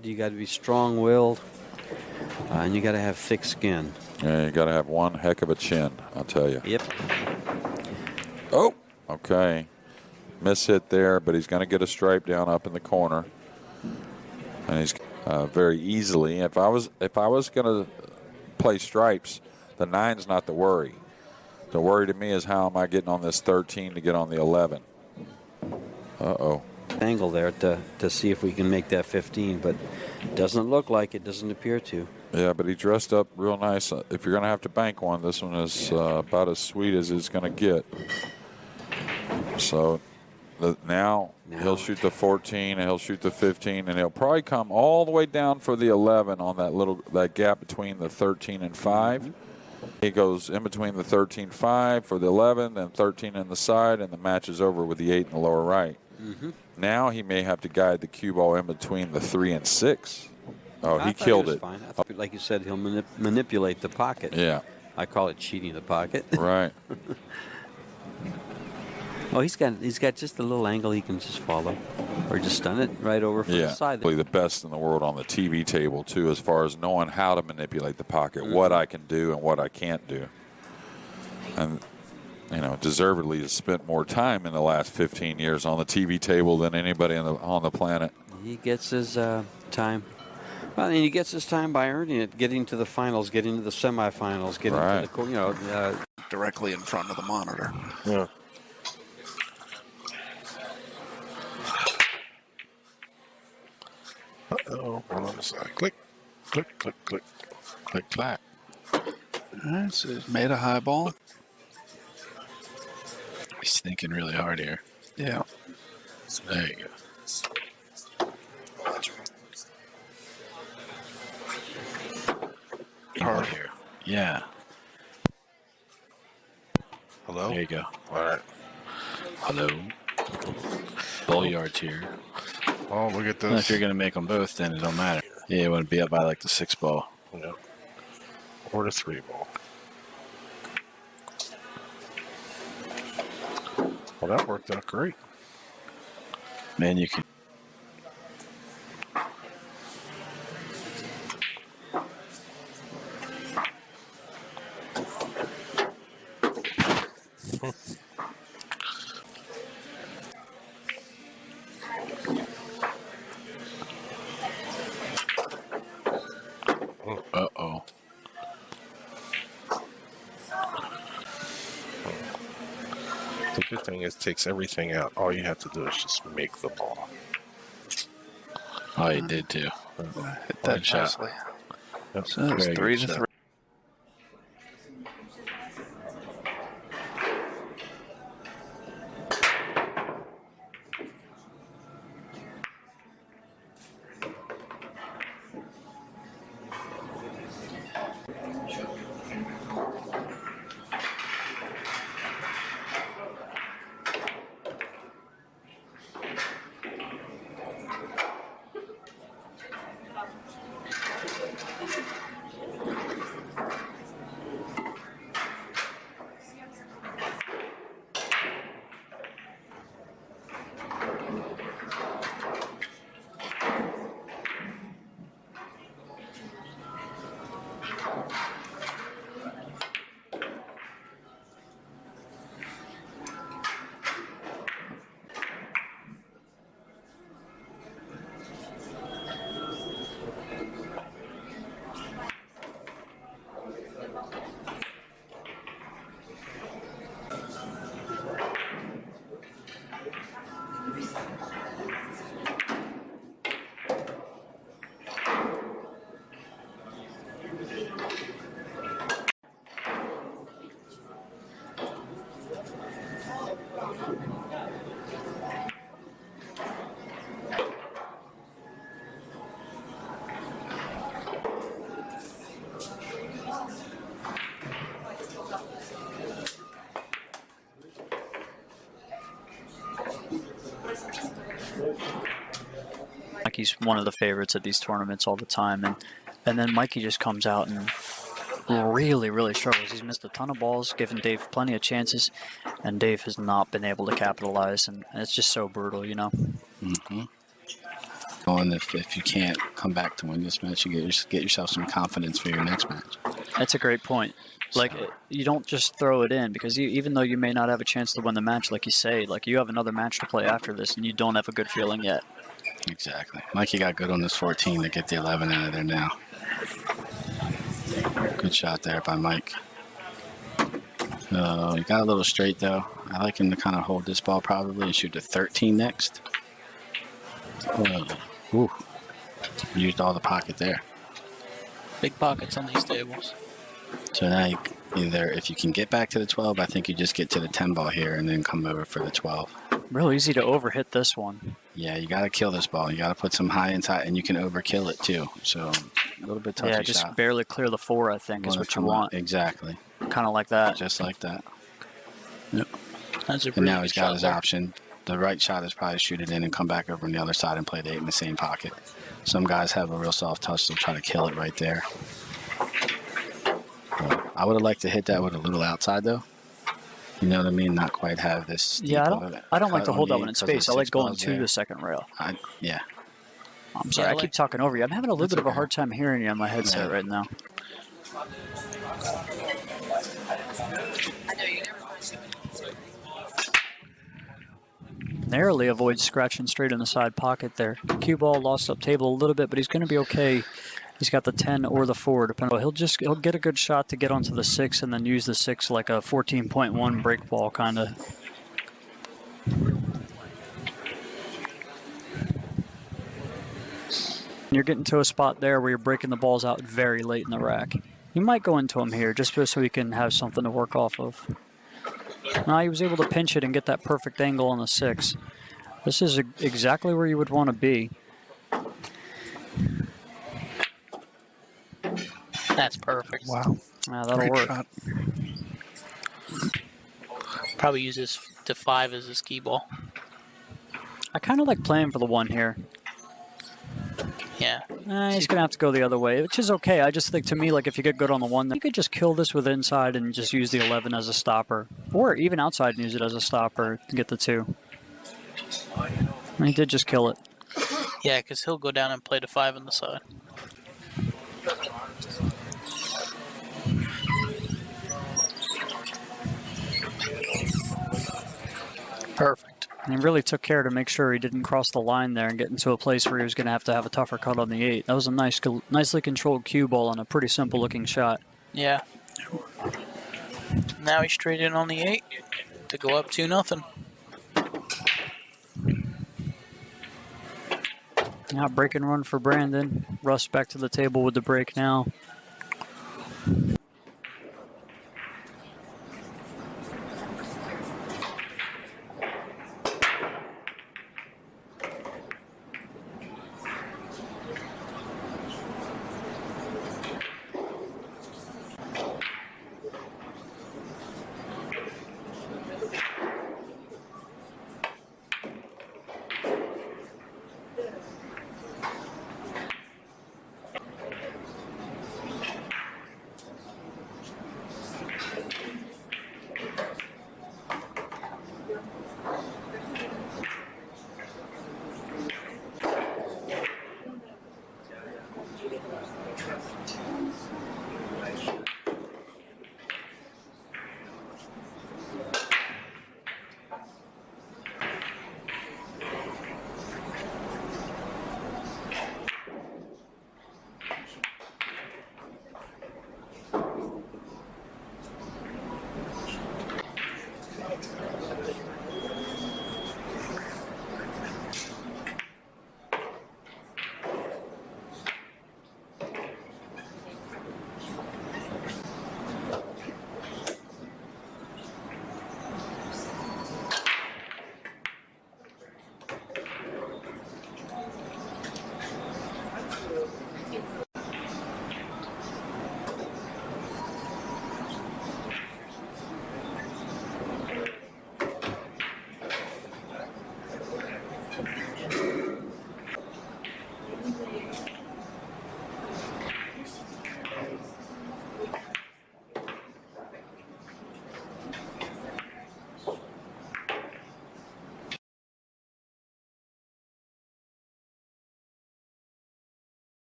You got to be strong-willed, and you got to have thick skin. Yeah, you got to have one heck of a chin, I'll tell you. Yep. Oh, okay. Miss hit there, but he's going to get a stripe down up in the corner, and he's very easily. If I was going to play stripes, the 9's not the worry. The worry to me is how am I getting on this 13 to get on the 11. Uh-oh. Angle there to see if we can make that 15, but it doesn't look like it. Doesn't appear to. Yeah, but he dressed up real nice. If you're going to have to bank one, this one is about as sweet as it's going to get. So now he'll shoot the 14, and he'll shoot the 15, and he'll probably come all the way down for the 11 on that gap between the 13 and 5. Mm-hmm. He goes in between the 13-5 for the 11, then 13 in the side, and the match is over with the 8 in the lower right. Mm-hmm. Now he may have to guide the cue ball in between the 3 and 6. Oh, he killed it. Fine. I thought, like you said, he'll manipulate the pocket. Yeah. I call it cheating the pocket. Right. Oh, he's got just a little angle he can just follow, or just stun it right over from the side. Probably the best in the world on the TV table too, as far as knowing how to manipulate the pocket, what I can do and what I can't do. And deservedly has spent more time in the last 15 years on the TV table than anybody on the planet. He gets his time. Well, and he gets his time by earning it, getting to the finals, getting to the semifinals, getting to the directly in front of the monitor. Yeah. Uh-oh. Hold on a sec. Click, click, click, click, click, clack. All right, so he's made a high ball. He's thinking really hard here. Yeah. So there you go. Hard here. Yeah. Hello? There you go. All right. Hello. Billiards here. Oh, look at this. Well, if you're going to make them both, then it don't matter. Yeah, it wouldn't be up by like the 6 ball. Yeah. Or the 3 ball. Well, that worked out great. Man, you can. Uh-oh. The good thing is it takes everything out. All you have to do is just make the ball. Oh, you did too. Hit that shot. Yep. So it's 3-3. Mikey's one of the favorites at these tournaments all the time, and then Mikey just comes out and really struggles. He's missed a ton of balls, given Dave plenty of chances, and Dave has not been able to capitalize, and it's just so brutal, you know. Mm-hmm. going if you can't come back to win this match, you get yourself some confidence for your next match. That's a great point. Like, you don't just throw it in, because even though you may not have a chance to win the match, like you say, like you have another match to play after this, and you don't have a good feeling yet. Exactly. Mikey got good on this 14 to get the 11 out of there now. Good shot there by Mike. He got a little straight, though. I like him to kind of hold this ball probably and shoot the 13 next. Ooh. Used all the pocket there. Big pockets on these tables. So now either if you can get back to the 12, I think you just get to the 10 ball here and then come over for the 12. Real easy to overhit this one. Yeah, you got to kill this ball. You got to put some high inside, and you can overkill it too. So a little bit touchy Yeah, just shot. barely clear the 4, I think, is what you want. Exactly. Kind of like that. Just like that. Yep. That's a And pretty now good he's shot got his there. option. The right shot is probably shoot it in and come back over on the other side and play the 8 in the same pocket. Some guys have a real soft touch, they'll try to kill it right there. I would have liked to hit that with a little outside, though. You know what I mean? Not quite have this steep Yeah, of it. I don't like Cut to on hold the that 8 one in 'cause of the space. I like 6 going balls to there. the second rail. Yeah. I'm sorry, Yeah, I keep talking over you. I'm having a little That's bit of a okay. hard time hearing you on my headset right now. Narrowly avoids scratching straight in the side pocket there. Cue ball lost up table a little bit, but he's going to be okay. He's got the 10 or the 4, depending. He'll get a good shot to get onto the 6 and then use the 6 like a 14.1 break ball kind of. You're getting to a spot there where you're breaking the balls out very late in the rack. You might go into him here just so he can have something to work off of. Now he was able to pinch it and get that perfect angle on the 6. This is exactly where you would want to be. That's perfect. Wow. That'll Great work. shot. Probably use this to 5 as a skee ball. I kind of like playing for the 1 here. Yeah. He's going to have to go the other way, which is okay. I just think, to me, like if you get good on the 1, then you could just kill this with inside and just use the 11 as a stopper. Or even outside and use it as a stopper to get the 2. And he did just kill it. Yeah, because he'll go down and play the 5 on the side. Perfect. And he really took care to make sure he didn't cross the line there and get into a place where he was going to have a tougher cut on the 8. That was a nicely controlled cue ball on a pretty simple looking shot. Yeah. Now he's straight in on the 8 to go up 2-0. Now break and run for Brandon. Russ back to the table with the break now.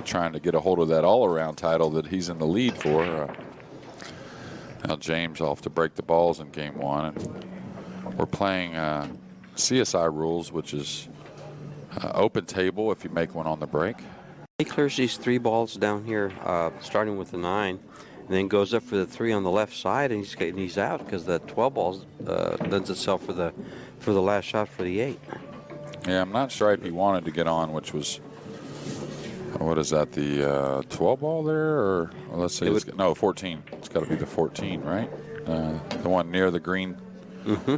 trying to get a hold of that all-around title that he's in the lead for. Now James off to break the balls in game one. And we're playing CSI rules, which is open table if you make one on the break. He clears these 3 balls down here, starting with the 9, and then goes up for the 3 on the left side, and he's out because the 12 balls lends itself for the last shot for the 8. Yeah, I'm not sure if he wanted to get on, which was, what is that, the 12 ball there? Or let's see, no, 14. It's got to be the 14, right? The one near the green. Mm-hmm.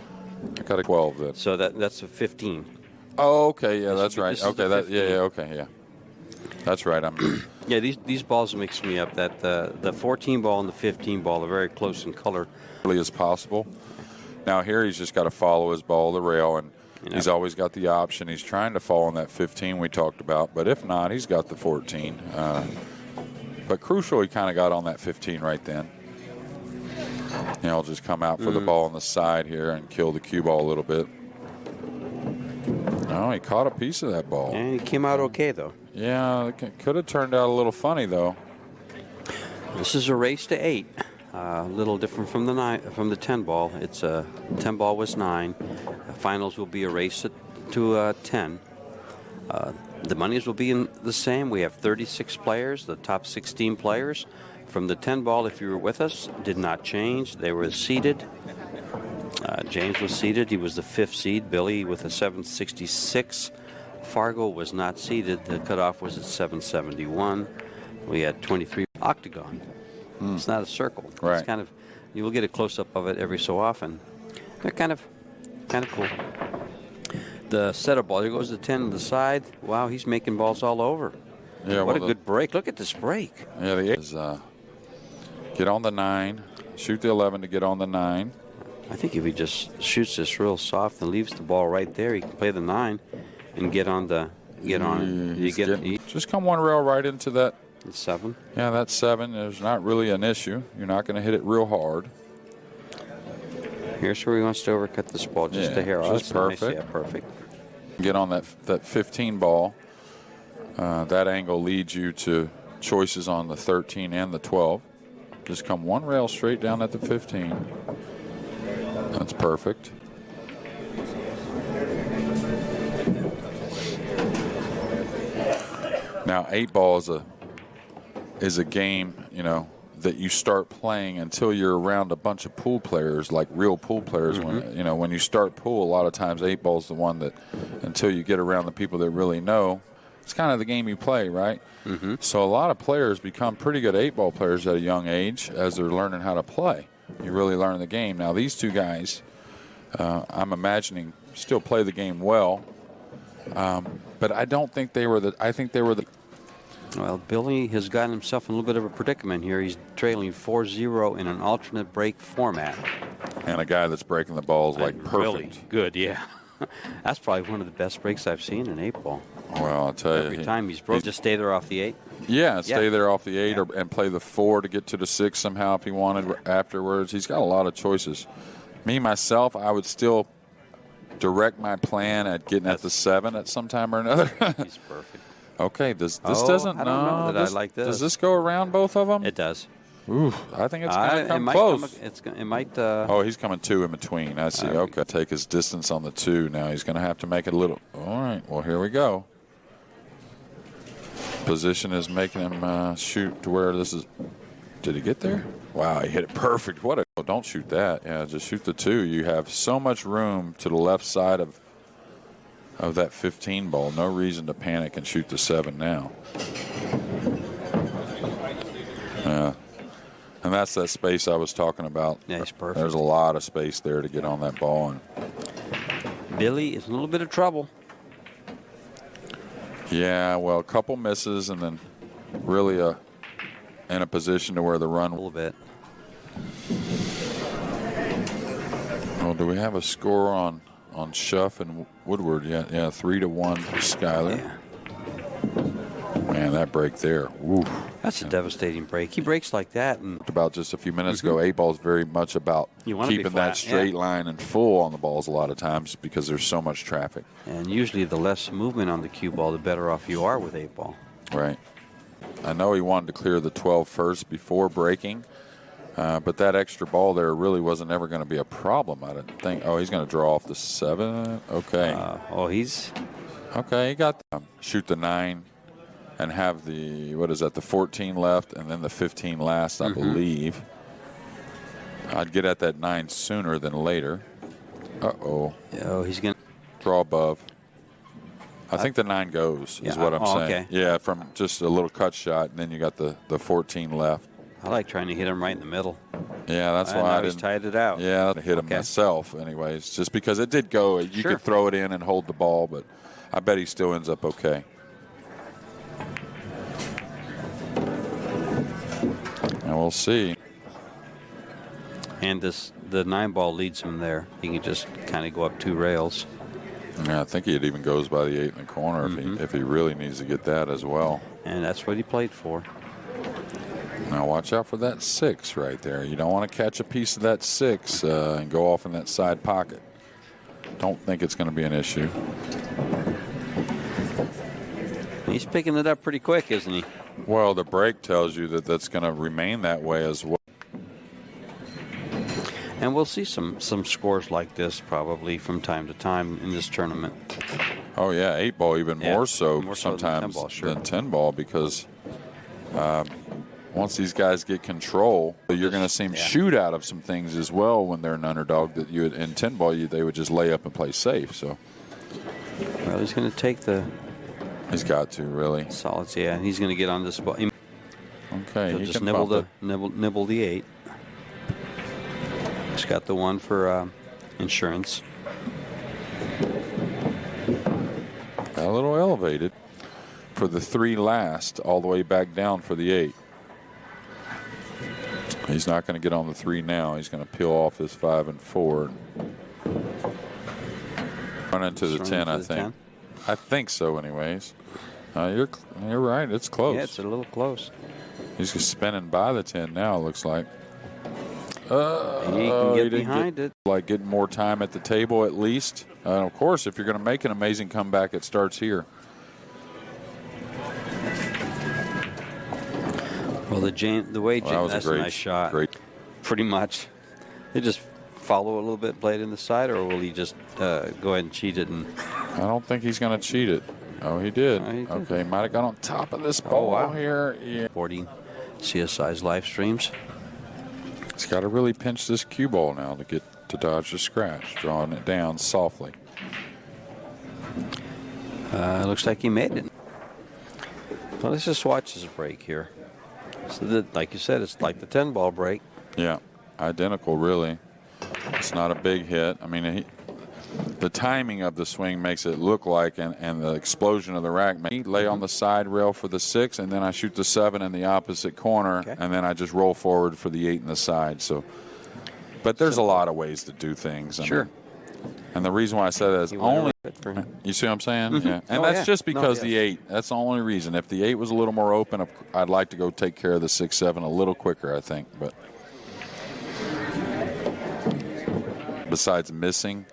I got a 12 then. So that's a 15. Oh, okay, yeah, that's right. Okay, okay, yeah. That's right. Yeah, these balls mix me up. That the 14 ball and the 15 ball are very close in color. Early as possible. Now here he's just got to follow his ball, the rail, and he's always got the option. He's trying to fall on that 15 we talked about, but if not, he's got the 14. But crucial, he kind of got on that 15 right then. He'll just come out for the ball on the side here and kill the cue ball a little bit. No, he caught a piece of that ball. And he came out okay, though. Yeah, it could have turned out a little funny, though. This is a race to 8. A little different from the 10 ball. It's 10 ball was 9. Finals will be a race to 10. The monies will be the same. We have 36 players. The top 16 players from the 10 ball, if you were with us, did not change. They were seeded. James was seeded. He was the 5th seed. Billy with a 766. Fargo was not seeded. The cutoff was at 771. We had 23 octagon. It's not a circle. Right. It's kind of, you will get a close-up of it every so often. They're kind of cool. The setup ball, there goes the 10 on the side. Wow, he's making balls all over. Yeah, what a good break. Look at this break. Yeah, the 8 is get on the 9, shoot the 11 to get on the 9. I think if he just shoots this real soft and leaves the ball right there, he can play the 9 and get on it. Just come one rail right into that. 7. Yeah, that's 7. There's not really an issue. You're not going to hit it real hard. Here's where he wants to overcut this ball just a hair. Just perfect. Nice. Yeah, perfect. Get on that 15 ball. That angle leads you to choices on the 13 and the 12. Just come one rail straight down at the 15. That's perfect. Now 8 ball is a game, that you start playing until you're around a bunch of pool players, like real pool players. When you start pool, a lot of times 8 ball is the one that, until you get around the people that really know, it's kind of the game you play, right? So a lot of players become pretty good 8 ball players at a young age as they're learning how to play. You really learn the game. Now these two guys, I'm imagining, still play the game well, but I don't think they were I think they were the. Well, Billy has gotten himself in a little bit of a predicament here. He's trailing 4-0 in an alternate break format. And a guy that's breaking the balls like perfect. Really good, yeah. That's probably one of the best breaks I've seen in 8 ball. Well, I'll tell you. Every time he's broke, just stay there off the 8. Yeah, stay there off the 8 and play the 4 to get to the 6 somehow if he wanted afterwards. He's got a lot of choices. Me, myself, I would still direct my plan at getting at the 7 at some time or another. He's perfect. Okay, this doesn't. I don't know that I like this. Does this go around both of them? It does. Ooh, I think it's going to come close. It might. Oh, he's coming 2 in between. I see. Okay, take his distance on the 2. Now he's going to have to make it a little. All right. Well, here we go. Position is making him shoot to where this is. Did he get there? Wow, he hit it perfect. What a. Oh, don't shoot that. Yeah, just shoot the 2. You have so much room to the left side of that 15 ball. No reason to panic and shoot the 7 now. Yeah. And that's that space I was talking about. Yeah, he's perfect. There's a lot of space there to get on that ball. And Billy is in a little bit of trouble. Yeah, well, a couple misses and then really in a position to where the run. A little bit. Well, do we have a score on Schuff and Woodward? Yeah, 3-1 for Schuyler. Yeah. Man, that break there. Woo. That's a devastating break. He breaks like that. And about just a few minutes ago, 8 ball is very much about keeping that straight line and full on the balls a lot of times because there's so much traffic. And usually the less movement on the cue ball, the better off you are with 8 ball. Right. I know he wanted to clear the 12 first before breaking, but that extra ball there really wasn't ever going to be a problem, I didn't think. Oh, he's going to draw off the 7. Okay. He's Okay, he got shoot the 9 and have the, what is that, the 14 left and then the 15 last, I believe. I'd get at that 9 sooner than later. Uh-oh. Oh, he's going to draw above. I think the 9 goes, is what I'm saying. Okay. Yeah, from just a little cut shot, and then you got the 14 left. I like trying to hit him right in the middle. Yeah, that's why I he's didn't. tied it out. Yeah, I hit him myself, anyways, just because it did go. You could throw it in and hold the ball, but I bet he still ends up okay. And we'll see. And the 9 ball leads him there. He can just kind of go up 2 rails. Yeah, I think it even goes by the 8 in the corner if he really needs to get that as well. And that's what he played for. Now watch out for that 6 right there. You don't want to catch a piece of that 6 and go off in that side pocket. Don't think it's going to be an issue. He's picking it up pretty quick, isn't he? Well, the break tells you that that's going to remain that way as well. And we'll see some scores like this probably from time to time in this tournament. Oh, yeah, 8 ball even more so sometimes than 10 than 10 ball ball, because once these guys get control, you're going to see them shoot out of some things as well when they're an underdog that you in 10 ball they would just lay up and play safe. So, well, he's going to take the. He's got to really solids, yeah. And he's going to get on this ball. Okay, he'll just nibble the 8. He's got the 1 for insurance. A little elevated for the 3 last, all the way back down for the 8. He's not going to get on the 3 now. He's going to peel off his 5 and 4. Run into the 10, I think. 10? I think so, anyways. You're right. It's close. Yeah, it's a little close. He's just spinning by the 10 now, it looks like. He can get behind it. Like getting more time at the table at least. And of course, if you're going to make an amazing comeback, it starts here. Well, the way James, that's a nice shot. Great. Pretty much. They just follow a little bit, play it in the side, or will he just go ahead and cheat it? I don't think he's going to cheat it. Oh, he did. Okay, might have got on top of this ball here. Yeah. 40 CSI's live streams. He's got to really pinch this cue ball now to get to dodge the scratch, drawing it down softly. Looks like he made it. Well, let's just watch this break here. So like you said, it's like the 10 ball break. Yeah, identical really. It's not a big hit. I mean, the timing of the swing makes it look like, and the explosion of the rack. I lay on the side rail for the 6, and then I shoot the 7 in the opposite corner, and then I just roll forward for the 8 in the side. So, but there's a lot of ways to do things. Sure. And the reason why I said that is only. You see what I'm saying? Yeah. And that's just because the 8. That's the only reason. If the 8 was a little more open, I'd like to go take care of the 6, 7 a little quicker, I think. But besides missing,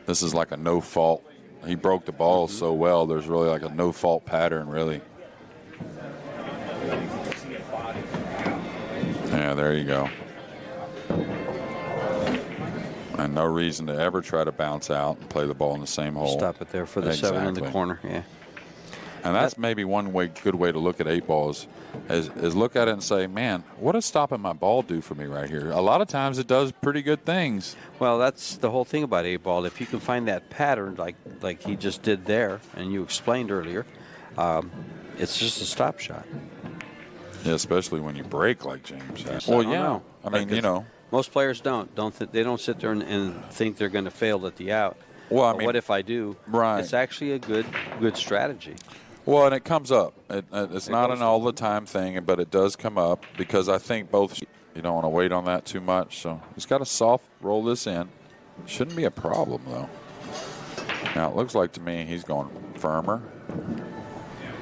this is like a no-fault. He broke the ball so well, there's really like a no-fault pattern, really. Yeah, there you go. And no reason to ever try to bounce out and play the ball in the same hole. Stop it there for the 7 in the corner, yeah. And that's maybe one good way to look at 8 balls is look at it and say, man, what does stopping my ball do for me right here? A lot of times it does pretty good things. Well, that's the whole thing about 8 ball. If you can find that pattern like he just did there, and you explained earlier, it's just a stop shot. Yeah, especially when you break like James has. Well, yeah. I mean, you know. Most players they don't sit there and think they're going to fail at the out. Well, I mean, what if I do? Right. It's actually a good strategy. Well, and it comes up. It's not an all-the-time thing, but it does come up because I think both you don't want to wait on that too much. So he's got to soft roll this in. Shouldn't be a problem, though. Now, it looks like to me he's going firmer.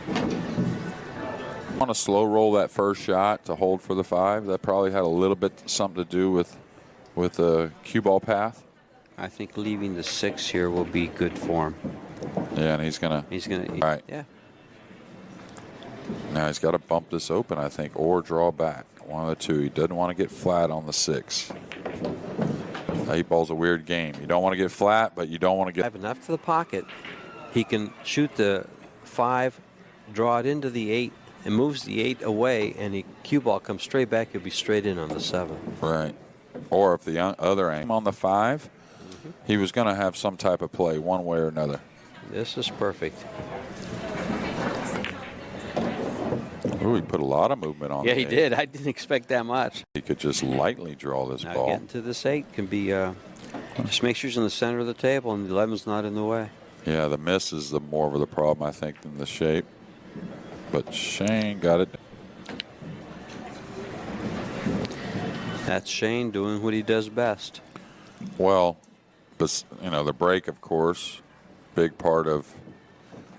I want to slow roll that first shot to hold for the 5. That probably had a little bit something to do with the cue ball path. I think leaving the 6 here will be good for him. Yeah, and he's gonna. Right. Yeah. Now he's got to bump this open, I think, or draw back. One of the two. He doesn't want to get flat on the 6. 8-ball's a weird game. You don't want to get flat, but you don't want to get... Have enough to the pocket. He can shoot the 5, draw it into the 8, and moves the 8 away, and the cue ball comes straight back. He'll be straight in on the 7. Right. Or if the other aim on the 5, he was going to have some type of play one way or another. This is perfect. Ooh, he put a lot of movement on. Yeah, the he 8. did. I didn't expect that much. He could just lightly draw this Now ball. getting to this 8 can be, just make sure he's in the center of the table and the 11's not in the way. Yeah, the miss is the more of the problem, I think, than the shape. But Shane got it. That's Shane doing what he does best. Well, this, the break, of course, big part of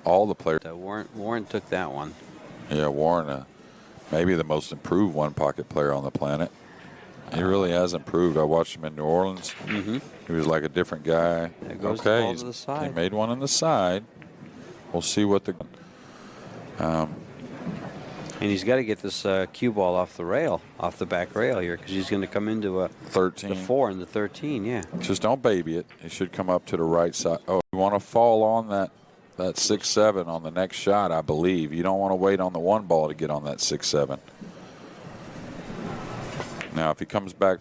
all the players. Warren took that one. Yeah, Warren, maybe the most improved one-pocket player on the planet. He really has improved. I watched him in New Orleans. Mm-hmm. He was like a different guy. There goes the ball to the He side. made one on the side. We'll see what the... And he's got to get this cue ball off the rail, off the back rail here, because he's going to come into 13. the 4 and the 13, yeah. Just don't baby it. It should come up to the right side. Oh, you want to fall on that 6-7 on the next shot, I believe. You don't want to wait on the 1 ball to get on that 6-7. Now, if he comes back,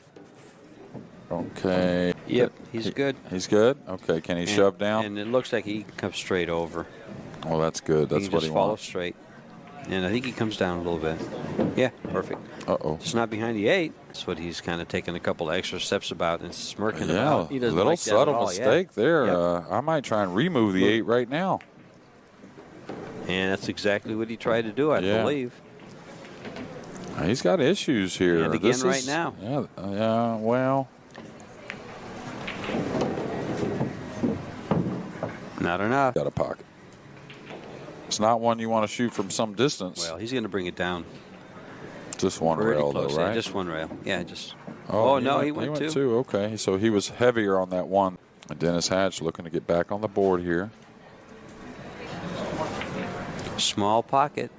okay. Yep, he's good. He's good? Okay, can he shove down? And it looks like he comes straight over. Well, that's good. That's he what just he follows wants. straight. And I think he comes down a little bit. Yeah, perfect. Uh-oh. It's not behind the 8. That's what he's kind of taking a couple of extra steps about and smirking Yeah, about. He doesn't little like that at subtle all, mistake there. Yep. I might try and remove the 8 right now. And that's exactly what he tried to do, I believe. He's got issues here. And again right now. Yeah, well. Not enough. Got a pocket. It's not one you want to shoot from some distance. Well, he's going to bring it down. Just one Pretty rail, close, though, yeah, right? just one rail. Yeah, just. He went two. 2. Okay, so he was heavier on that one. And Dennis Hatch looking to get back on the board here. Small pocket.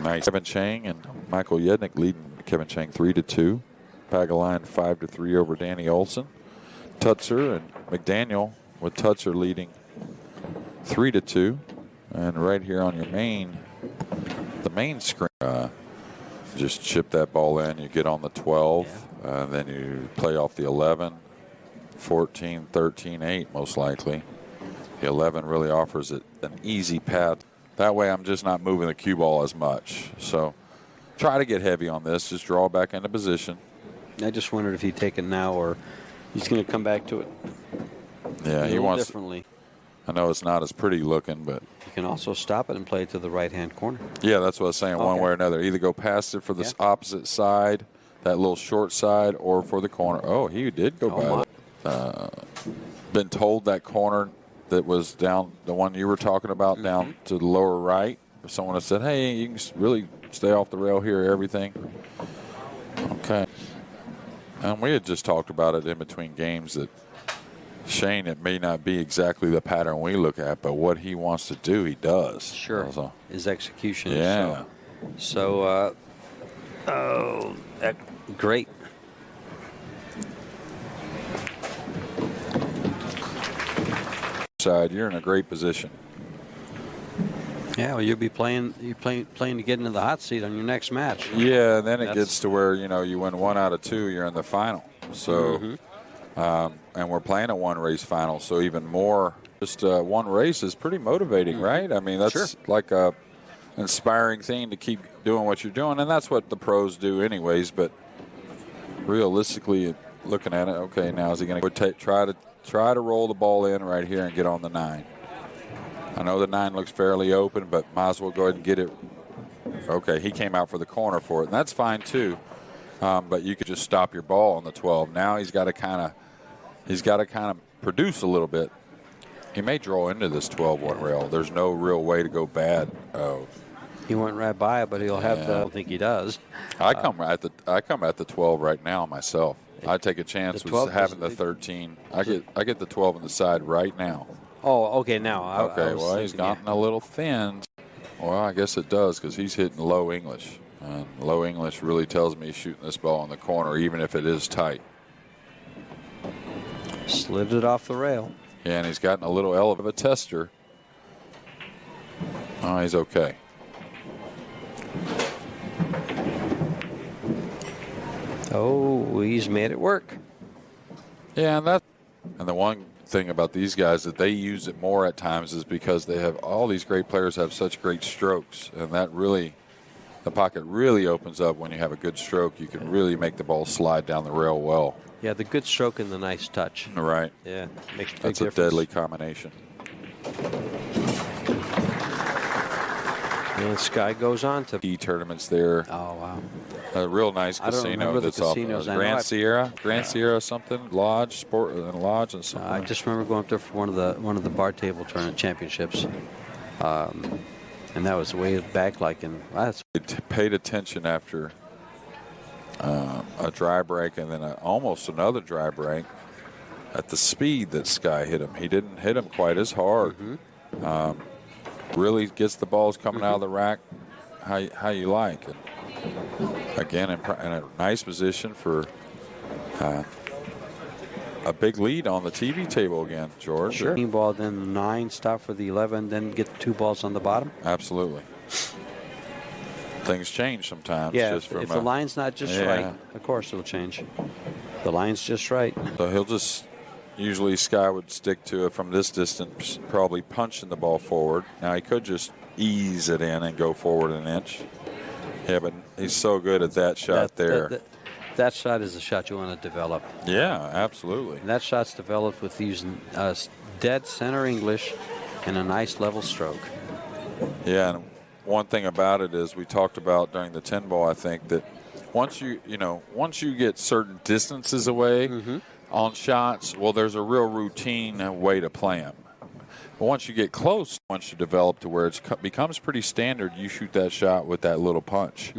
Nice. Kevin Chang and Michael Yednick leading Kevin Chang 3-2. Pagaline 5-3 over Danny Olson. Tutzer and McDaniel with Tutzer leading 3-2. And right here on your the main screen, just chip that ball in. You get on the 12, and then you play off the 11, 14, 13, 8 most likely. The 11 really offers it an easy path. That way I'm just not moving the cue ball as much. So try to get heavy on this. Just draw back into position. I just wondered if he'd take it now or he's going to come back to it. Yeah, he wants differently. I know it's not as pretty looking, but you can also stop it and play it to the right-hand corner. yeah, that's what I was saying. One Okay. way or another, either go past it for the opposite side, that little short side, or for the corner. Oh, he did go by that. Been told that corner that was down, the one you were talking about, down to the lower right. Someone has said, "Hey, you can really stay off the rail here. Everything." Okay. And we had just talked about it in between games that Shane, it may not be exactly the pattern we look at, but what he wants to do, he does. Sure. So, His execution yeah. is so great. Side, you're in a great position. Yeah, well, you'll be playing to get into the hot seat on your next match. Yeah, and then it gets to where, you win 1 out of 2, you're in the final. So, and we're playing a one-race final, so even more, just one race is pretty motivating, right? I mean, that's like a inspiring thing to keep doing what you're doing, and that's what the pros do anyways, but realistically, looking at it, okay, now is he going to try to roll the ball in right here and get on the 9? I know the 9 looks fairly open, but might as well go ahead and get it. Okay, he came out for the corner for it, and that's fine too. But you could just stop your ball on the 12. Now he's got to kind of produce a little bit. He may draw into this 12-1 rail. There's no real way to go bad. Oh, He went right by it, but he'll have to. I don't think he does. I come at the 12 right now myself. I take a chance with having the 13. I get the 12 on the side right now. Oh, okay, now. I Okay, was well, he's thinking, yeah. gotten a little thin. Well, I guess it does because he's hitting low English. And low English really tells me he's shooting this ball in the corner, even if it is tight. Slid it off the rail. Yeah, and he's gotten a little of a tester. Oh, he's okay. Oh, he's made it work. Yeah, and the one thing about these guys that they use it more at times is because they have all these great players have such great strokes, and that really, the pocket really opens up when you have a good stroke. You can really make the ball slide down the rail well. Yeah, the good stroke and the nice touch. Right. Yeah, makes a big That's difference. a deadly combination. And Sky goes on to Key tournaments there. Oh, wow. A real nice I don't casino remember the that's off casinos. I know Grand I've- Sierra, something Lodge, Sport and Lodge, and something. I just remember going up there for one of the bar table tournament championships, and that was way back, like in that's Paid attention after a dry break and then almost another dry break at the speed that Sky hit him. He didn't hit him quite as hard. Really gets the balls coming out of the rack how you like. And again, in a nice position for a big lead on the TV table again, George. sure. Ball, then 9, stop for the 11, then get 2 balls on the bottom. Absolutely. Things change sometimes. Yeah, just from if the line's not just right, of course it'll change. The line's just right. So he'll just, usually Sky would stick to it from this distance, probably punching the ball forward. Now he could just ease it in and go forward an inch. Yeah, but he's so good at that shot there. That shot is a shot you want to develop. Yeah, absolutely. And that shot's developed with using dead center English and a nice level stroke. Yeah, and one thing about it is we talked about during the 10 ball, I think, that once you get certain distances away on shots, well, there's a real routine way to play them. But once you get close, once you develop to where it becomes pretty standard, you shoot that shot with that little punch,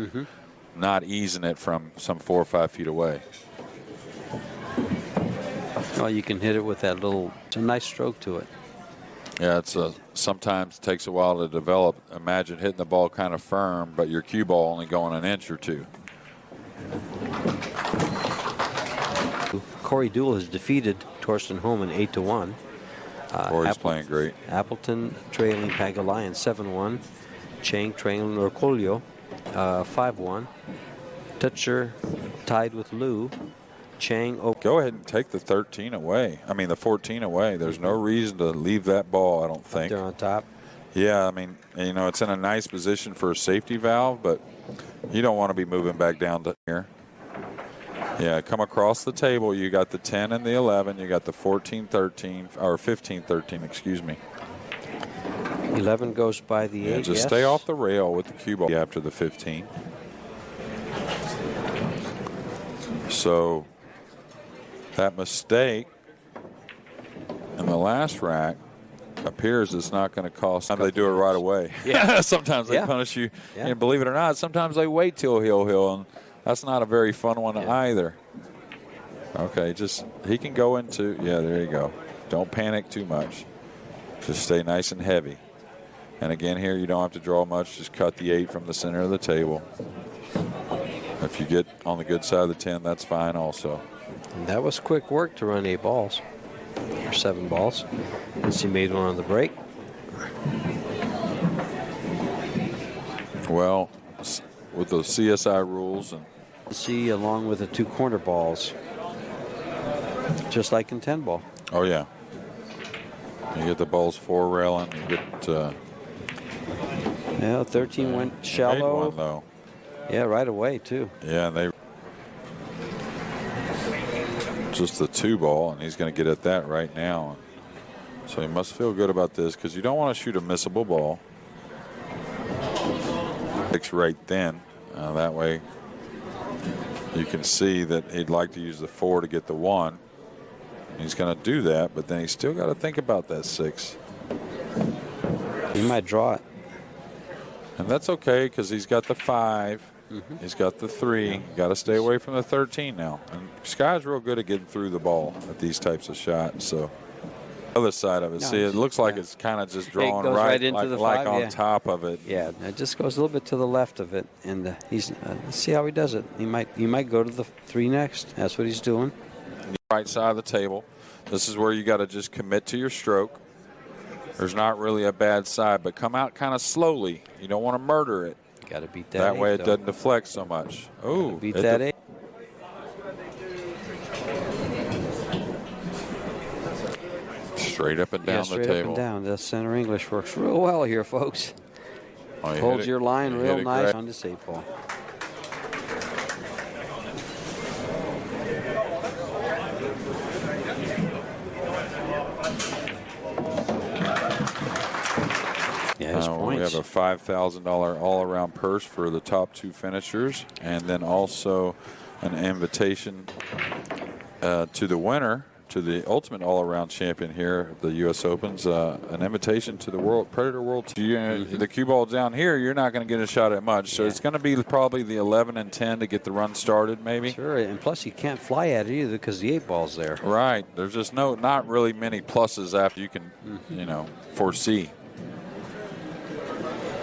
not easing it from some 4 or 5 feet away. Well, you can hit it with that little, it's a nice stroke to it. Yeah, sometimes it takes a while to develop. Imagine hitting the ball kind of firm, but your cue ball only going an inch or 2. Corey Deuel has defeated Torsten Hohmann 8-1. Corey's playing great. Appleton trailing Pagulayan 7-1. Chang trailing Orcolio 5-1. Tutcher tied with Liu. Chang. Go ahead and take the 13 away. I mean, the 14 away. There's no reason to leave that ball, I don't think. They're on top. Yeah, I mean, it's in a nice position for a safety valve, but you don't want to be moving back down to here. Yeah, come across the table. You got the 10 and the 11. You got the 14-13, or 15-13, excuse me. 11 goes by the 8. Just stay off the rail with the cue ball after the 15. So that mistake in the last rack appears it's not going to cost. Sometimes they do it right away. Yeah. Sometimes they punish you. Yeah. And believe it or not, sometimes they wait till he'll. And that's not a very fun one either. Okay, he can go into, there you go. Don't panic too much. Just stay nice and heavy. And again here, you don't have to draw much. Just cut the 8 from the center of the table. If you get on the good side of the 10, that's fine also. And that was quick work to run 8 balls. Or 7 balls. Since he made one on the break. Well, with the CSI rules and see along with the 2 corner balls, just like in 10 ball. Oh yeah, you get the balls 4 railing. You get 13 went Made shallow. one, though. Yeah, right away too. Yeah, and they just the 2 ball, and he's going to get at that right now. So he must feel good about this because you don't want to shoot a missable ball. It's right then. That way you can see that he'd like to use the 4 to get the 1. He's going to do that, but then he's still got to think about that 6. He might draw it. And that's okay because he's got the 5. He's got the 3. You got to stay away from the 13 now. And Sky's real good at getting through the ball at these types of shots. So Other side of it. No, See, it looks like yeah. it's kind of just drawn goes right into like, the like five, on yeah. top of it. Yeah, it just goes a little bit to the left of it, and he's. Let's see how he does it. He might go to the 3 next. That's what he's doing. Right side of the table. This is where you got to just commit to your stroke. There's not really a bad side, but come out kind of slowly. You don't want to murder it. Got to beat that. That way it though. doesn't deflect so much. Oh, Beat that 8. Straight up and down Yeah, the straight table. up and down. The center English works real well here, folks. Oh, you Holds hit it- your line you real hit it nice great. on this 8 ball. Yeah, his We points. have a $5,000 all-around purse for the top 2 finishers, and then also an invitation to the winner, to the ultimate all-around champion here of the U.S. Opens, an invitation to the Predator World. The cue ball down here, you're not going to get a shot at much, so it's going to be probably the 11 and 10 to get the run started, maybe. Sure, and plus you can't fly at it either because the 8 ball's there. Right. There's just not really many pluses after you can, foresee.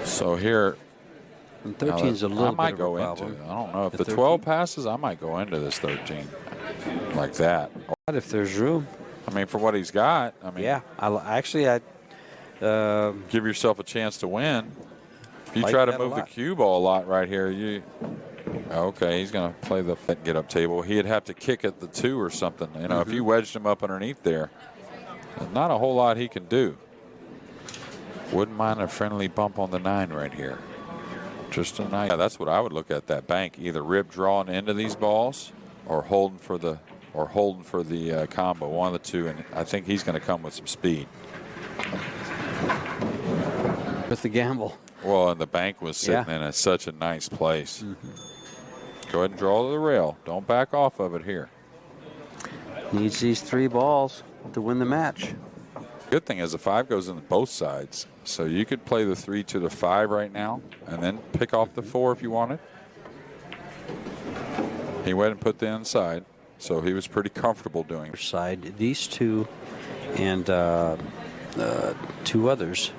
So here, And 13's a little I might bit of go a problem. into. I don't know if The the 13? 12 passes, I might go into this 13 like that. But if there's room, I mean, for what he's got, I mean, yeah. I give yourself a chance to win. If you Like try to that a move the lot. cue ball a lot right here, okay, he's going to play the get up table. He'd have to kick at the 2 or something. You know, if you wedged him up underneath there, there's not a whole lot he can do. Wouldn't mind a friendly bump on the 9 right here. Just a nice. Yeah, that's what I would look at, that bank. Either rib drawing into these balls or holding for the combo. One of the two, and I think he's going to come with some speed. with the gamble. Well, and the bank was sitting in such a nice place. Go ahead and draw to the rail. Don't back off of it here. Needs these 3 balls to win the match. Good thing is the 5 goes in both sides. So you could play the 3 to the 5 right now and then pick off the 4 if you wanted. He went and put the inside, so he was pretty comfortable doing it. Side, these 2 and 2 others.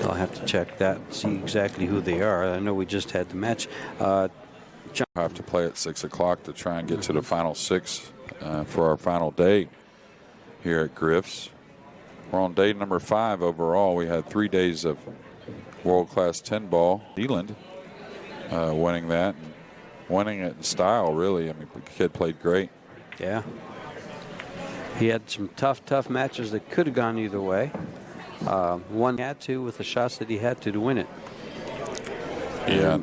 I'll have to check that, see exactly who they are. I know we just had the match. I have to play at 6 o'clock to try and get to the final 6 for our final day here at Griff's. We're on day number 5 overall. We had 3 days of world-class 10 ball. Zealand winning that, and winning it in style, really. I mean, the kid played great. Yeah. He had some tough matches that could have gone either way. One had to with the shots that he had to win it. Yeah,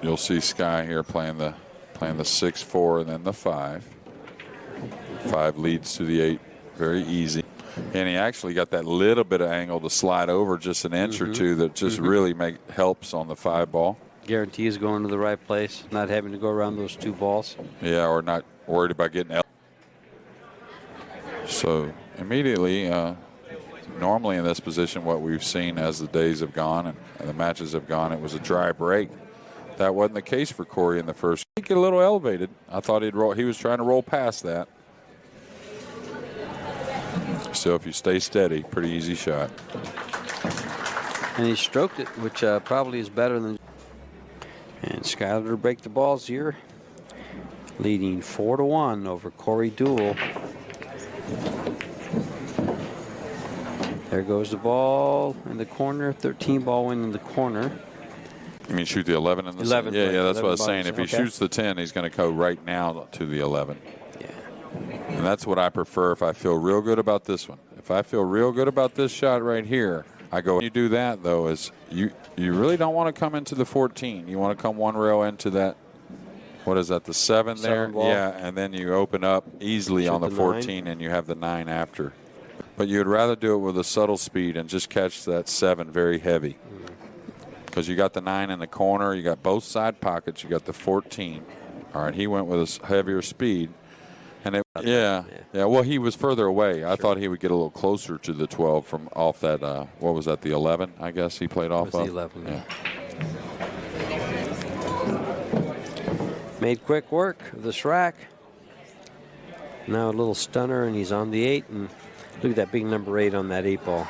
you'll see Sky here playing the 6-4 and then the 5. 5 leads to the 8, very easy. And he actually got that little bit of angle to slide over just an inch or two that just really helps on the 5 ball. Guarantee is going to the right place, not having to go around those 2 balls. Yeah, or not worried about getting out. So immediately, normally in this position, what we've seen as the days have gone and the matches have gone, it was a dry break. That wasn't the case for Corey in the first. He get a little elevated. I thought he was trying to roll past that. So if you stay steady, pretty easy shot. And he stroked it, which probably is better than. And Skyler to break the balls here, leading 4-1 over Corey Duell. There goes the ball in the corner. 13 ball win in the corner. You mean shoot the 11 in the 11, Yeah, that's what I was 11 saying. If he okay. shoots the 10, he's going to go right now to the 11. Yeah. And that's what I prefer if I feel real good about this one. If I feel real good about this shot right here, I go. You do that, though, is you really don't want to come into the 14. You want to come one rail into that. What is that, the 7 there? Ball. Yeah, and then you open up easily Shoot on the the 14, and you have the 9 after. But you'd rather do it with a subtle speed and just catch that 7 very heavy. Because you got the 9 in the corner, you got both side pockets, you got the 14. All right, he went with a heavier speed. And well, he was further away. I thought he would get a little closer to the 12 from off that, what was that, the 11, I guess he played off It was of? the 11. Yeah. Made quick work of this rack. Now a little stunner, and he's on the 8. And look at that big number 8 on that 8 ball.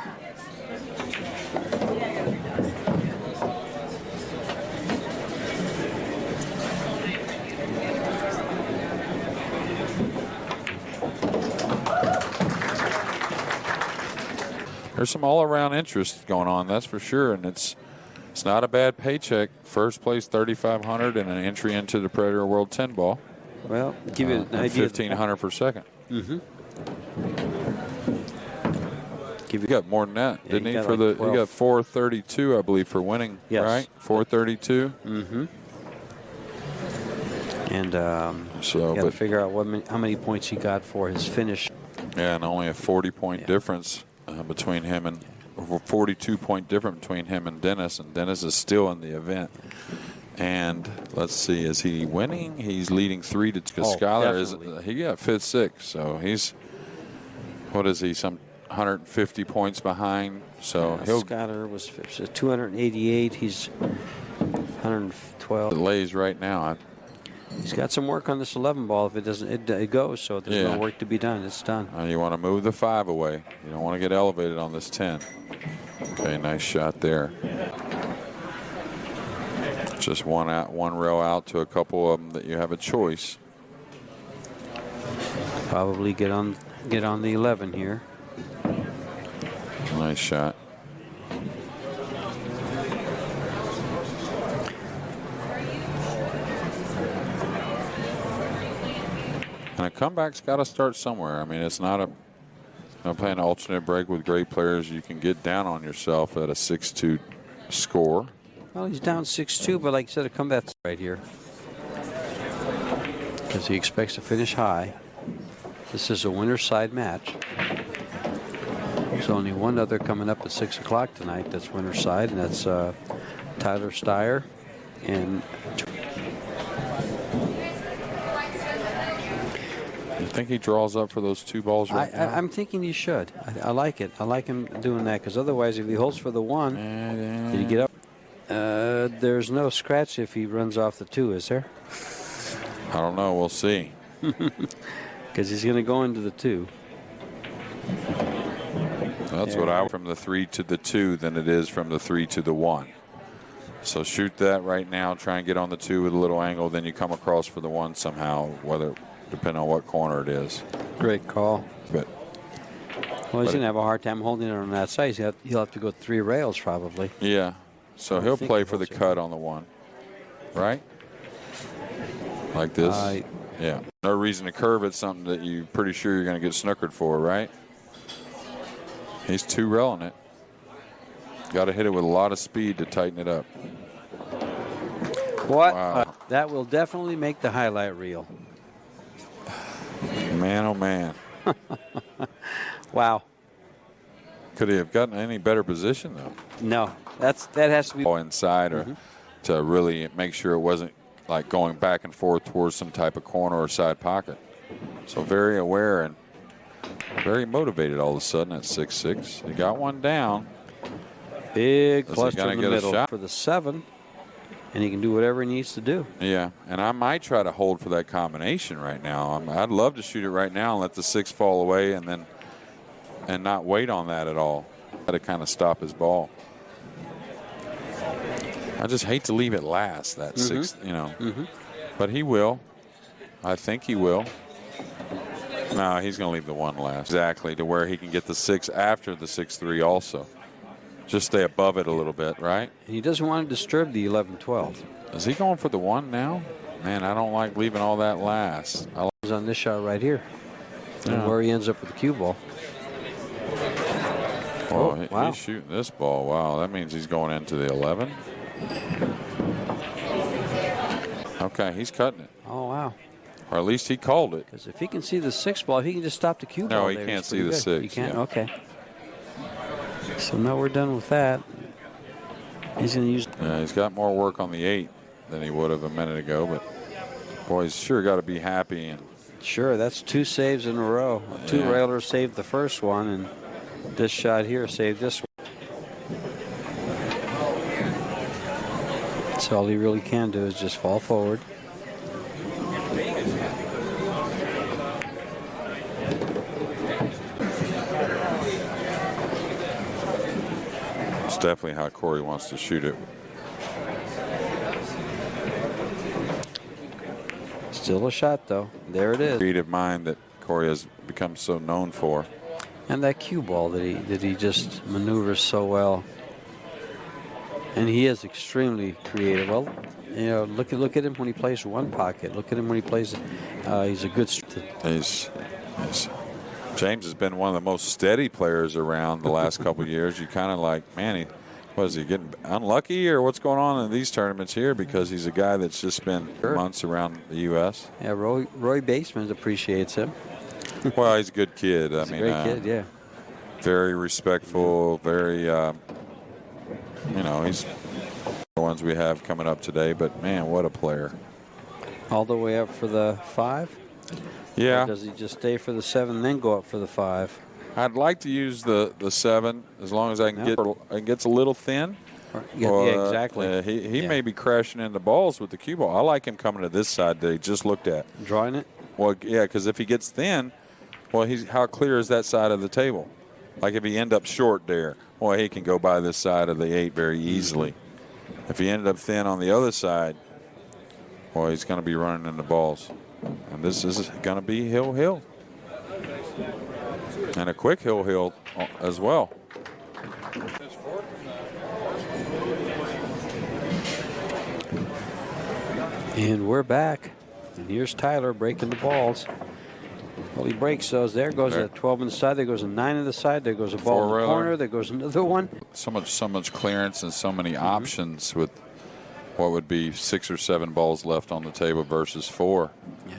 There's some all-around interest going on, that's for sure, and it's not a bad paycheck. First place, $3,500, and an entry into the Predator World 10 ball. Well, give you an idea. $1,500 per second. Mm-hmm. He got more than that, Yeah, didn't he? got For like the he got 432, I believe, for winning. Yes. Right, 432. Mm-hmm. And So, got to but figure out how many points he got for his finish. yeah, and only a 40-point difference between him and 42-point difference between him and Dennis is still in the event. And let's see, is he winning? He's leading 3 to because Skyler is he got 5th, 6th, so he's what is he? Some 150 points behind. So he'll Skyler was 288. He's 112. It lays right now. He's got some work on this 11 ball. If it doesn't, it goes. So there's no work to be done. It's done. You want to move the 5 away. You don't want to get elevated on this 10. Okay, nice shot there. Just one row out to a couple of them that you have a choice. Probably get on the 11 here. Nice shot. And a comeback's got to start somewhere. I mean, it's not playing an alternate break with great players. You can get down on yourself at a 6-2 score. Well, he's down 6-2, but like you said, a comeback's right here. Because he expects to finish high. This is a winner's side match. There's only one other coming up at 6 o'clock tonight that's winner's side, and that's Tyler Steyer. And you think he draws up for those 2 balls right now? I'm thinking he should. I like it. I like him doing that, because otherwise if he holds for the 1, did he get up? There's no scratch if he runs off the 2, is there? I don't know. We'll see. Because he's going to go into the 2. That's what I from the 3 to the 2 than it is from the 3 to the 1. So shoot that right now. Try and get on the 2 with a little angle. Then you come across for the 1 somehow, depending on what corner it is. Great call. But well, he's going to have a hard time holding it on that side. He'll have to go 3 rails probably. Yeah. So he'll play for the cut on the 1, right? Like this. Yeah. No reason to curve it. Something that you're pretty sure you're going to get snookered for, right? He's 2-railing it. Got to hit it with a lot of speed to tighten it up. What? Wow. That will definitely make the highlight reel. Man, oh man. Wow. Could he have gotten any better position though? No, that has to be inside, or to really make sure it wasn't like going back and forth towards some type of corner or side pocket. So very aware and very motivated all of a sudden at 6-6. He got one down. Big cluster in the middle for the 7, and he can do whatever he needs to do. Yeah, and I might try to hold for that combination right now. I'd love to shoot it right now and let the 6 fall away and not wait on that at all. Got to kind of stop his ball. I just hate to leave it last, that 6, But he will. I think he will. No, he's going to leave the 1 last. Exactly, to where he can get the 6 after the 6-3 also. Just stay above it a little bit, right? He doesn't want to disturb the 11-12. Is he going for the 1 now? Man, I don't like leaving all that last. I like on this shot right here. And where he ends up with the cue ball. Oh, wow. He's shooting this ball. Wow, that means he's going into the 11. Okay, he's cutting it. Oh, wow. Or at least he called it. Because if he can see the 6 ball, if he can just stop the cue ball. No, he can't see the 6. He can't? Yeah. Okay. So now we're done with that. He's going to use. Yeah, he's got more work on the 8 than he would have a minute ago, but boy, he's sure got to be happy. And sure, that's 2 saves in a row. 2 railers saved the first one, and this shot here saved this one. So all he really can do is just fall forward. definitely how Corey wants to shoot it. Still a shot, though. There it is. Creative mind that Corey has become so known for. And that cue ball that he just maneuvers so well. And he is extremely creative. Well, you know, look at him when he plays one pocket. Look at him when he plays. He's a good. James has been one of the most steady players around the last couple of years. You kind of like, man, was he getting unlucky or what's going on in these tournaments here? Because he's a guy that's just been months around the U.S. Yeah, Roy Baseman appreciates him. Well, he's a good kid. He's a great kid, yeah. Very respectful, very, he's the ones we have coming up today. But, man, what a player. All the way up for the 5? Yeah. Or does he just stay for the 7 and then go up for the 5? I'd like to use the 7 as long as I can it gets a little thin. Yeah, exactly. He may be crashing into balls with the cue ball. I like him coming to this side that he just looked at. Drawing it? Well, yeah, because if he gets thin, well, how clear is that side of the table? Like if he end up short there, well, he can go by this side of the 8 very easily. If he ended up thin on the other side, well, he's going to be running into balls. And this is going to be hill. And a quick hill as well. And we're back. And here's Tyler breaking the balls. Well, he breaks those. There goes a 12 on the side. There goes a 9 on the side. There goes a ball in the corner. There goes another one. So much clearance and so many options with what would be 6 or 7 balls left on the table versus 4. Yeah.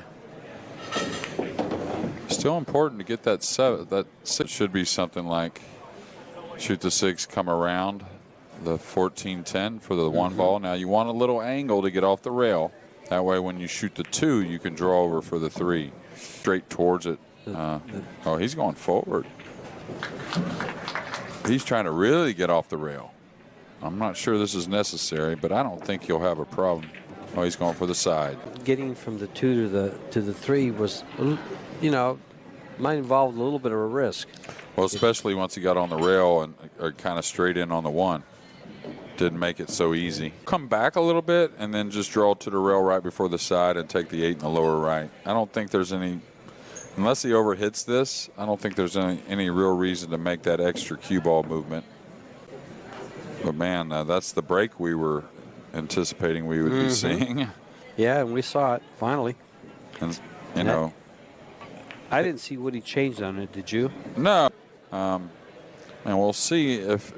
Still important to get that 7. That 6 should be something like shoot the 6, come around the 14-10 for the 1 ball. Now you want a little angle to get off the rail. That way when you shoot the 2, you can draw over for the 3. Straight towards it. Oh, he's going forward. He's trying to really get off the rail. I'm not sure this is necessary, but I don't think he'll have a problem. Oh, he's going for the side. Getting from the 2 to the 3 was, might involve a little bit of a risk. Well, especially once he got on the rail or kind of straight in on the 1. Didn't make it so easy. Come back a little bit and then just draw to the rail right before the side and take the 8 in the lower right. I don't think there's any, unless he overhits this, I don't think there's any real reason to make that extra cue ball movement. But, man, that's the break we were anticipating we would be seeing. Yeah, and we saw it, finally. And, I didn't see what he changed on it, did you? No. And we'll see if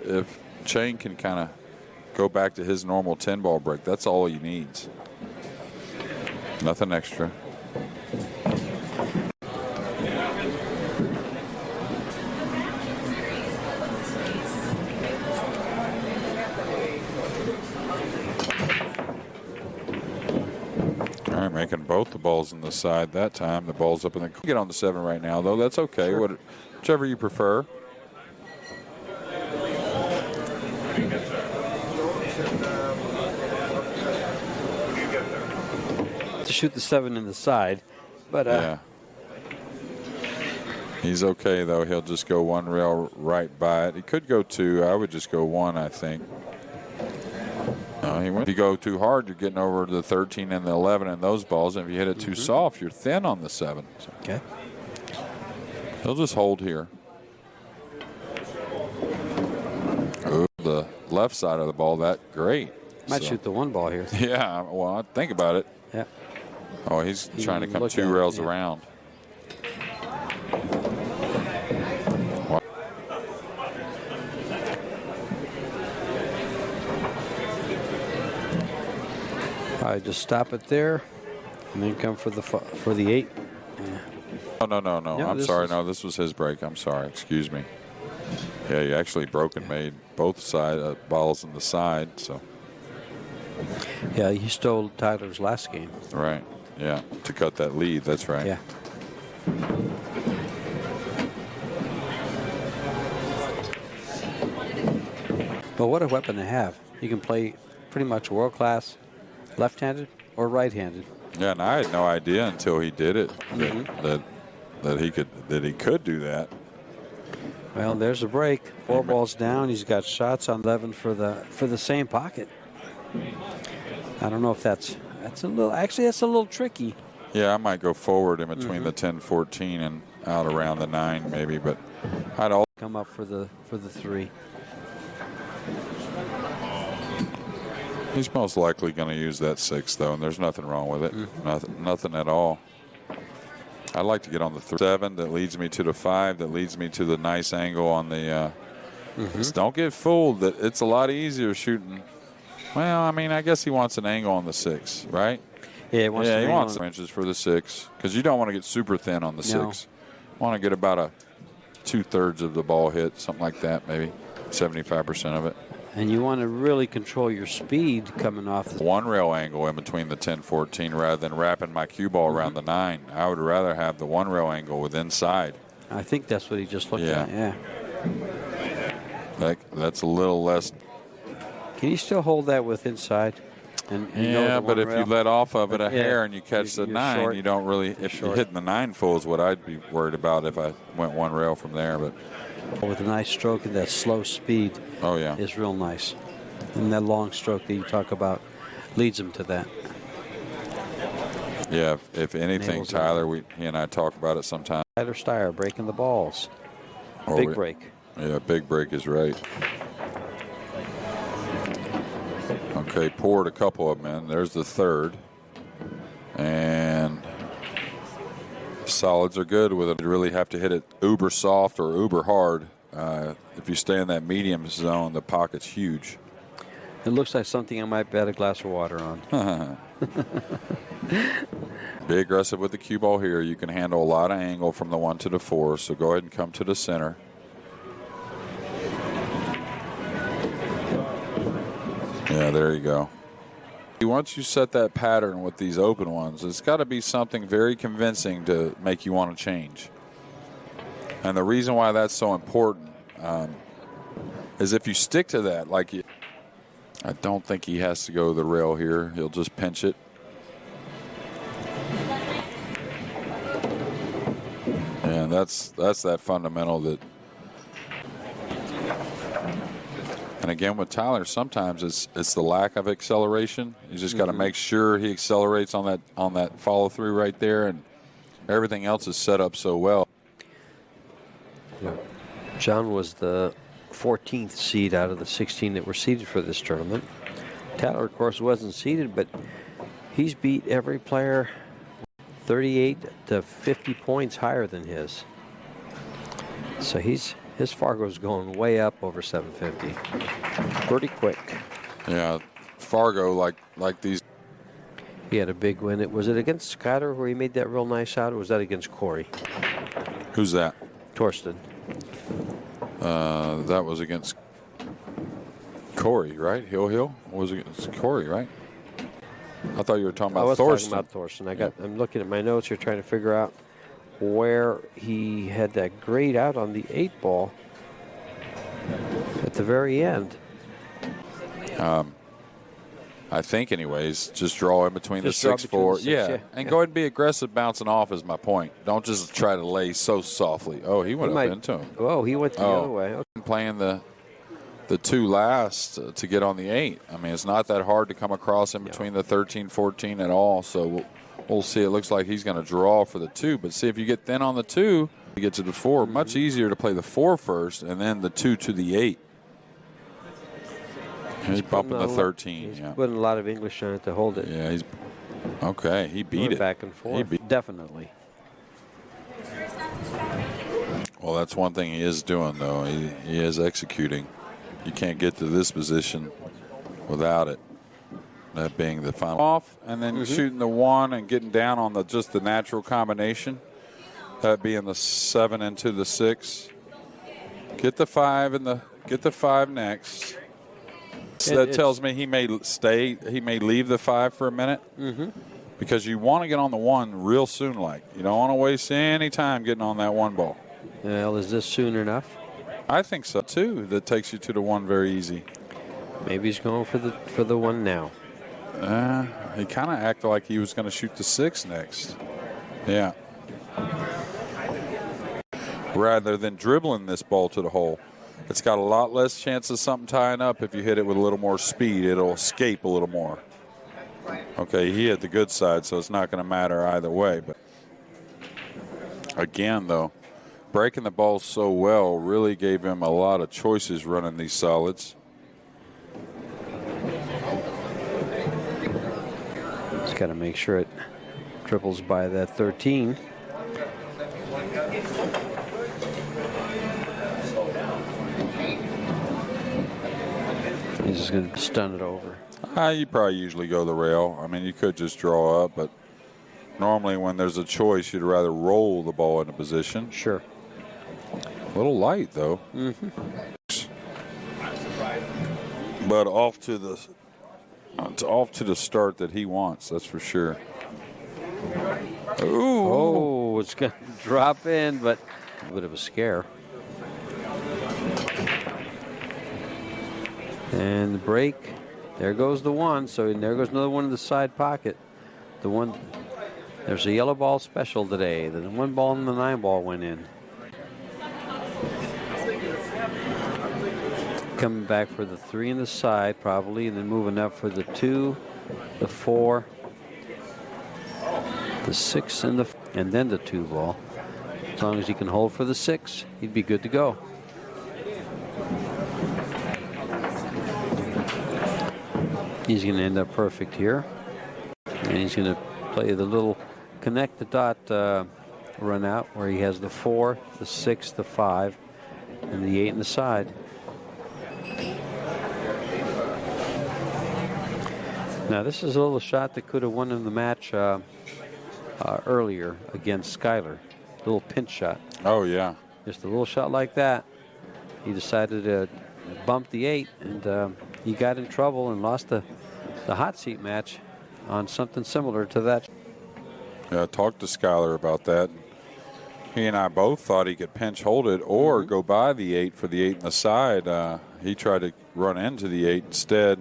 Chang can kind of go back to his normal 10-ball break. That's all he needs. Nothing extra. All right, making both the balls on the side that time. The ball's up in the... Get on the 7 right now, though. That's okay. Sure. Whichever you prefer. To shoot the 7 in the side, but yeah, he's okay though. He'll just go 1 rail right by it. He could go 2. I would just go 1. I think. No, if you go too hard, you're getting over the 13 and the 11 and those balls. And if you hit it too soft, you're thin on the 7. So. Okay. He'll just hold here. Oh, the left side of the ball, that great. Might shoot the 1 ball here. Yeah, well, think about it. Yeah. Oh, he's trying to come 2 rails around. Wow. I just stop it there, and then come for the 8. Yeah. Oh, no. I'm sorry. No, this was his break. I'm sorry. Excuse me. Yeah, he actually broke and made both side balls on the side. So. Yeah, he stole Tyler's last game. Right. Yeah, to cut that lead. That's right. Yeah. But what a weapon to have. You can play pretty much world-class left-handed or right-handed. Yeah, and I had no idea until he did it that he could do that. Well, there's a break. 4 balls down. He's got shots on 11 for the same pocket. I don't know if that's a little. Actually, that's a little tricky. Yeah, I might go forward in between the 10-14 and out around the 9 maybe, but I'd all Come up for the 3. He's most likely going to use that 6 though, and there's nothing wrong with it. Nothing at all. I'd like to get on the 7 that leads me to the 5 that leads me to the nice angle on the. Just don't get fooled that it's a lot easier shooting. Well, I mean, I guess he wants an angle on the 6, right? Yeah, he wants some inches for the 6 because you don't want to get super thin on the 6. You want to get about a 2/3 of the ball hit, something like that, maybe 75% of it. And you want to really control your speed coming off. One rail angle in between the 10-14 rather than wrapping my cue ball around the 9. I would rather have the one rail angle with inside. I think that's what he just looked at. Yeah. That's a little less. Can you still hold that with inside? And yeah, but if you let off of it a hair and you catch the 9, short. you don't really. If you're hitting the 9 full is what I'd be worried about if I went one rail from there. But with a nice stroke and that slow speed, is real nice. And that long stroke that you talk about leads him to that. Yeah, if anything, Tyler, he and I talk about it sometimes. Tyler Steyer breaking the balls. Big break. Yeah, big break is right. Okay, poured a couple of them in. There's the 3rd. And solids are good with it. You really have to hit it uber soft or uber hard. If you stay in that medium zone, the pocket's huge. It looks like something I might bet a glass of water on. Be aggressive with the cue ball here. You can handle a lot of angle from the 1 to the 4, so go ahead and come to the center. Yeah, there you go. Once you set that pattern with these open ones, it's got to be something very convincing to make you want to change. And the reason why that's so important is if you stick to that, I don't think he has to go the rail here. He'll just pinch it. And that's that fundamental that. And again, with Tyler, sometimes it's the lack of acceleration. You just got to make sure he accelerates on that follow through right there, and everything else is set up so well. Yeah. John was the 14th seed out of the 16 that were seeded for this tournament. Tyler, of course, wasn't seeded, but he's beat every player 38 to 50 points higher than his. So his Fargo's going way up over 750. Pretty quick. Yeah, Fargo like these. He had a big win. Was it against Skyler where he made that real nice shot, or was that against Corey? Who's that? Torsten. That was against Corey, right? Hill was against Corey, right? I thought you were talking about Thorsten. I was talking about Thorsten. I'm looking at my notes here trying to figure out where he had that grade out on the 8 ball at the very end. I think, anyways, just draw in between the 6-4. Yeah, and go ahead and be aggressive bouncing off is my point. Don't just try to lay so softly. Oh, he went up into him. Oh, he went the other way. Okay. Playing the 2 last to get on the 8. I mean, it's not that hard to come across in between the 13, 14 at all. So we'll see. It looks like he's going to draw for the 2. But see, if you get thin on the 2, you get to the 4. Much easier to play the 4 first and then the 2 to the 8. He's bumping the 13. He's putting a lot of English on it to hold it. Yeah, okay. He beat it. Back and forth. Definitely. Well, that's one thing he is doing, though. He is executing. You can't get to this position without it. That being the final off, and then shooting the 1 and getting down on just the natural combination. That being the 7 into the 6. Get the 5 next. So that tells me he may stay. He may leave the 5 for a minute because you want to get on the 1 real soon. You don't want to waste any time getting on that 1 ball. Well, is this soon enough? I think so too. That takes you to the 1 very easy. Maybe he's going for the 1 now. He kind of acted like he was going to shoot the 6 next. Yeah. rather than dribbling this ball to the hole. It's got a lot less chance of something tying up if you hit it with a little more speed. It'll escape a little more. Okay, he hit the good side, so it's not going to matter either way. But again, though, breaking the ball so well really gave him a lot of choices running these solids. Just got to make sure it triples by that 13. He's just going to stun it over. You probably usually go the rail. I mean, you could just draw up, but normally when there's a choice, you'd rather roll the ball into position. Sure. A little light, though. Mm-hmm. But off to the start that he wants, that's for sure. Ooh. Oh, it's going to drop in, but a bit of a scare. And the break. There goes the one. So there goes another one in the side pocket. The one. There's a yellow ball special today. The 1 ball and the 9 ball went in. Coming back for the 3 in the side probably, and then moving up for the 2, the 4, the 6, and then the 2 ball. As long as he can hold for the 6, he'd be good to go. He's going to end up perfect here, and he's going to play the little connect the dot run out where he has the 4, the 6, the 5, and the 8 in the side. Now this is a little shot that could have won him the match earlier against Skyler. A little pinch shot. Oh yeah. Just a little shot like that. He decided to bump the 8, and he got in trouble and lost the hot seat match on something similar to that. Yeah, I talked to Skyler about that. He and I both thought he could pinch hold it or go by the 8 for the 8 in the side. He tried to run into the 8 instead.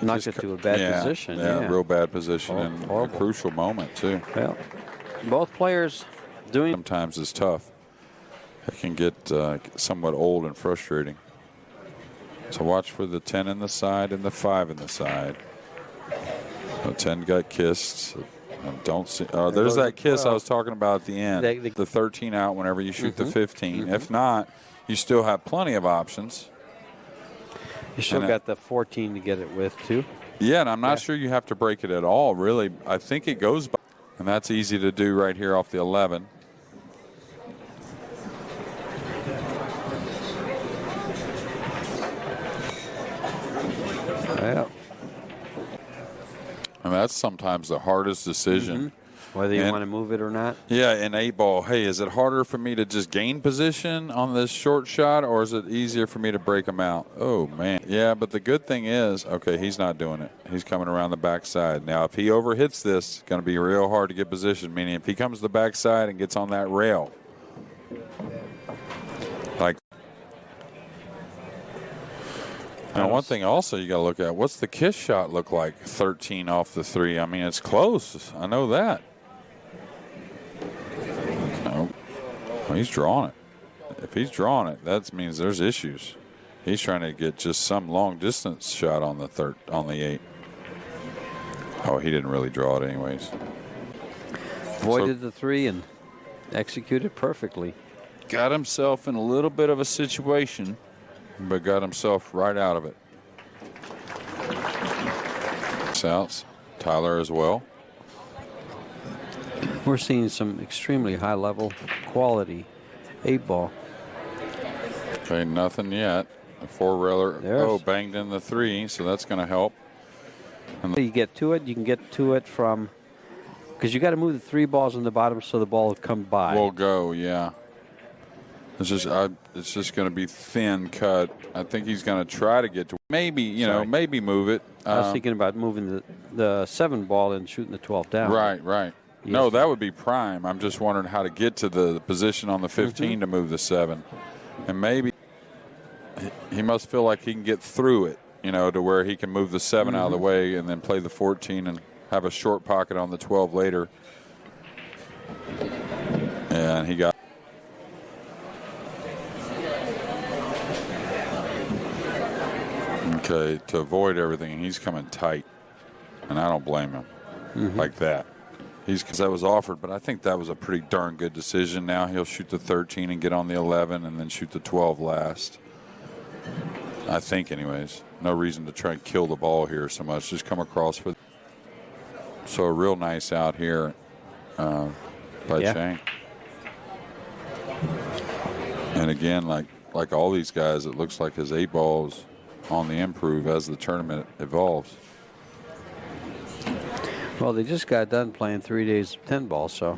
Knocked it to a bad position. Yeah, real bad position and a crucial moment too. Well, both players doing. Sometimes is tough. It can get somewhat old and frustrating. So watch for the 10 in the side and the 5 in the side. The 10 got kissed. Don't see. There's that kiss I was talking about at the end. The 13 out whenever you shoot the 15. If not, you still have plenty of options. You still got the 14 to get it with, too. Yeah, and I'm not sure you have to break it at all, really. I think it goes by. And that's easy to do right here off the 11. Yeah. And that's sometimes the hardest decision. Whether you want to move it or not. Yeah, in 8 ball, hey, is it harder for me to just gain position on this short shot, or is it easier for me to break them out? Oh, man. Yeah, but the good thing is, okay, he's not doing it. He's coming around the backside. Now, if he overhits this, it's going to be real hard to get position, meaning if he comes to the backside and gets on that rail, like. Now, one thing also you got to look at, what's the kiss shot look like? 13 off the 3. I mean, it's close. I know that. No. Well, he's drawing it. If he's drawing it, that means there's issues. He's trying to get just some long distance shot on the 8. Oh, he didn't really draw it anyways. Avoided the 3 and executed perfectly. Got himself in a little bit of a situation, but got himself right out of it. Outs, Tyler as well. We're seeing some extremely high level quality 8 ball. Okay, nothing yet. The 4-railer, banged in the 3, so that's going to help. And you get to it, you can get to it from, because you got to move the 3 balls on the bottom so the ball will come by. Will go, yeah. It's just going to be thin cut. I think he's going to try to get to maybe maybe move it. I was thinking about moving the 7 ball and shooting the 12 down. Right. Yes. No, that would be prime. I'm just wondering how to get to the position on the 15 to move the 7, and maybe he must feel like he can get through it, to where he can move the 7 out of the way and then play the 14 and have a short pocket on the 12 later. And he got. Okay, to avoid everything, he's coming tight, and I don't blame him like that. Because that was offered, but I think that was a pretty darn good decision. Now he'll shoot the 13 and get on the 11 and then shoot the 12 last. I think, anyways. No reason to try and kill the ball here so much. Just come across for. So a real nice out here by Chang. And again, like all these guys, it looks like his 8-ball is on the improve as the tournament evolves. Well, they just got done playing 3 days of 10-ball, so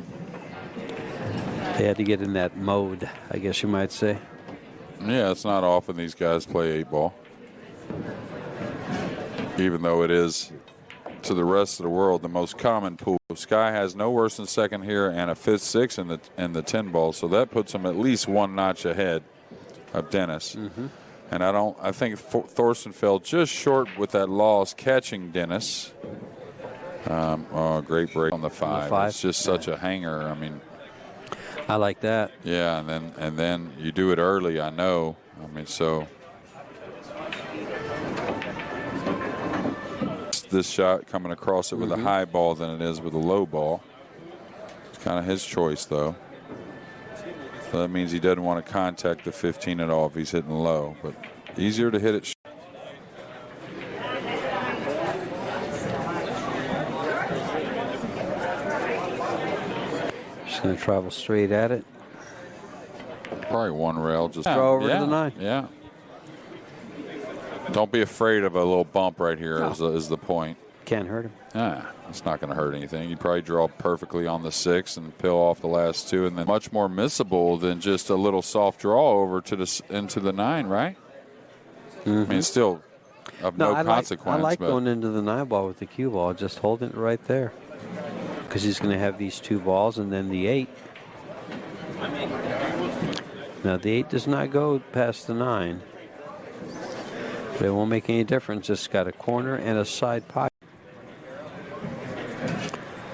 they had to get in that mode, I guess you might say. Yeah, it's not often these guys play 8-ball. Even though it is, to the rest of the world, the most common pool. Sky has no worse than second here and a 5th, 6th in the 10-ball, so that puts him at least one notch ahead of Dennis. And I think Thorsten fell just short with that loss catching Dennis. Great break on the 5. It's just such a hanger. I mean, I like that. Yeah, and then you do it early. I know. I mean, so this shot coming across it with a high ball than it is with a low ball. It's kind of his choice, though. So that means he doesn't want to contact the 15 at all if he's hitting low, but easier to hit it. Just going to travel straight at it. Probably one rail. Just throw over to the 9. Yeah. Don't be afraid of a little bump right here is the point. Can't hurt him. Yeah, it's not going to hurt anything. You probably draw perfectly on the 6 and peel off the last 2, and then much more missable than just a little soft draw over to into the 9, right? I mean, it's still of no consequence. I like going into the 9-ball with the cue ball, just holding it right there. Because he's going to have these 2 balls and then the 8. Now, the 8 does not go past the 9. But it won't make any difference. It's got a corner and a side pocket.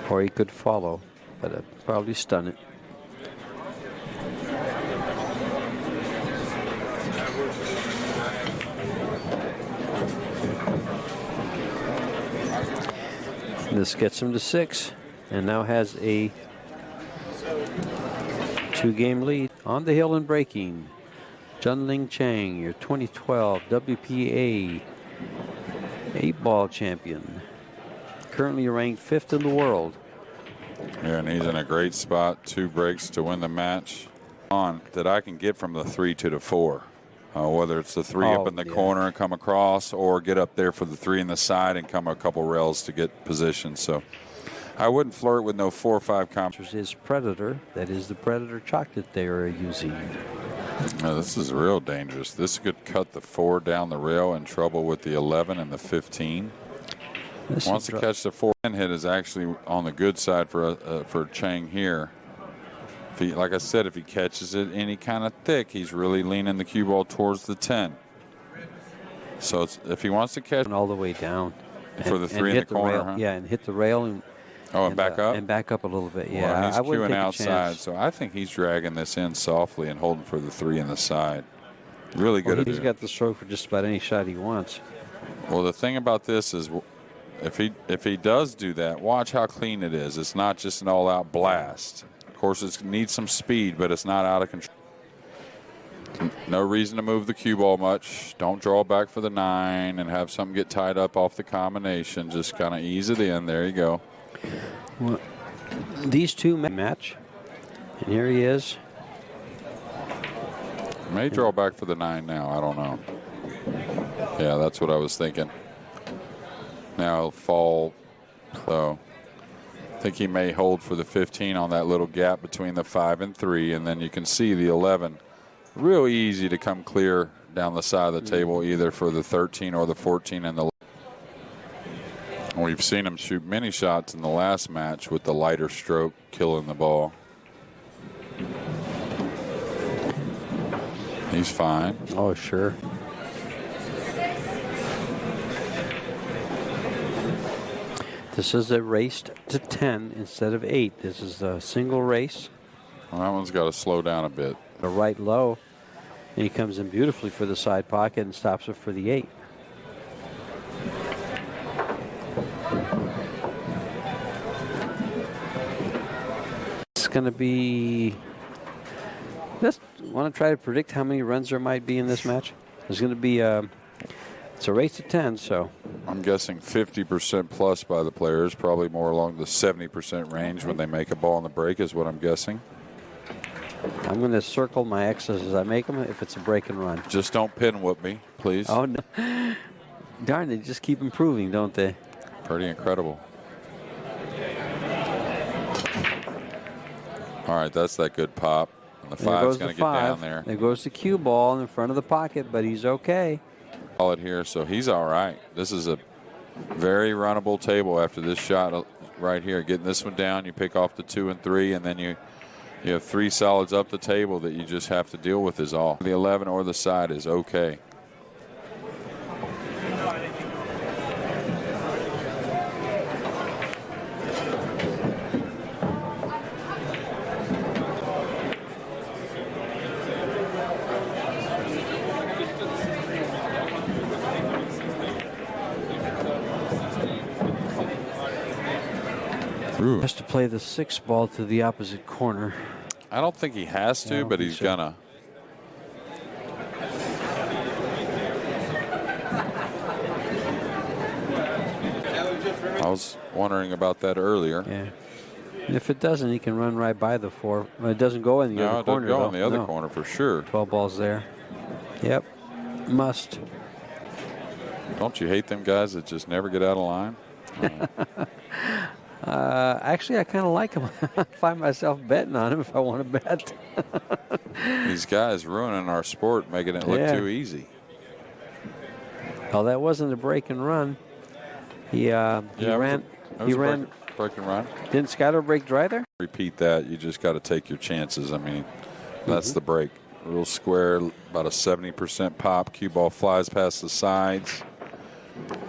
Or he could follow, but it'd probably stun it. This gets him to 6 and now has a 2-game lead. On the hill and breaking, Junling Chang, your 2012 WPA 8-ball champion. Currently ranked 5th in the world. Yeah, and he's in a great spot. 2 breaks to win the match. On that I can get from the 3 to the 4. Whether it's the 3 up in the corner and come across, or get up there for the 3 in the side and come a couple rails to get position. So I wouldn't flirt with no 4 or 5 combos. Is Predator. That is the Predator chalk that they are using. Now, this is real dangerous. This could cut the 4 down the rail, in trouble with the 11 and the 15. Wants to catch the 4 hit is actually on the good side for Chang here. If he, like I said, if he catches it any kind of thick, he's really leaning the cue ball towards the 10. So if he wants to catch all the way down for the 3 in the corner, huh? Yeah, and hit the rail and back up and back up a little bit. Yeah, well, he's I wouldn't cueing take outside, so I think he's dragging this in softly and holding for the 3 in the side. Really good. He's got the stroke for just about any shot he wants. Well, the thing about this is, if he does do that, watch how clean it is. It's not just an all-out blast. Of course, it needs some speed, but it's not out of control. No reason to move the cue ball much. Don't draw back for the 9 and have something get tied up off the combination. Just kind of ease it in. There you go. Well, these 2 match, and here he is. May draw back for the 9 now. I don't know. Yeah, that's what I was thinking. Now he'll fall. So I think he may hold for the 15 on that little gap between the 5 and 3, and then you can see the 11. Real easy to come clear down the side of the table, either for the 13 or the 14 and the. We've seen him shoot many shots in the last match with the lighter stroke killing the ball. He's fine. Oh, sure. This is a race to 10 instead of 8. This is a single race. Well, that one's got to slow down a bit. A right low. And he comes in beautifully for the side pocket and stops it for the 8. going to be. Just want to try to predict how many runs there might be in this match. There's going to be. It's a race to 10, so. I'm guessing 50% plus by the players, probably more along the 70% range when they make a ball in the break is what I'm guessing. I'm going to circle my X's as I make them if it's a break and run. Just don't pin whip me, please. Oh, no. Darn, they just keep improving, don't they? Pretty incredible. All right, that's that good pop. And the five's going to get down there. There goes the cue ball in front of the pocket, but he's okay. It here, so he's all right. This is a very runnable table after this shot right here. Getting this one down, you pick off the 2 and 3, and then you have 3 solids up the table that you just have to deal with is all. The 11 or the side is okay. Has to play the 6 ball to the opposite corner. I don't think he has to, but he's gonna. I was wondering about that earlier. Yeah. And if it doesn't, he can run right by the 4. Well, it doesn't go in the other corner. No, it doesn't go in the other corner for sure. 12 balls there. Yep. Must. Don't you hate them guys that just never get out of line? Actually, I kind of like him. I find myself betting on him if I want to bet. These guys ruining our sport, making it look too easy. Oh, that wasn't a break and run. He ran. He ran. Break and run. Didn't Scotto break dry there? Repeat that. You just got to take your chances. I mean, that's the break. Real square, about a 70% pop. Cue ball flies past the sides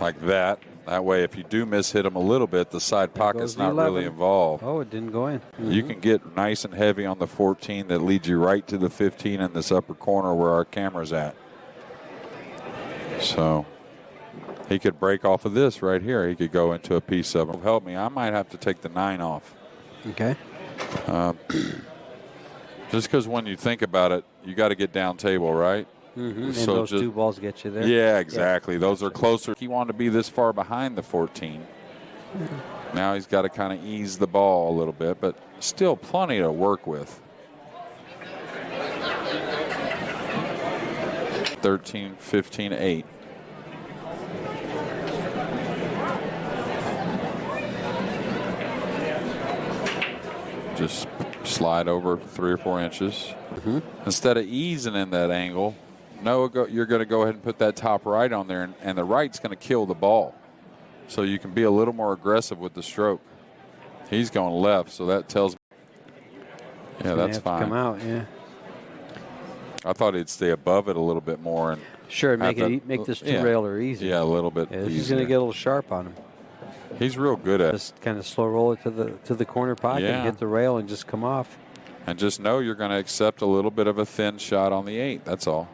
like that. That way, if you do miss hit him a little bit, the side pocket's not really involved. Oh, it didn't go in. You can get nice and heavy on the 14 that leads you right to the 15 in this upper corner where our camera's at. So he could break off of this right here. He could go into a piece of it. Help me. I might have to take the 9 off. Okay. Just because when you think about it, you got to get down table, right? And those 2 balls get you there. Yeah, exactly. Yeah. Those are closer. He wanted to be this far behind the 14. Now he's got to kind of ease the ball a little bit, but still plenty to work with. 13, 15, 8. Just slide over 3 or 4 inches. Instead of easing in that angle, you're going to go ahead and put that top right on there, and the right's going to kill the ball. So you can be a little more aggressive with the stroke. He's going left, so that tells me. Yeah, that's fine. Come out, yeah. I thought he'd stay above it a little bit more and sure make this 2-railer easy. Yeah, a little bit. Yeah, he's going to get a little sharp on him. He's real good at just kind of slow roll it to the corner pocket, and hit the rail, and just come off. And just know you're going to accept a little bit of a thin shot on the 8. That's all.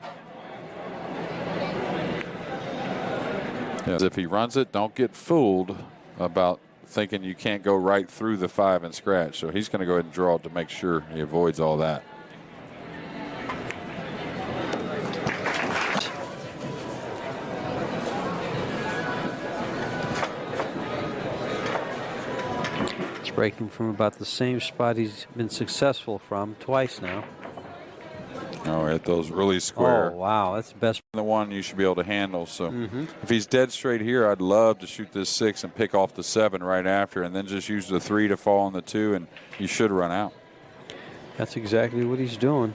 If he runs it, don't get fooled about thinking you can't go right through the 5 and scratch. So he's going to go ahead and draw it to make sure he avoids all that. It's breaking from about the same spot he's been successful from twice now. Oh, hit those really square. Oh, wow. That's the best. The one you should be able to handle. So if he's dead straight here, I'd love to shoot this 6 and pick off the 7 right after, and then just use the 3 to fall on the 2, and you should run out. That's exactly what he's doing.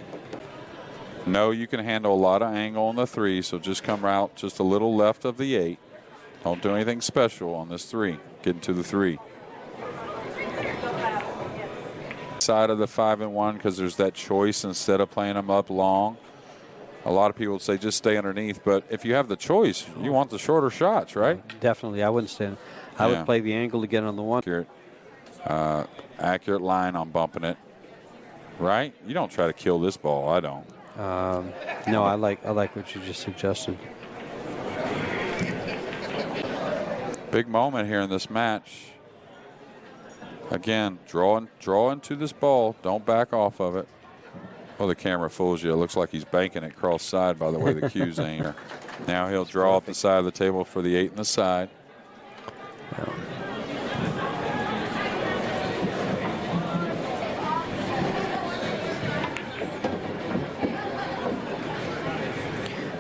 No, you can handle a lot of angle on the 3, so just come out just a little left of the 8. Don't do anything special on this 3. Get into the 3. Side of the 5 and 1 because there's that choice instead of playing them up long. A lot of people would say just stay underneath, but if you have the choice, you want the shorter shots, right? Definitely, I wouldn't stand. I would play the angle to get on the 1. Accurate line on bumping it, right? You don't try to kill this ball. I don't. No, I like what you just suggested. Big moment here in this match. Again, draw into this ball. Don't back off of it. Well, the camera fools you. It looks like he's banking it cross side by the way the cues aim. Now he'll draw off the side of the table for the 8 and the side.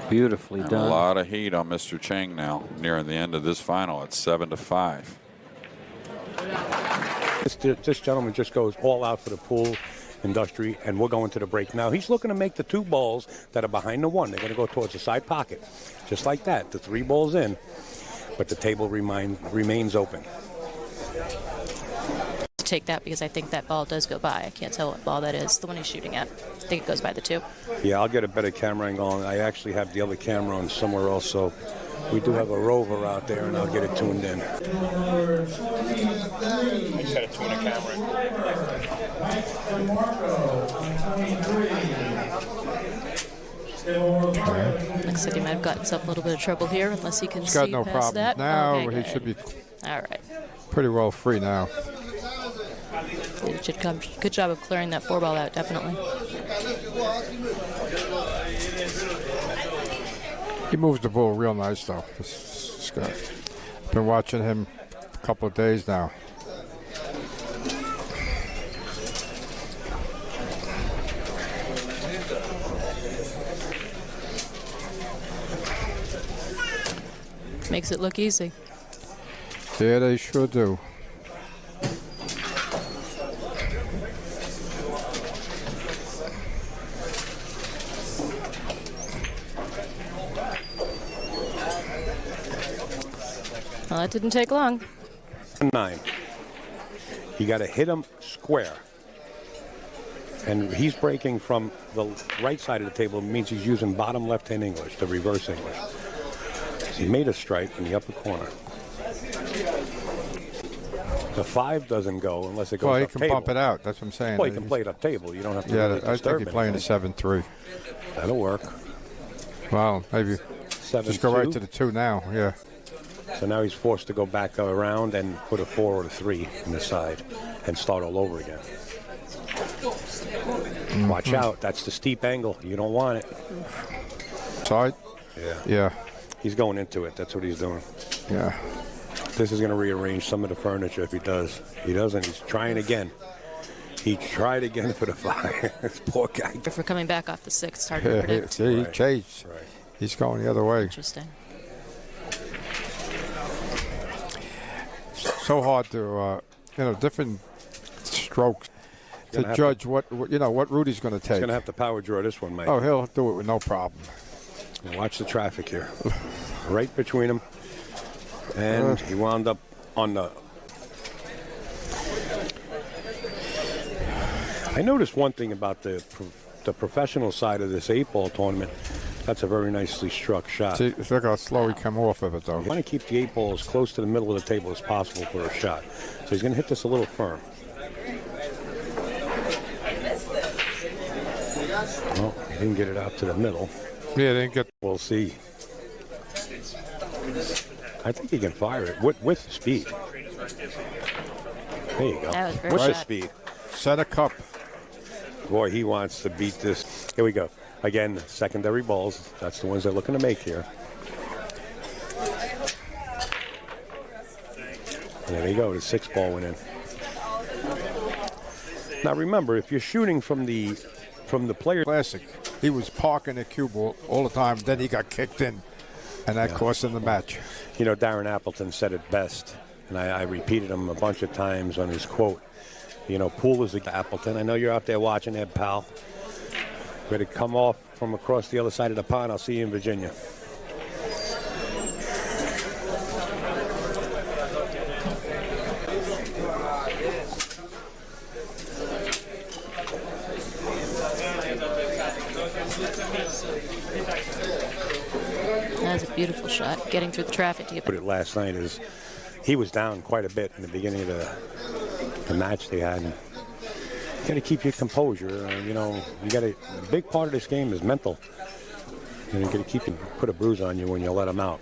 Beautifully And done. a lot of heat on Mr. Chang now, nearing the end of this final at 7-5. This gentleman just goes all out for the pool industry, and we're going to the break. Now, he's looking to make the 2 balls that are behind the 1. They're going to go towards the side pocket. Just like that, the 3 balls in, but the table remains open. Take that because I think that ball does go by. I can't tell what ball that is, the one he's shooting at. I think it goes by the 2. Yeah, I'll get a better camera angle on. I actually have the other camera on somewhere else, so we do have a rover out there, and I'll get it tuned in. I just had to tune a camera. Looks like he might have gotten himself a little bit of trouble here, unless he can He's see got no past problem. that. Now Okay, he good. should be All right. pretty well free now. Good job of clearing that 4 ball out, definitely. He moves the ball real nice, though. This guy. Been watching him a couple of days now. Makes it look easy. Yeah, they sure do. Well, that didn't take long. 9. You got to hit him square. And he's breaking from the right side of the table. It means he's using bottom left-hand English, the reverse English. He made a stripe in the upper corner. The 5 doesn't go unless it goes Well, he up can table. bump it out. That's what I'm saying. Well, he can play it up table. You don't have to Yeah, really I think disturb he's playing a anything. 7-3. That'll work. Well, maybe 7-2. just go right to the 2 now. Yeah. So now he's forced to go back around and put a 4 or a 3 in the side and start all over again. Watch out. That's the steep angle. You don't want it. Side? Yeah. Yeah. He's going into it. That's what he's doing. Yeah. This is going to rearrange some of the furniture if he does. He doesn't. He's trying again. He tried again for the 5. This poor guy. For coming back off the 6, it's hard to Yeah, predict. see, he Right. changed. Right. He's going the other way. Interesting. So hard to, different strokes to Gonna have judge what Rudy's going to He's take. going to have to power draw this one, Mike. Oh, he'll do it with no problem. And watch the traffic here. Right between them. And he wound up on the... I noticed one thing about the professional side of this 8-ball tournament. That's a very nicely struck shot. See, look how slow he came off of it, though. You want to keep the 8-ball as close to the middle of the table as possible for a shot. So he's going to hit this a little firm. Well, he didn't get it out to the middle. Yeah, they didn't get. We'll see. I think he can fire it with speed. There you go. That was very With the shot. speed. Set a cup. Boy, he wants to beat this. Here we go. Again, secondary balls. That's the ones they're looking to make here. And there you go. The 6 ball went in. Now remember, if you're shooting from the player. Classic. He was parking the cue ball all the time. Then he got kicked in, and that cost him the match. You know, Darren Appleton said it best, and I repeated him a bunch of times on his quote. You know, pool is the Appleton. I know you're out there watching that, pal. Ready to come off from across the other side of the pond. I'll see you in Virginia. That was a beautiful shot, getting through the traffic to get Put back. it last night is he was down quite a bit in the beginning of the match they had. And you got to keep your composure. The big part of this game is mental. You got to put a bruise on you when you let them out.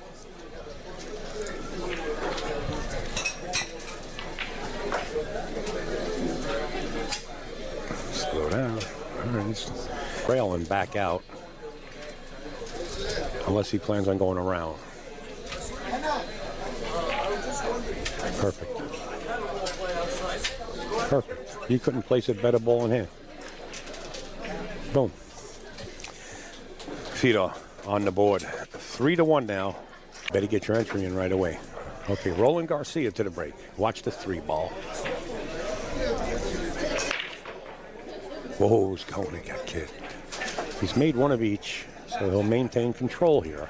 right, he's trailing back out. Unless he plans on going around. Perfect. Perfect. You couldn't place a better ball in here. Boom. Feet on the board. 3-1 now. Better get your entry in right away. Okay, Roland Garcia to the break. Watch the 3-ball. Whoa, he's going to get kicked. He's made one of each, so he'll maintain control here.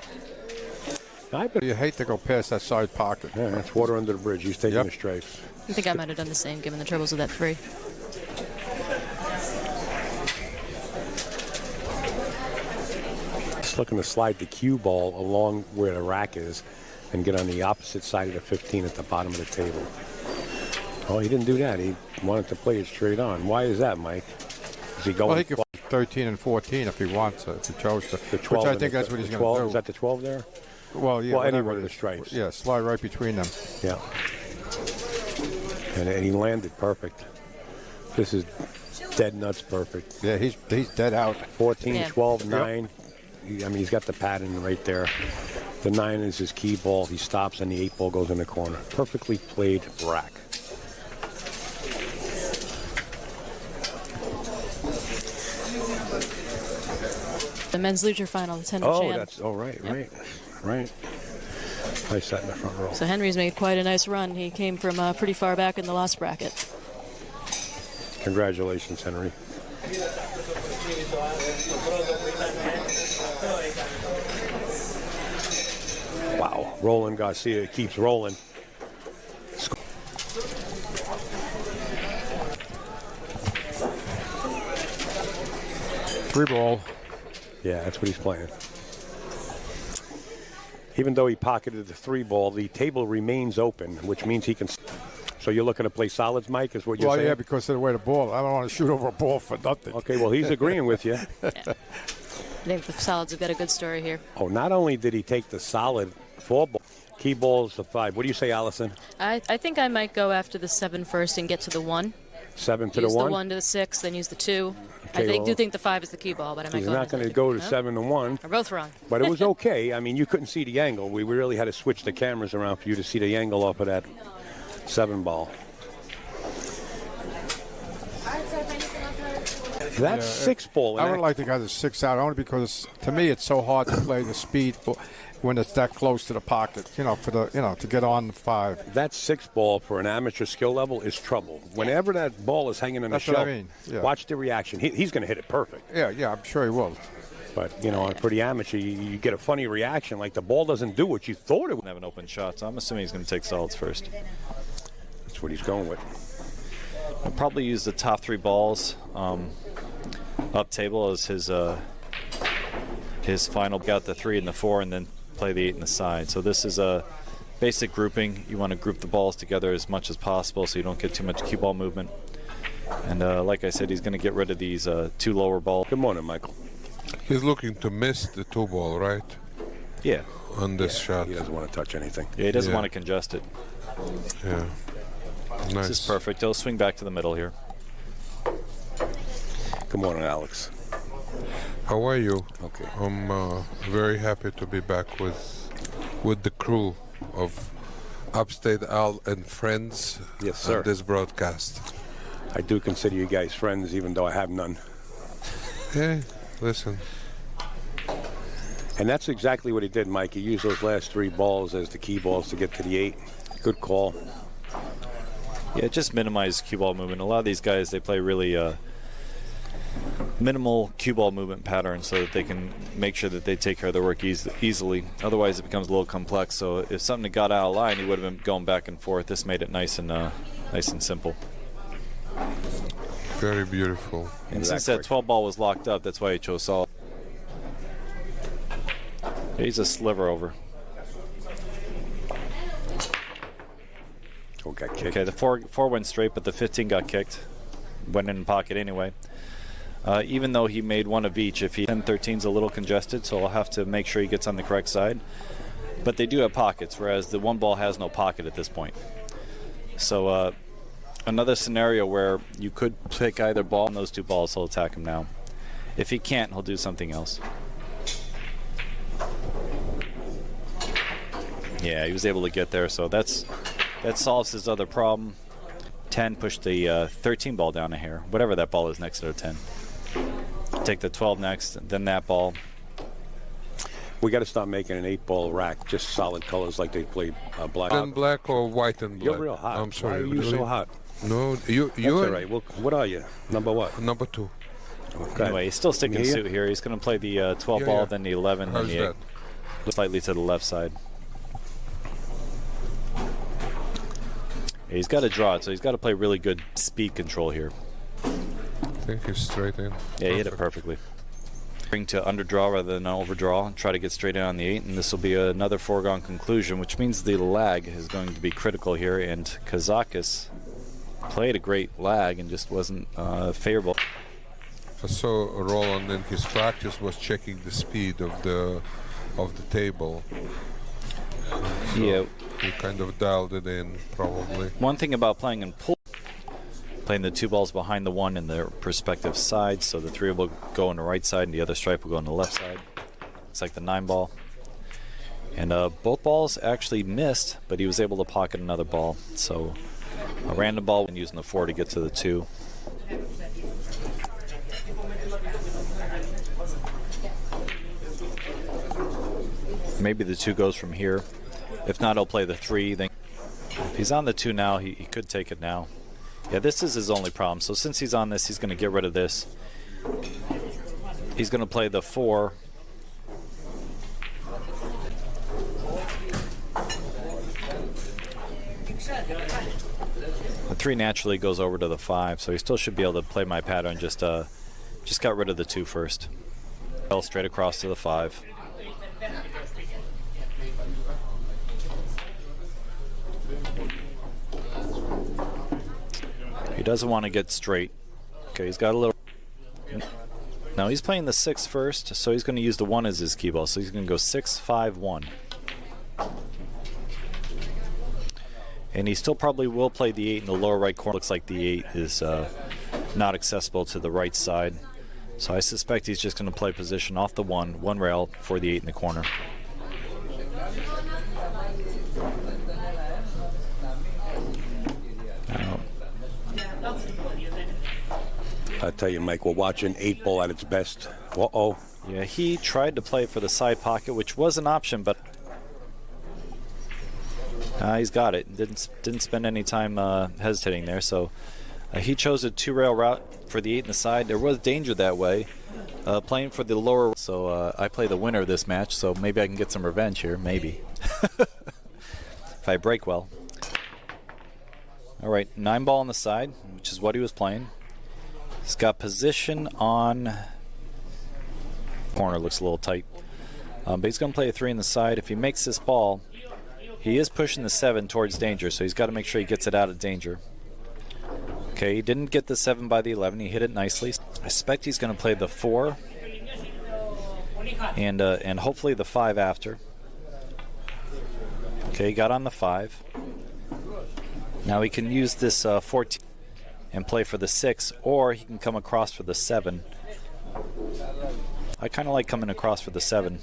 You hate to go past that side pocket. Yeah, that's water under the bridge. He's taking the stripes. I think I might have done the same given the troubles of that 3. Just looking to slide the cue ball along where the rack is and get on the opposite side of the 15 at the bottom of the table. Oh, he didn't do that. He wanted to play it straight on. Why is that, Mike? Is he going? Well, he could 13 and 14 if he wants to, if he chose to. The 12 which I think that's what he's going to do. Is that the 12 there? Well, yeah. Well, whatever anywhere it to the is. stripes. Yeah, slide right between them. Yeah. And he landed perfect. This is dead nuts perfect. Yeah, he's dead out. 14, 12, 9. I mean, he's got the pattern right there. The 9 is his key ball. He stops, and the 8 ball goes in the corner. Perfectly played rack. The men's leisure final, the 10 Oh, Chan. that's right. I sat in the front row. So Henry's made quite a nice run. He came from pretty far back in the last bracket. Congratulations, Henry. Wow, Roland Garcia keeps rolling. Three ball. Yeah, that's what he's playing. Even though he pocketed the 3-ball, the table remains open, which means he can. So you're looking to play solids, Mike, is what you're saying? Well, yeah, because of the way the ball. I don't want to shoot over a ball for nothing. Okay, well, he's agreeing with you. I think the solids have got a good story here. Oh, not only did he take the solid 4-ball, key balls the 5. What do you say, Allison? I think I might go after the 7 first and get to the 1. 7 to use the 1? the 1 to the 6, then use the 2. Okay, do think the 5 is the key ball, but I might he's go not going to go to 7 to 1. We're both wrong. But it was okay. I mean, you couldn't see the angle. We really had to switch the cameras around for you to see the angle off of that 7-ball. That's 6-ball. I would like to go to 6 out only because to me it's so hard to play the speed when it's that close to the pocket. To get on the 5. That 6-ball for an amateur skill level is trouble. Whenever that ball is hanging on the shelf, what I mean. Yeah. Watch the reaction. He's going to hit it perfect. Yeah, I'm sure he will. But, for the amateur, you get a funny reaction, like the ball doesn't do what you thought it would. Have an open shot, so I'm assuming he's going to take solids first. That's what he's going with. I'll probably use the top 3 balls up table as his final. Got the 3 and the 4, and then play the 8 and the side. So this is a basic grouping. You want to group the balls together as much as possible so you don't get too much cue ball movement. And like I said, he's going to get rid of these 2 lower balls. Good morning, Michael. He's looking to miss the 2-ball, right? Yeah. On this shot. He doesn't want to touch anything. Yeah, he doesn't want to congest it. Yeah. Nice. This is perfect. He'll swing back to the middle here. Good morning, Alex. How are you? Okay. I'm very happy to be back with the crew of Upstate Al and friends. Yes, sir. On this broadcast. I do consider you guys friends, even though I have none. Hey, listen. And that's exactly what he did, Mike. He used those last 3 balls as the key balls to get to the 8. Good call. Yeah, just minimize cue ball movement. A lot of these guys, they play really minimal cue ball movement patterns so that they can make sure that they take care of their work easily. Otherwise, it becomes a little complex. So if something got out of line, he would have been going back and forth. This made it nice and simple. Very beautiful. And since that 12 ball was locked up, that's why he chose solid. He's a sliver over. Oh, got kicked. Okay, the 4 went straight, but the 15 got kicked. Went in the pocket anyway. Even though he made 1 of each, if he 10-13's a little congested, so I'll have to make sure he gets on the correct side. But they do have pockets, whereas the 1 ball has no pocket at this point. So another scenario where you could pick either ball, and those 2 balls will attack him now. If he can't, he'll do something else. Yeah, he was able to get there, so that solves his other problem. 10, push the 13 ball down a hair, whatever that ball is next to the 10. Take the 12 next, then that ball. We got to start making an 8-ball rack, just solid colors like they played black. White and black or white and black? You're real hot. I'm sorry. Why are you so hot? No, you. That's all right. Well, what are you? Number what? Number 2. Okay. Anyway, he's still sticking suit here. He's going to play the 12 ball, then the 11, How's then the 8. Slightly to the left side. He's got to draw it, so he's got to play really good speed control here. I think he's straight in. Yeah, he hit it perfectly. Bring to underdraw rather than overdraw and try to get straight in on the 8, and this will be another foregone conclusion, which means the lag is going to be critical here, and Kazakis played a great lag and just wasn't favorable. I saw Roland in his practice was checking the speed of the table. So Yeah. he kind of dialed it in, probably. One thing about playing in pool, playing the 2 balls behind the 1 in their respective sides, so the 3 will go on the right side and the other stripe will go on the left side. It's like the 9 ball. And both balls actually missed, but he was able to pocket another ball. So a random ball and using the 4 to get to the 2. Maybe the 2 goes from here. If not, he'll play the 3. Then if he's on the 2 now, he could take it now. Yeah, this is his only problem. So since he's on this, he's going to get rid of this. He's going to play the 4. The 3 naturally goes over to the 5, so he still should be able to play my pattern. Just got rid of the 2 first. Fell straight across to the 5. He doesn't want to get straight. Okay, he's got a little... Now he's playing the 6 first, so he's going to use the 1 as his key ball. So he's going to go 6, 5, 1. And he still probably will play the 8 in the lower right corner. Looks like the 8 is not accessible to the right side. So I suspect he's just going to play position off the 1 rail for the 8 in the corner. I tell you, Mike, we're watching 8-ball at its best. Uh-oh. Yeah, he tried to play for the side pocket, which was an option, but he's got it. Didn't spend any time hesitating there. So he chose a 2-rail route for the 8 in the side. There was danger that way. Playing for the lower, so I play the winner of this match. So maybe I can get some revenge here. Maybe if I break well. All right, 9 ball on the side, which is what he was playing. He's got position on corner, looks a little tight. But he's going to play a 3 in the side. If he makes this ball, he is pushing the 7 towards danger, so he's got to make sure he gets it out of danger. Okay, he didn't get the 7 by the 11. He hit it nicely. I suspect he's going to play the 4 and hopefully the 5 after. Okay, he got on the 5. Now he can use this 14 and play for the 6, or he can come across for the 7. I kind of like coming across for the 7.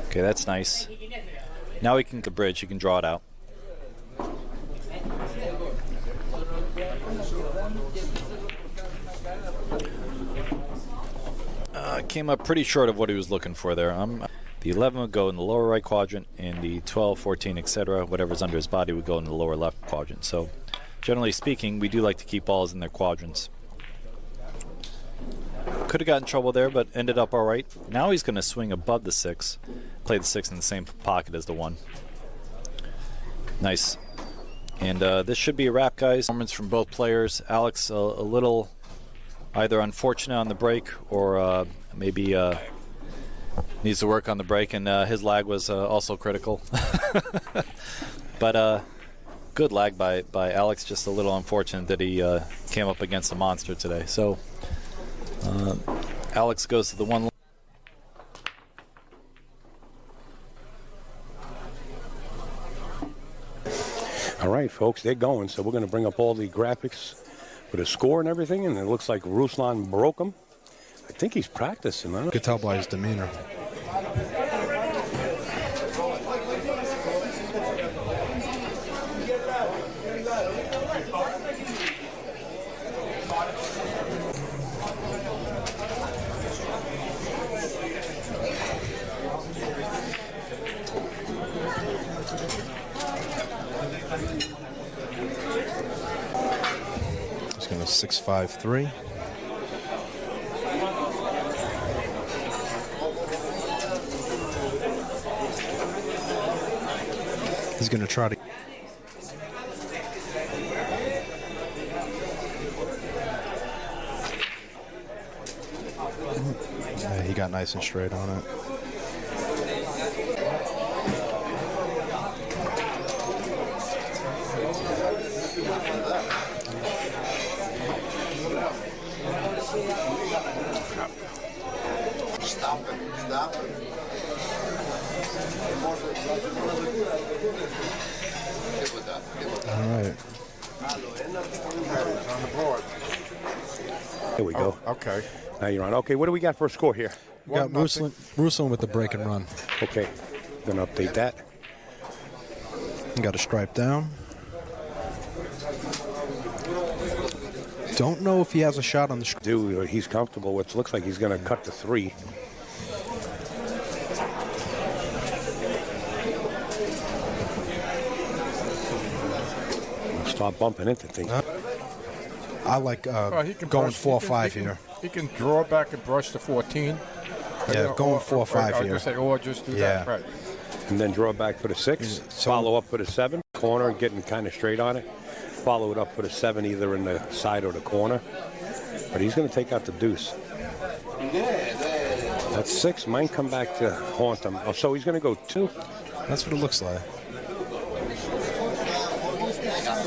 Okay, that's nice. Now he can the bridge. He can draw it out. Came up pretty short of what he was looking for there. The 11 would go in the lower right quadrant, and the 12, 14, etc., whatever's under his body would go in the lower left quadrant. So generally speaking, we do like to keep balls in their quadrants. Could have got in trouble there, but ended up all right. Now he's going to swing above the 6, play the 6 in the same pocket as the 1. Nice. And this should be a wrap, guys. Performance from both players. Alex a little either unfortunate on the break or maybe needs to work on the break, and his lag was also critical. But good lag by Alex, just a little unfortunate that he came up against a monster today. So Alex goes to the 1. All right, folks, they're going, so we're going to bring up all the graphics with his score and everything, and it looks like Ruslan broke him. I think he's practicing. You could tell by his demeanor. He's going to 6-5-3. He's going to try to. Yeah, he got nice and straight on it. Stop it. Stop it. All right. On the board. Here we go. Oh, okay. Now you're on. Okay, what do we got for a score here? We got Ruslan with the break and run. Okay, gonna update that. Got a stripe down. Don't know if he has a shot on the stripe. Dude, he's comfortable with. Looks like he's gonna cut to 3. Start bumping into things. I like going 4-5 here. He can draw back and brush to 14. Yeah, going 4-5 here. Say, or just do that. Right. And then draw back for the 6. Follow up for the 7. Corner, getting kind of straight on it. Follow it up for the 7, either in the side or the corner. But he's going to take out the deuce. That's 6. Might come back to haunt him. Oh, so he's going to go 2. That's what it looks like.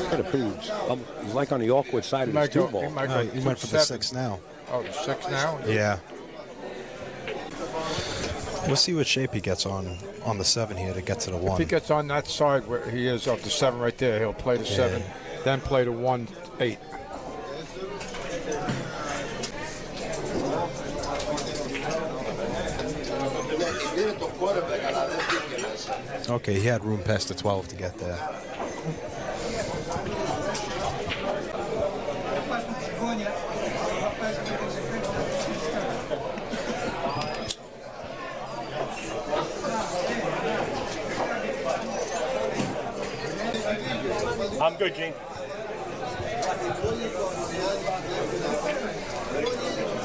He's like on the awkward side of his 2 ball. He went for the 6 now. Oh, the 6 now? Yeah. We'll see what shape he gets on the 7 here to get to the 1. If he gets on that side where he is of the 7 right there, he'll play the 7, then play the 1-8. Okay, he had room past the 12 to get there. I'm good, Gene.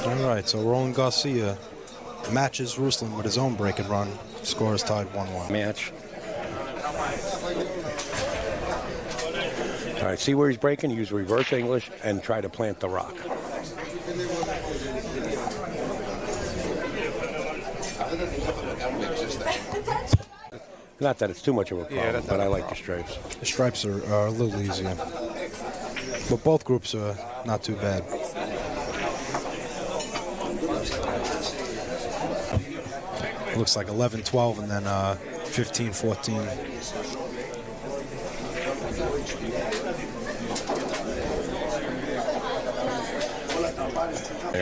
All right, so Roland Garcia matches Ruslan with his own break and run. Score is tied 1-1. Match. All right, see where he's breaking? Use reverse English and try to plant the rock. Not that it's too much of a problem, but I like the stripes. The stripes are a little easier. But both groups are not too bad. Looks like 11-12 and then 15-14.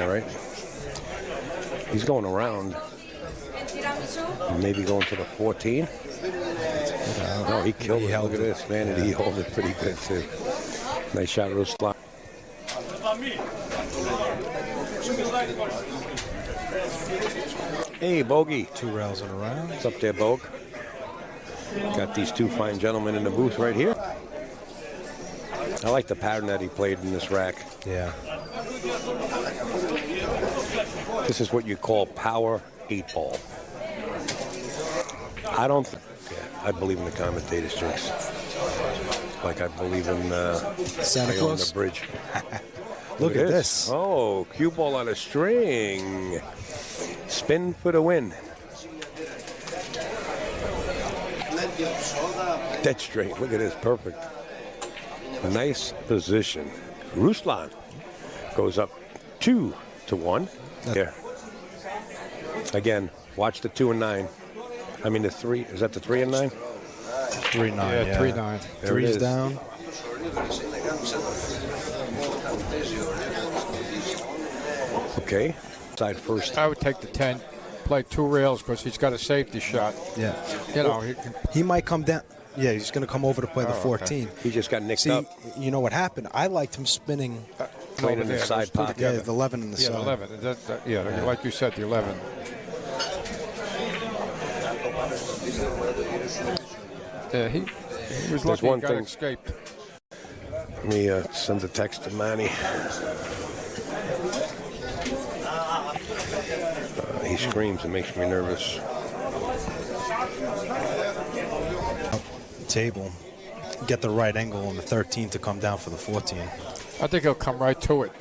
All right. He's going around. Maybe going to the 14. Oh, he killed it. Look at this, man. And he held it pretty good, too. Nice shot, Ruslan. Hey, Bogey. 2 rails in a round. What's up there, Bogue? Got these 2 fine gentlemen in the booth right here. I like the pattern that he played in this rack. Yeah. This is what you call power 8-ball. I don't. I believe in the commentator's tricks. Like I believe in Santa Claus on the bridge. Look at this. Oh, cue ball on a string. Spin for the win. Dead straight. Look at this. Perfect. Nice position. Ruslan goes up 2-1. There. Again, watch the 2 and 9. I mean the 3. Is that the 3 and 9? 3-9. Yeah, 3-9. Three's down. Okay. Side first. I would take the 10, play 2 rails because he's got a safety shot. Yeah. You know, he might come down. Yeah, he's going to come over to play the 14. Okay. He just got nicked See, up. You know what happened? I liked him spinning. Playing in the side pocket. Yeah, the 11 in the side. The 11. Yeah, like you said, the 11. Yeah, he was lucky he got escaped. Let me send a text to Manny. He screams. It makes me nervous. Table. Get the right angle on the 13 to come down for the 14. I think he'll come right to it.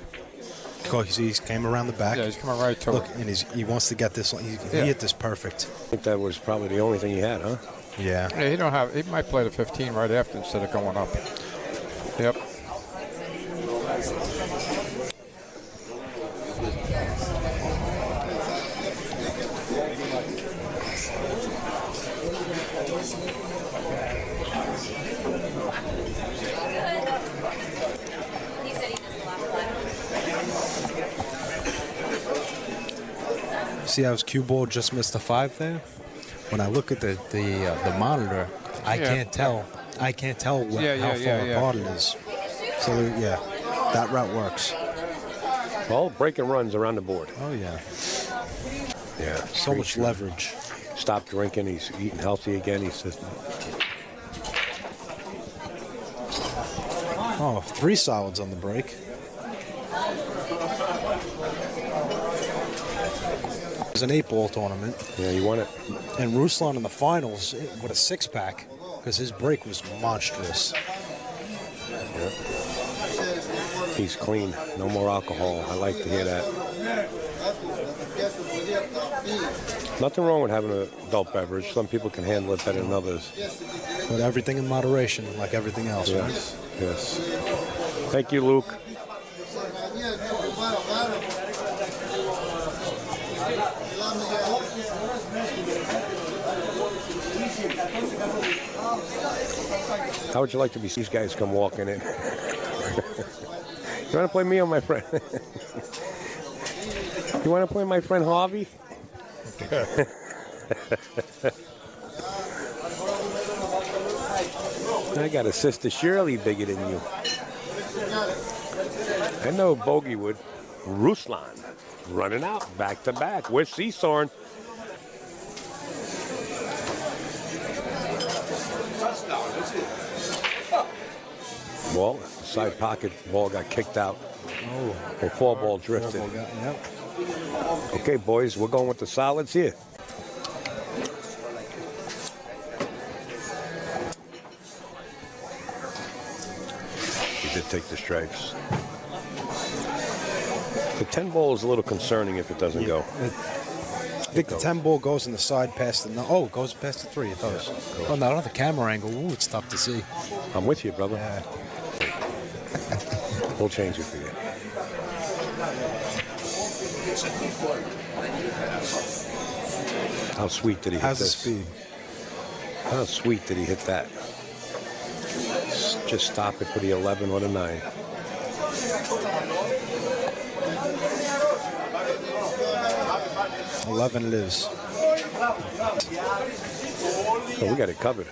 Oh, he came around the back. Yeah, he's coming right to Look, it. and he wants to get this. He hit this perfect. I think that was probably the only thing he had, huh? Yeah. Yeah, he might play the 15 right after instead of going up. Yep. See how his cue ball just missed a 5 there? When I look at the monitor, I can't tell. I can't tell how far apart it is. So yeah, that route works. Well, breaking runs around the board. Oh yeah. Yeah. So much leverage. Stop drinking. He's eating healthy again. He says. Oh, 3 solids on the break. It was an 8-ball tournament. Yeah, he won it. And Ruslan in the finals with a 6-pack because his break was monstrous. Yeah. He's clean. No more alcohol. I like to hear that. Nothing wrong with having an adult beverage. Some people can handle it better than others. But everything in moderation, like everything else, yes. right? Yes. Thank you, Luke. How would you like to be these guys come walking in? You want to play me or my friend? You want to play my friend Harvey? I got a sister Shirley bigger than you. I know Bogey would. Ruslan running out back to back. We're seesawing. Well, side pocket ball got kicked out. Oh, the 4-ball drifted. Okay, boys, we're going with the solids here. He did take the stripes. The 10-ball is a little concerning if it doesn't go. I think the 10-ball goes in the side past the... Oh, it goes past the 3. It does. Yeah, oh, not on the camera angle. Ooh, it's tough to see. I'm with you, brother. Yeah. We'll change it for you. How sweet did he hit How's this? the speed? How sweet did he hit that? Just stop it for the 11 or the 9. $11 it is. Oh, we got it covered.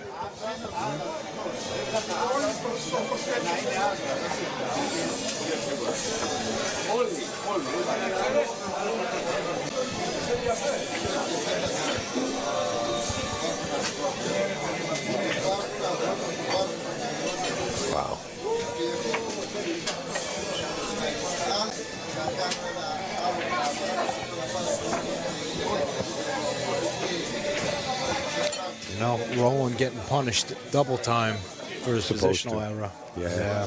Wow. You know, Roland getting punished double time for his positional error. Yeah.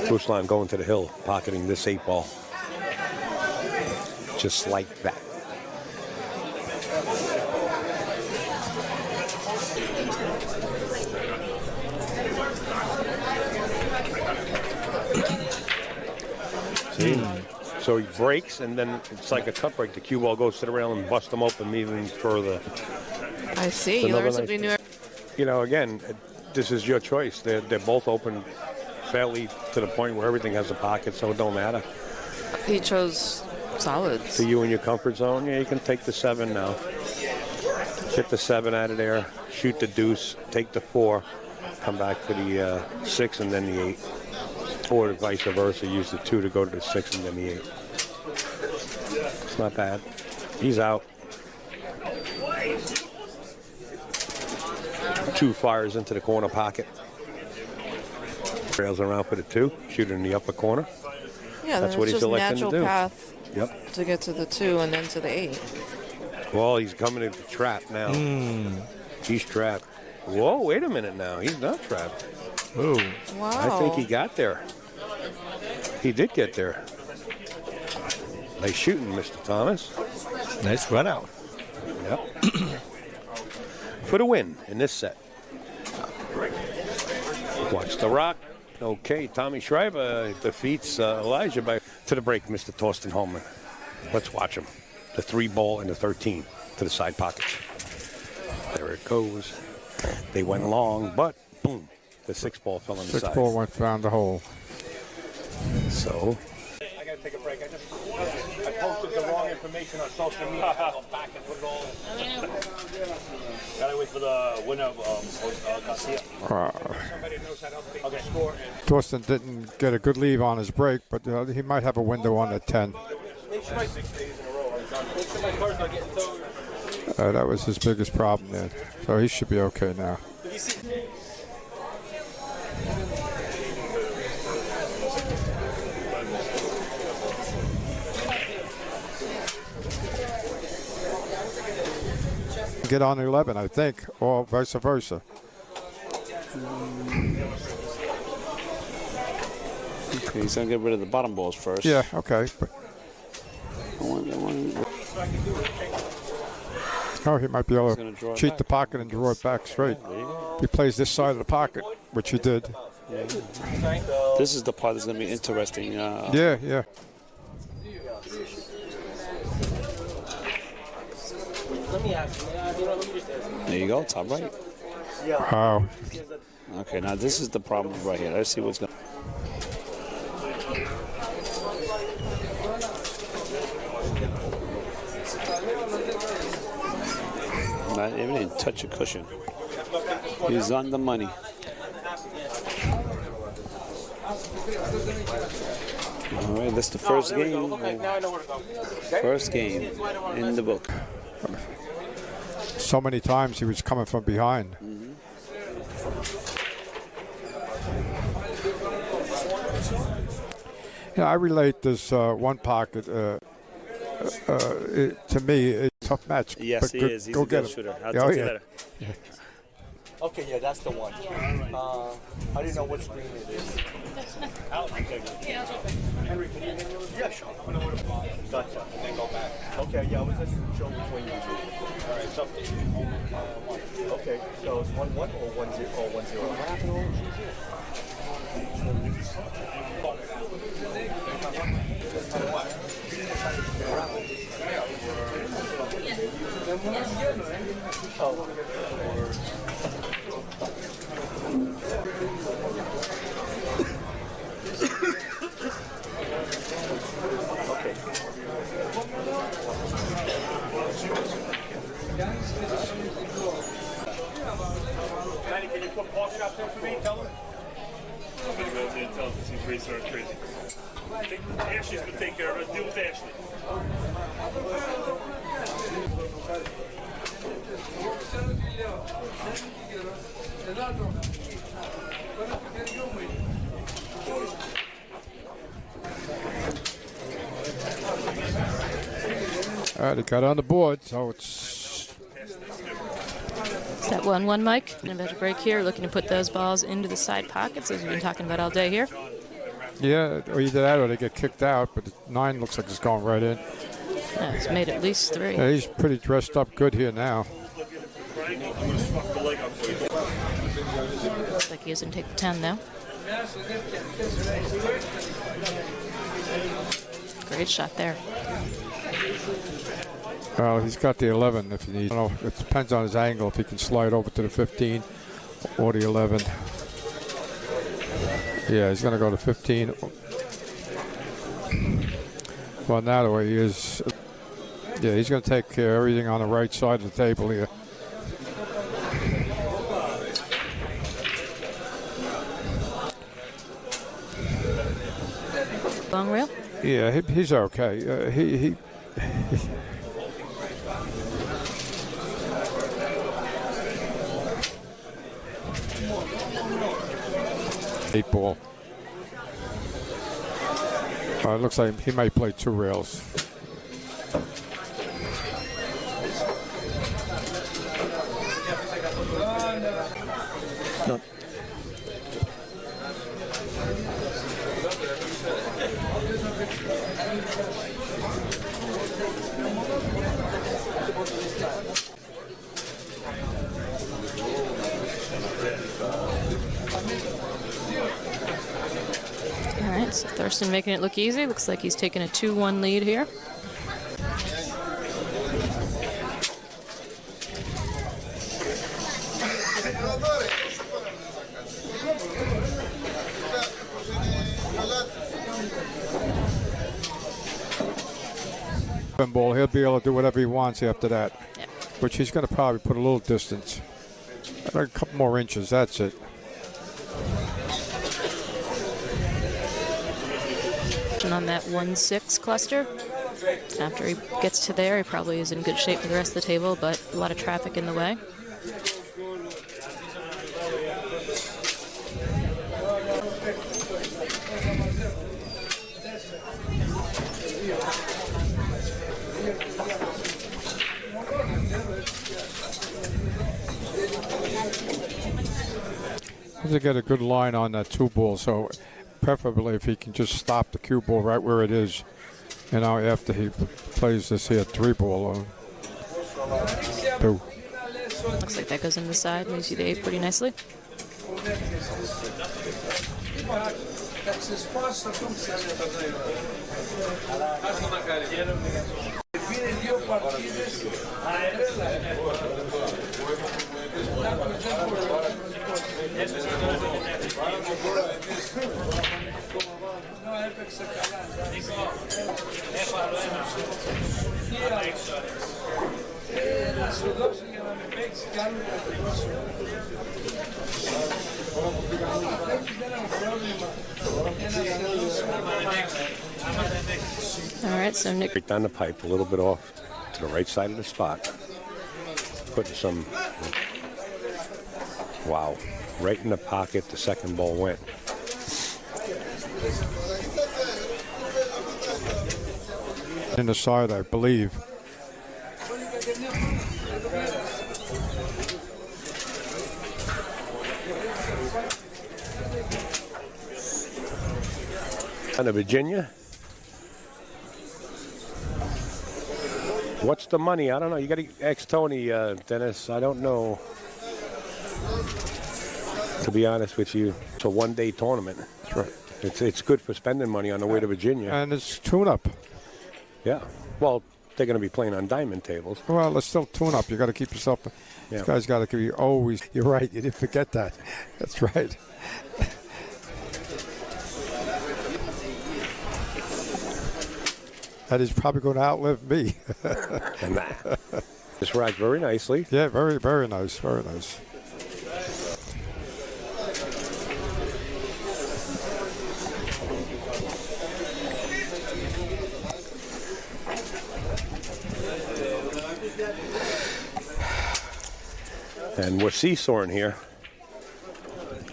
Ouschan going to the hill, pocketing this 8-ball. Just like that. See? So he breaks, and then it's like a cut break. The cue ball goes to the rail and busts them open even further. I see. You learn something new. You know, again, this is your choice. They're both open fairly to the point where everything has a pocket, so it don't matter. He chose solids. So you in your comfort zone? Yeah, you can take the 7 now. Hit the 7 out of there, shoot the deuce, take the 4, come back for the 6 and then the 8. Or vice versa, use the 2 to go to the 6 and then the 8. It's not bad. He's out. 2 fires into the corner pocket. Trails around for the 2, shoot in the upper corner. Yeah, that's what he's just electing to natural do. path Yep. to get to the 2 and then to the 8. Well, he's coming into the trap now. He's trapped. Whoa, wait a minute now. He's not trapped. Ooh. Wow. I think he got there. He did get there. Nice shooting, Mr. Thomas. Nice run out. Yep. For the win in this set. Watch the rock. Okay, Tommy Schreiber defeats Elijah to the break, Mr. Torsten Hohmann. Let's watch him. The 3 ball and the 13 to the side pockets. There it goes. They went long, but boom, the 6 ball fell on the side. 6 ball went found the hole. So. I gotta take a break. I posted the wrong information on social media. I'll go back and put it all. Gotta wait for the winner of Garcia. Somebody knows how to update the score. Torsten didn't get a good lead on his break, but he might have a window on the 10. That was his biggest problem there. So he should be okay now. Get on 11, I think, or vice versa. Okay, he's gonna get rid of the bottom balls first. Yeah, okay. But oh, he might be able to cheat the pocket and draw it back straight. He plays this side of the pocket, which he did. Yeah. This is the part that's gonna be interesting. Yeah. There you go, top right. Wow. Okay, now this is the problem right here. Let's see what's going. Not even touch a cushion. He's on the money. All right, that's the first game. First game in the book. So many times he was coming from behind. Yeah, I relate this one pocket. To me, it's a tough match. Yes, but he go, is. He's go a get good him. shooter. Yeah, I'll see you later. Yeah. Okay, yeah, that's the one. I didn't know what screen it is. Henry, can you handle it? Yeah, sure. Gotcha. And then go back. Okay, yeah, I was just showing which way you would do it. All right, so. Okay, so it's 1-1 or 1-0 or 1-0? What happened to Manny, can you put Paul's out there for me? Tell him. I'm going to go there and tell him because he's racing her crazy. Ashley's going to take care of it. Deal with Ashley. All right, he got on the board, so it's. Is that 1-1, Mike? And about to break here, looking to put those balls into the side pockets, as we've been talking about all day here. Yeah, or either that or they get kicked out, but 9 looks like it's going right in. Yeah, it's made at least 3. Yeah, he's pretty dressed up good here now. Looks like he doesn't take the 10 now. Great shot there. Well, he's got the 11 if he needs. I don't know, it depends on his angle if he can slide over to the 15 or the 11. Yeah, he's going to go to 15. Well, now the way he is, yeah, he's going to take care of everything on the right side of the table here. Long rail? Yeah, he's okay. He 8 ball. It looks like he might play 2 rails. No. All right, so Thurston making it look easy. Looks like he's taking a 2-1 lead here. Ball, he'll be able to do whatever he wants after that. Yep. Which he's going to probably put a little distance. A couple more inches, that's it. And on that 1-6 cluster, after he gets to there, he probably is in good shape for the rest of the table, but a lot of traffic in the way. To get a good line on that 2 ball, so preferably if he can just stop the cue ball right where it is, you know, after he plays this here 3 ball. 2. Looks like that goes in the side, moves you to 8 pretty nicely. All right, so Nick. Right down the pipe, a little bit off to the right side of the spot. Putting some, wow, right in the pocket, the second ball went. In the side, I believe. On the Virginia. What's the money? I don't know. You got to ask Tony, Dennis. I don't know. To be honest with you, it's a one-day tournament. That's right. It's good for spending money on the way to Virginia. And it's tune-up. Yeah. Well, they're going to be playing on diamond tables. Well, it's still tune-up. You got to keep yourself. Yeah. This guy's got to be always. You're right. You didn't forget that. That's right. That is probably going to outlive me. And that. This rocked very nicely. Yeah, very, very nice. Very nice. And we're seesawing here.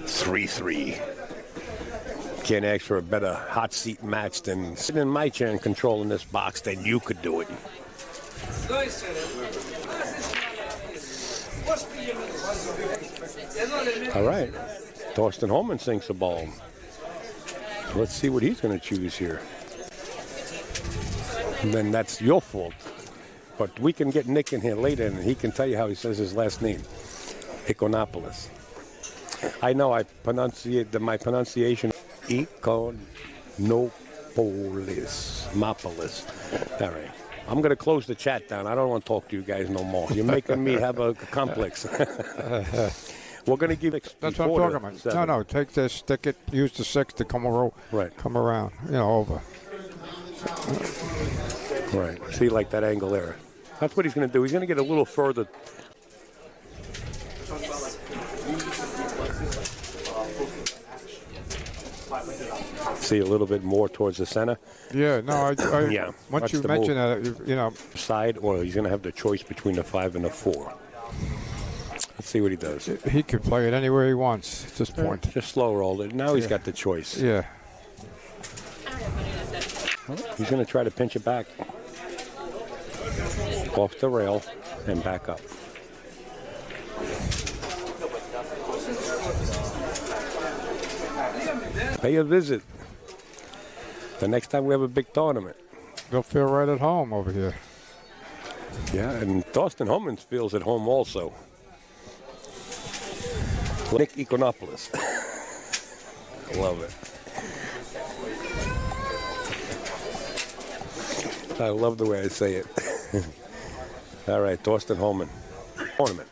3-3. Can't ask for a better hot seat match than sitting in my chair and controlling this box than you could do it. All right. Thorsten Hohmann sinks a ball. Let's see what he's going to choose here. And then that's your fault. But we can get Nick in here later, and he can tell you how he says his last name. Iconopoulos. I know I pronunciate my pronunciation. Iconopoulos. Mopolis. All right. I'm going to close the chat down. I don't want to talk to you guys no more. You're making me have a complex. We're going to give it. That's what I'm talking about. No, take this, stick it, use the 6 to come around. Right. Come around. You know, over. Right. See, like that angle there. That's what he's going to do. He's going to get a little further. See a little bit more towards the center. Yeah, no, yeah. Once you mention that, you know. Side, or he's going to have the choice between the 5 and the 4. Let's see what he does. He can play it anywhere he wants at this point. Just slow roll it. Now he's got the choice. Yeah. He's going to try to pinch it back. Off the rail and back up. Pay a visit the next time we have a big tournament. They'll feel right at home over here. Yeah, and Dustin Hohmann feels at home also. Nick Econopoulos. I love it. I love the way I say it. All right, Dustin Hohmann. Tournament.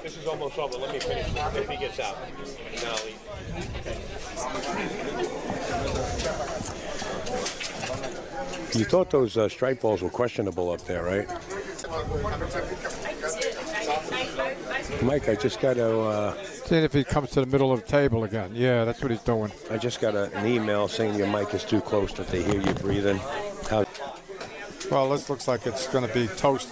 This is almost over. Let me finish if he gets out. You thought those strike balls were questionable up there, right? Mike, I just got to... See if he comes to the middle of the table again. Yeah, that's what he's doing. I just got an email saying your mic is too close, that they hear you breathing. Well, this looks like it's going to be toast.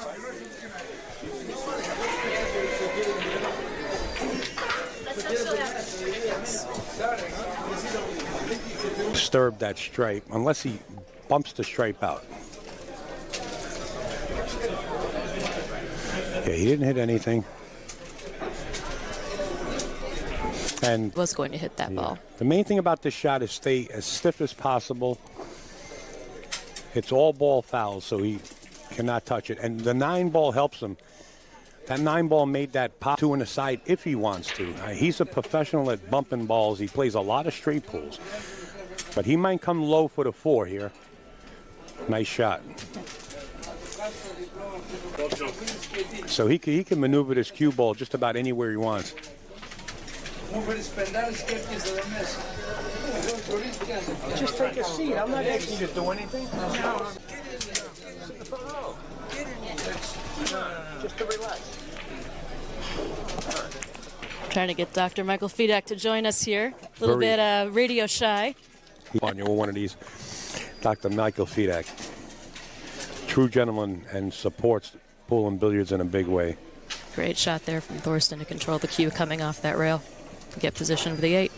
Disturb that stripe unless he bumps the stripe out. Yeah, he didn't hit anything. And was going to hit that ball. The main thing about this shot is stay as stiff as possible. It's all ball fouls, so he cannot touch it. And the 9 ball helps him. That 9 ball made that pop 2 in the side if he wants to. He's a professional at bumping balls. He plays a lot of straight pulls. But he might come low for the 4 here. Nice shot. So he can maneuver this cue ball just about anywhere he wants. Just take a seat. I'm not asking you to do anything. Just to relax. Trying to get Dr. Michael Fedak to join us here. A little bit radio shy. On you one of these. Dr. Michael Fedak. True gentleman and supports pool and billiards in a big way. Great shot there from Thorsten to control the cue coming off that rail. Get position for the 8.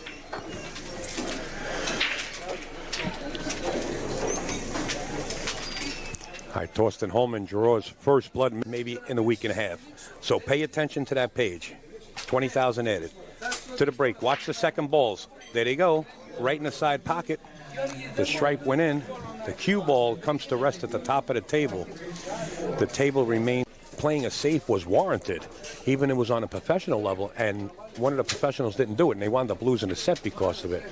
All right, Thorsten Hohmann draws first blood maybe in a week and a half. So pay attention to that page. 20,000 added. To the break. Watch the second balls. There they go. Right in the side pocket. The stripe went in. The cue ball comes to rest at the top of the table. The table remains. Playing a safe was warranted, even it was on a professional level, and one of the professionals didn't do it, and they wound up losing the set because of it.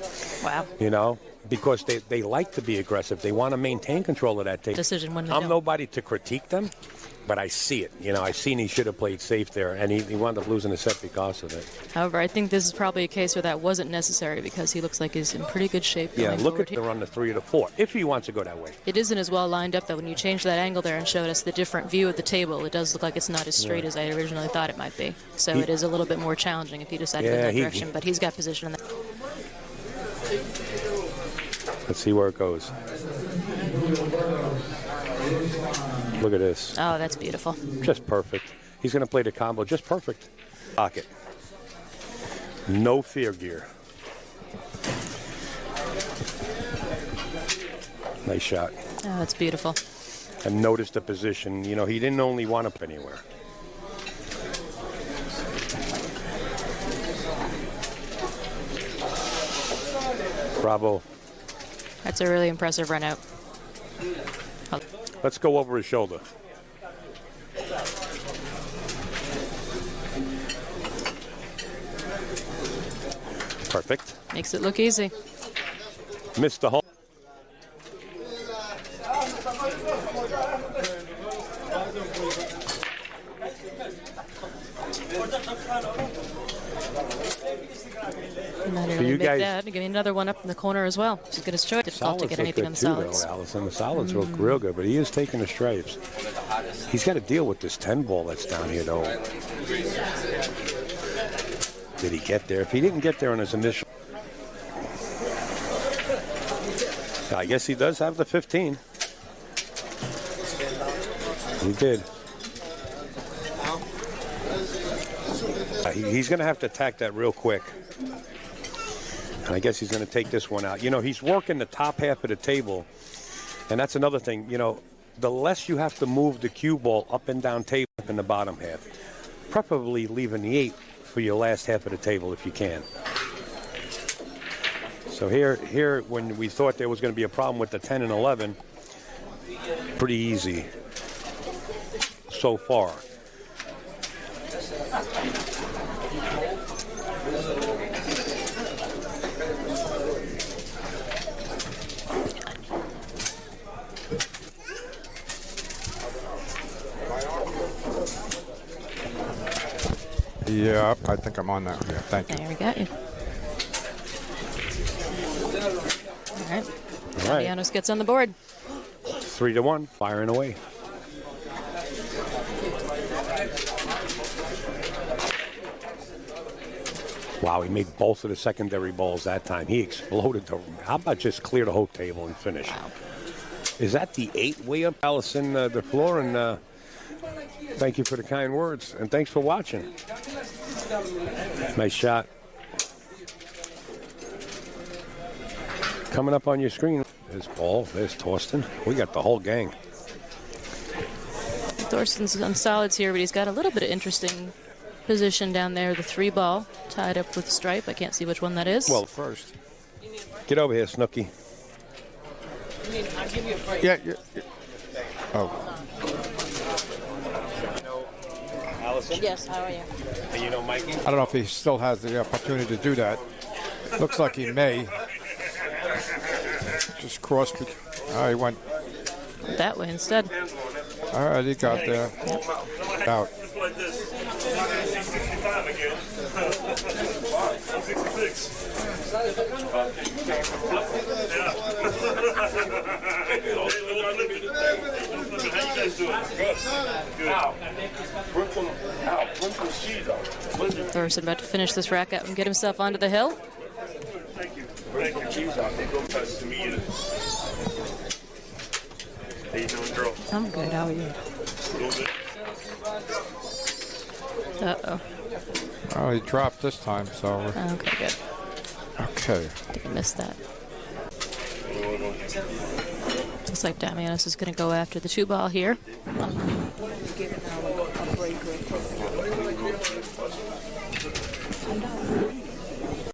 Wow. You know, because they like to be aggressive. They want to maintain control of that table. Decision when they I'm don't. nobody to critique them, but I see it. You know, I seen he should have played safe there, and he wound up losing the set because of it. However, I think this is probably a case where that wasn't necessary because he looks like he's in pretty good shape. Yeah, going look forward at here. they're on the 3 or the 4, if he wants to go that way. It isn't as well lined up, though. When you change that angle there and showed us the different view of the table, it does look like it's not as straight as I originally thought it might be. So it is a little bit more challenging if you decide to go in that direction, but he's got position in that. Let's see where it goes. Look at this. Oh, that's beautiful. Just perfect. He's going to play the combo just perfect. Pocket. No fear gear. Nice shot. Oh, that's beautiful. And notice the position. You know, he didn't only want to put anywhere. Bravo. That's a really impressive run out. Let's go over his shoulder. Perfect. Makes it look easy. Missed the hole. Not So really you big guys- dad. Give me another one up in the corner as well. She's got his choice. Difficult to Solids get look anything good on the too, solids. though, Allison. The solids look real good, but he is taking the stripes. He's got to deal with this 10 ball that's down here, though. Did he get there? If he didn't get there on his initial, I guess he does have the 15. He did. He's going to have to attack that real quick. And I guess he's going to take this one out. You know, he's working the top half of the table. And that's another thing. You know, the less you have to move the cue ball up and down table in the bottom half. Preferably leaving the 8 for your last half of the table if you can. So here, when we thought there was going to be a problem with the 10 and 11, pretty easy so far. Yeah, I think I'm on that. Yeah, thank you. There we got you. All right. All right. Damianos gets on the board. 3-1, firing away. Wow, he made both of the secondary balls that time. He exploded. How about just clear the whole table and finish? Wow. Is that the 8 way up, Allison, the floor? And thank you for the kind words. And thanks for watching. Nice shot. Coming up on your screen. There's Paul. There's Torsten. We got the whole gang. Thorsten's on solids here, but he's got a little bit of interesting position down there. The 3 ball tied up with stripe. I can't see which one that is. Well, first. Get over here, Snooky. Yeah. Oh. Allison? Yes, how are you? And you know Mikey? I don't know if he still has the opportunity to do that. Looks like he may. Just cross. Oh, he went that way instead. All right, he got there. Out. Thorsten about to finish this rack out and get himself onto the hill. How you doing, girl? I'm good. How are you? Uh-oh. Oh, he dropped this time, so. Okay, good. Okay. I think I missed that. Looks like Damianos is going to go after the 2 ball here.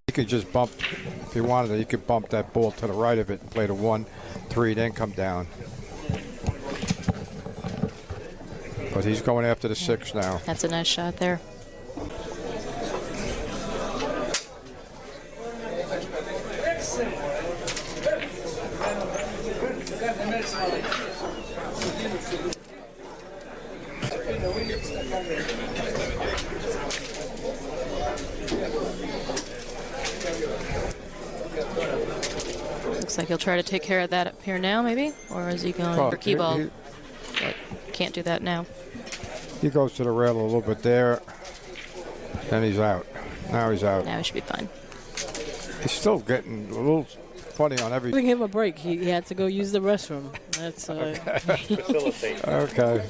He could just bump, if he wanted it, he could bump that ball to the right of it and play the 1-3, then come down. But he's going after the 6 now. That's a nice shot there. Looks like he'll try to take care of that up here now, maybe? Or is he going for key ball? But can't do that now. He goes to the rail a little bit there, and he's out. Now he's out. Now he should be fine. He's still getting a little funny on every. Giving him a break. He had to go use the restroom. That's Facilitate. Okay.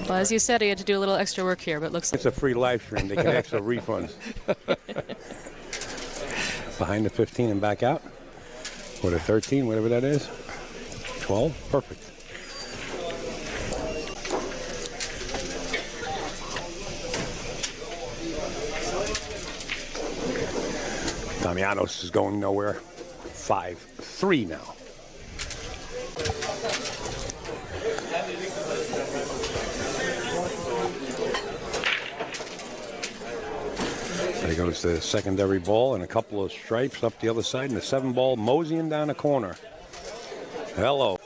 Well, as you said, he had to do a little extra work here, but looks like It's a free live stream. They can extra refunds. Behind the 15 and back out. Or the 13, whatever that is. 12, perfect. Damianos is going nowhere. 5-3 now. Goes the secondary ball and a couple of stripes up the other side, and the 7-ball moseying down the corner. Hello.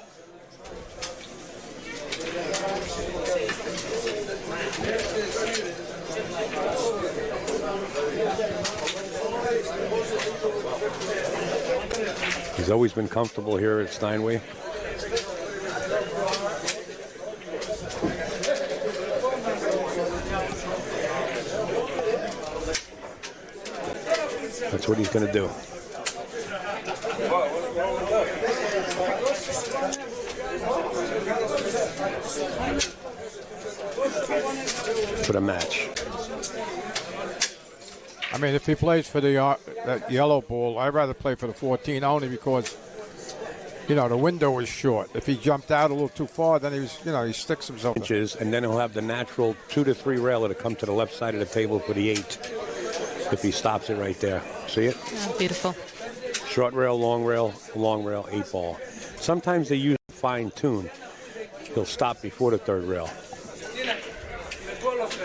He's always been comfortable here at Steinway. That's what he's going to do. For the match. I mean, if he plays for the that yellow ball, I'd rather play for the 14 only because, you know, the window is short. If he jumped out a little too far, then he sticks himself. Inches, and then he'll have the natural 2 to 3 railer to come to the left side of the table for the 8. If he stops it right there. See it? Oh, beautiful. Short rail, long rail, 8 ball. Sometimes they use fine tune. He'll stop before the 3rd rail.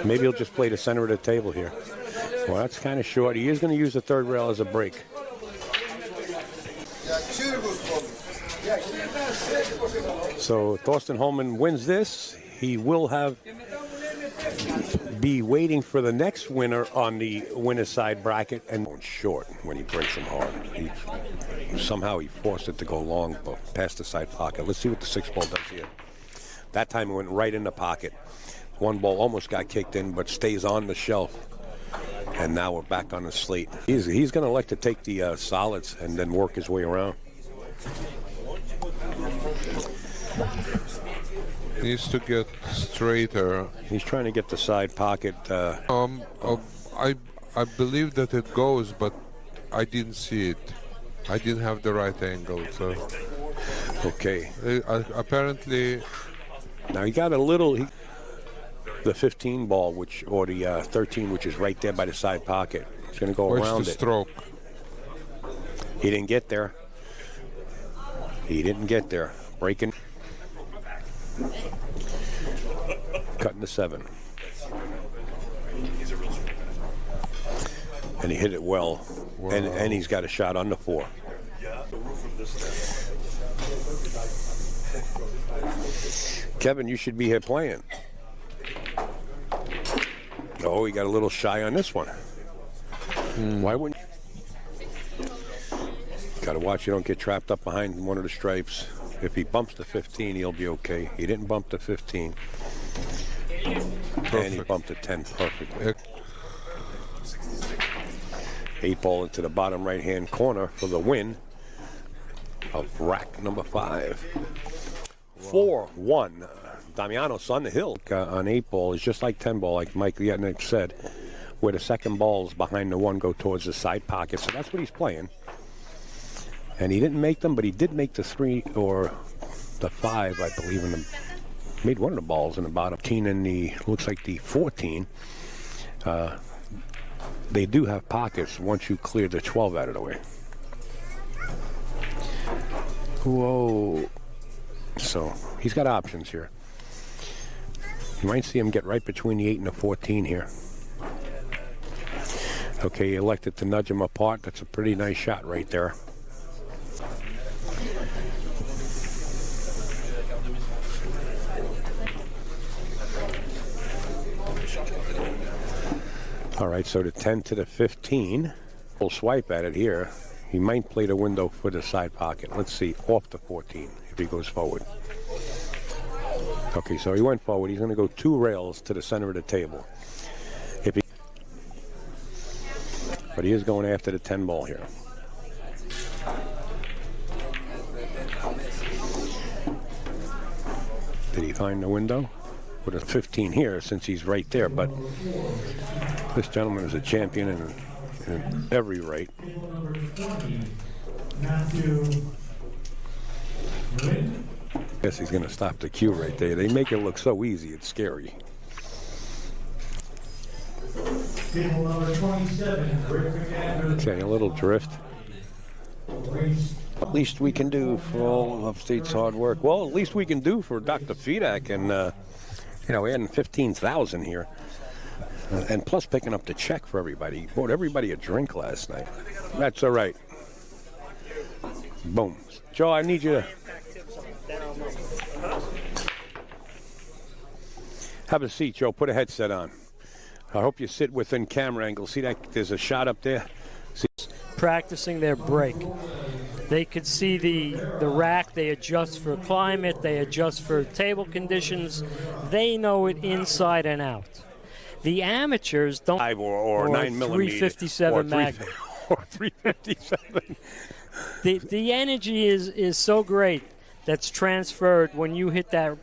Maybe he'll just play the center of the table here. Well, that's kind of short. He is going to use the 3rd rail as a break. So Thorsten Hohmann wins this. He will be waiting for the next winner on the winner's side bracket, and short when he breaks him hard. Somehow he forced it to go long, but past the side pocket. Let's see what the 6-ball does here. That time it went right in the pocket. 1 ball almost got kicked in, but stays on the shelf. And now we're back on the slate. He's going to like to take the solids and then work his way around. He needs to get straighter. He's trying to get the side pocket. I believe that it goes, but I didn't see it. I didn't have the right angle. So okay. Apparently, now he got a little. The 15 ball, or the 13, which is right there by the side pocket. He's going to go around the it. Stroke? He didn't get there. Breaking. Cutting the 7. And he hit it well. Wow. And he's got a shot on the 4. Kevin, you should be here playing. Oh, he got a little shy on this one. Why wouldn't you? Got to watch you don't get trapped up behind one of the stripes. If he bumps the 15, he'll be okay. He didn't bump the 15. Perfect. And he bumped the 10 perfectly. 8 ball into the bottom right-hand corner for the win of rack number 5. 4-1. Damianos on the hill on 8 ball is just like 10 ball, like Mike Yetnick said, where the second balls behind the 1 go towards the side pocket. So that's what he's playing. And he didn't make them, but he did make the 3 or the 5, I believe, in the made one of the balls in the bottom 10 and the looks like the 14. They do have pockets once you clear the 12 out of the way. Whoa. So he's got options here. You might see him get right between the 8 and the 14 here. Okay, he elected to nudge him apart. That's a pretty nice shot right there. All right, so the 10 to the 15. We'll swipe at it here. He might play the window for the side pocket. Let's see, off the 14 if he goes forward. Okay, so he went forward. He's going to go 2 rails to the center of the table. But he is going after the 10 ball here. Did he find the window? With a 15 here since he's right there, but this gentleman is a champion in every rate. Guess he's going to stop the cue right there. They make it look so easy, it's scary. Okay, a little drift. At least we can do for all of Upstate's hard work. Well, at least we can do for Dr. Fedak and, you know, adding 15,000 here. And plus picking up the check for everybody. He bought everybody a drink last night. That's all right. Boom. Joe, I need you to have a seat, Joe. Put a headset on. I hope you sit within camera angle. See that there's a shot up there? See? Practicing their break. They could see the rack. They adjust for climate. They adjust for table conditions. They know it inside and out. The amateurs don't. Or 9 millimeter. 357 Magnum. Or 357. The energy is so great that's transferred when you hit that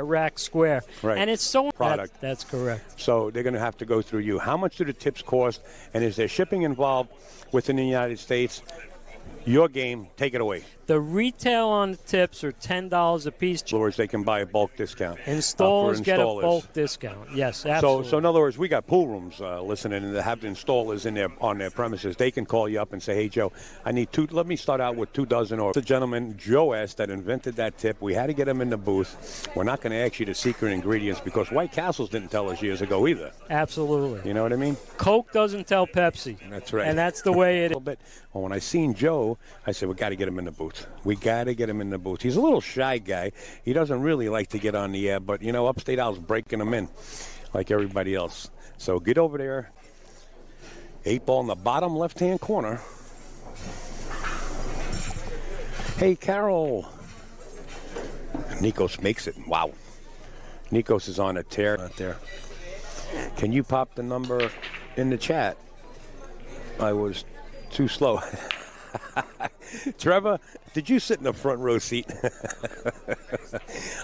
rack square. Right. And it's so product. That's correct. So they're going to have to go through you. How much do the tips cost? And is there shipping involved within the United States? Your game, take it away. The retail on the tips are $10 a piece. In other words, they can buy a bulk discount. Installers get a bulk discount. Yes, absolutely. So in other words, we got pool rooms listening, and they have the installers in there on their premises. They can call you up and say, "Hey, Joe, I need two. Let me start out with 2 dozen." Or the gentleman Joe asked that invented that tip. We had to get him in the booth. We're not going to ask you the secret ingredients because White Castles didn't tell us years ago either. Absolutely. You know what I mean? Coke doesn't tell Pepsi. That's right. And that's the way it is. Well, when I seen Joe, I said, we got to get him in the booth. We got to get him in the booth. He's a little shy guy. He doesn't really like to get on the air, but, Upstate Al's breaking him in like everybody else. So get over there. 8 ball in the bottom left-hand corner. Hey, Carol. Nikos makes it. Wow. Nikos is on a tear out there. Can you pop the number in the chat? I was too slow. Trevor, did you sit in the front row seat?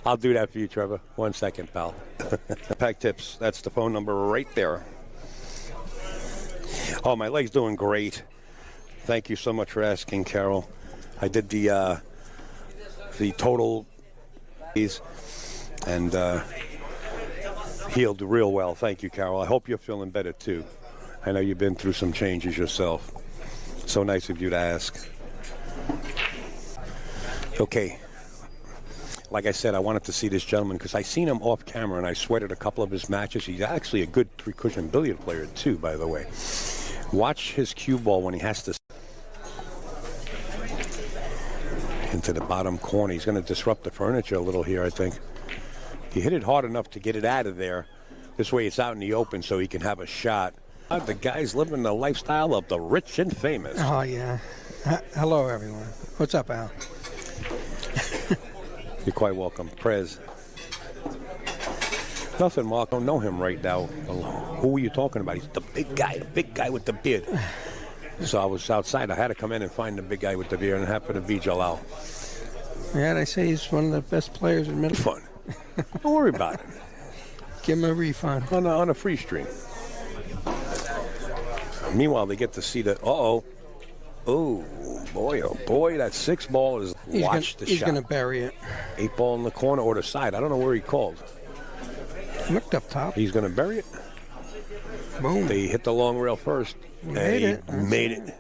I'll do that for you, Trevor. 1 second, pal. Pack tips. That's the phone number right there. Oh, my leg's doing great. Thank you so much for asking, Carol. I did the total and healed real well. Thank you, Carol. I hope you're feeling better too. I know you've been through some changes yourself. So nice of you to ask. Okay. Like I said, I wanted to see this gentleman because I seen him off camera and I sweated a couple of his matches. He's actually a good 3-cushion billiard player too, by the way. Watch his cue ball when he has to into the bottom corner. He's going to disrupt the furniture a little here, I think. He hit it hard enough to get it out of there. This way it's out in the open so he can have a shot. The guy's living the lifestyle of the rich and famous. Oh, yeah. Hello, everyone. What's up, Al? You're quite welcome. Prez. Nothing, Mark. I don't know him right now. Who are you talking about? He's the big guy with the beard. So I was outside. I had to come in and find the big guy with the beard, and it happened to be Jalal. Yeah, they say he's one of the best players in middle. Fun. Don't worry about it. Give him a refund. On a free stream. Meanwhile, they get to see that. Oh, boy, that 6 ball is. Watch the shot. He's going to bury it. 8 ball in the corner or the side. I don't know where he called. Looked up top. He's going to bury it. Boom. They hit the long rail first. Made it.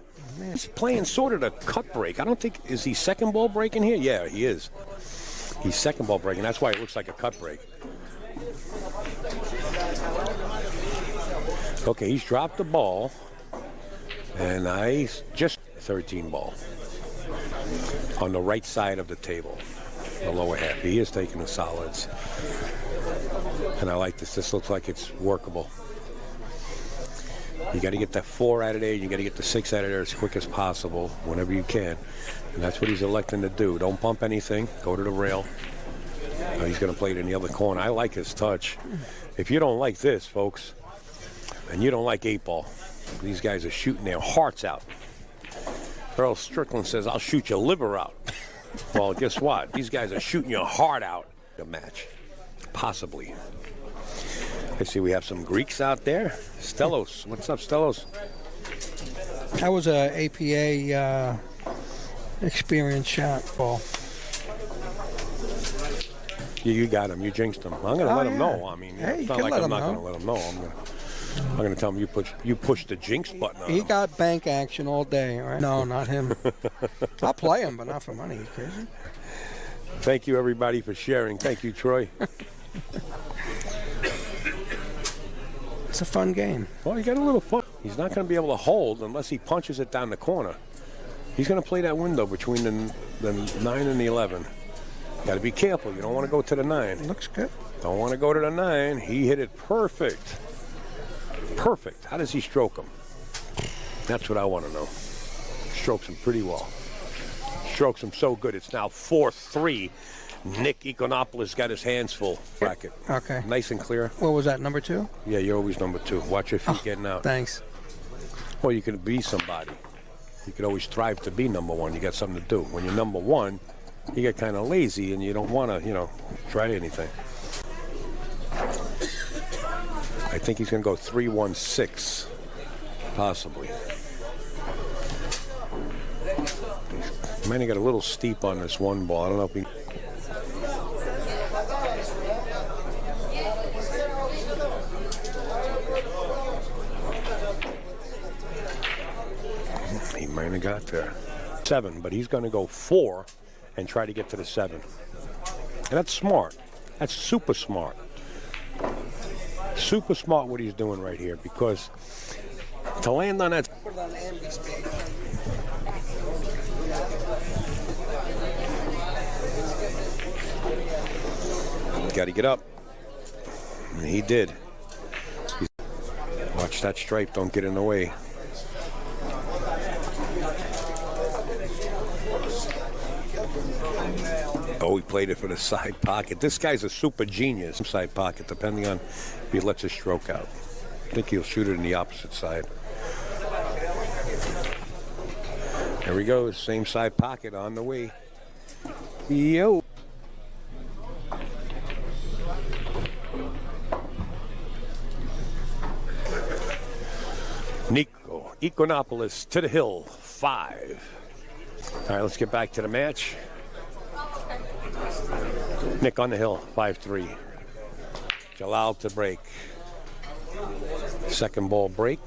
He's playing sort of the cut break. I don't think, is he second ball breaking here? Yeah, he is. He's second ball breaking. That's why it looks like a cut break. Okay, he's dropped the ball. And I just 13 ball on the right side of the table, the lower half. He is taking the solids. And I like this. This looks like it's workable. You got to get that 4 out of there. You got to get the 6 out of there as quick as possible, whenever you can. And that's what he's electing to do. Don't bump anything. Go to the rail. He's going to play it in the other corner. I like his touch. If you don't like this, folks, and you don't like 8 ball, these guys are shooting their hearts out. Earl Strickland says, I'll shoot your liver out. Well, guess what? These guys are shooting your heart out. A match. Possibly. I see we have some Greeks out there. Stellos. What's up, Stellos? That was a APA experience shot ball. You got him. You jinxed him. I'm going to let him know. I mean, hey, it's not like I'm not going to let him know. I'm going to tell him you pushed the jinx button on He him. got bank action all day, right? No, not him. I'll play him, but not for money. You crazy? Thank you, everybody, for sharing. Thank you, Troy. It's a fun game. Well, you got a little fun. He's not going to be able to hold unless he punches it down the corner. He's going to play that window between the 9 and the 11. Got to be careful. You don't want to go to the 9. Looks good. Don't want to go to the 9. He hit it perfect. Perfect. How does he stroke him? That's what I want to know. Strokes him pretty well. Strokes him so good. It's now 4-3. Nick Econopoulos got his hands full. Bracket. Okay. Nice and clear. What was that, number 2? Yeah, you're always number 2. Watch your feet getting out. Thanks. Well, you could be somebody. You could always strive to be number 1. You got something to do. When you're number 1, you get kind of lazy and you don't want to, try anything. I think he's going to go 3-1-6, possibly. He might have got a little steep on this one ball. I don't know if he... He might have got there. 7, but he's going to go 4 and try to get to the 7. And that's smart. That's super smart. Super smart what he's doing right here, because to land on that... Put it on the Ambi's page. Got to get up. And he did. Watch that stripe, don't get in the way. Oh, he played it for the side pocket. This guy's a super genius. Side pocket, depending on if he lets his stroke out. I think he'll shoot it in the opposite side. There we go. Same side pocket on the way. Yo. Nico Econopoulos to the hill, 5. All right, let's get back to the match. Nick on the hill, 5-3. Jalal to break. Second ball break.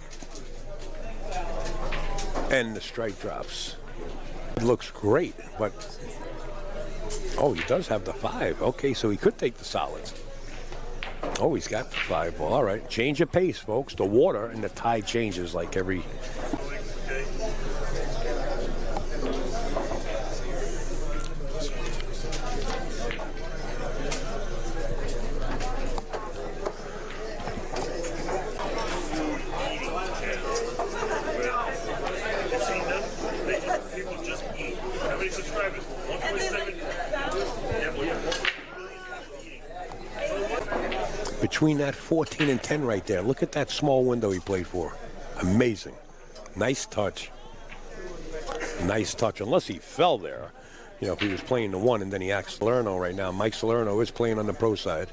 And the strike drops. It looks great, but... Oh, he does have the 5. Okay, so he could take the solids. Oh, he's got the 5 ball. All right, change of pace, folks. The water and the tide changes like every... Between that 14 and 10 right there. Look at that small window he played for. Amazing. Nice touch. Nice touch. Unless he fell there. If he was playing the 1 and then he acts Salerno right now. Mike Salerno is playing on the pro side.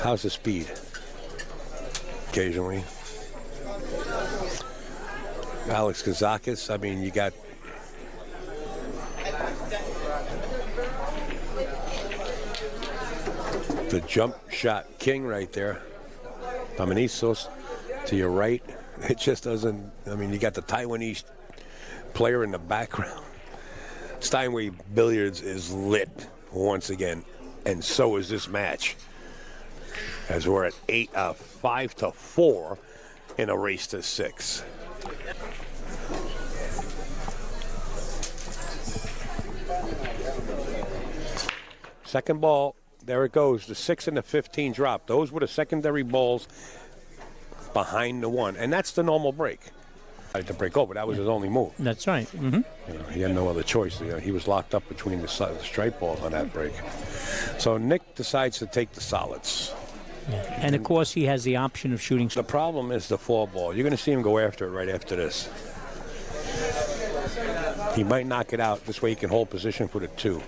How's the speed? Occasionally. Alex Kazakis, I mean, you got... the jump shot king right there. Dominisos to your right. It just doesn't... I mean, you got the Taiwanese player in the background. Steinway Billiards is lit once again, and so is this match. As we're at 5-4 in a race to 6. Second ball, there it goes. The 6 and the 15 drop. Those were the secondary balls behind the 1, and that's the normal break. To break over, that was his only move. That's right. Mm-hmm. He had no other choice. He was locked up between the stripe balls on that break. So Nick decides to take the solids. Yeah. And of course, he has the option of shooting. The problem is the 4 ball. You're going to see him go after it right after this. He might knock it out. This way he can hold position for the 2.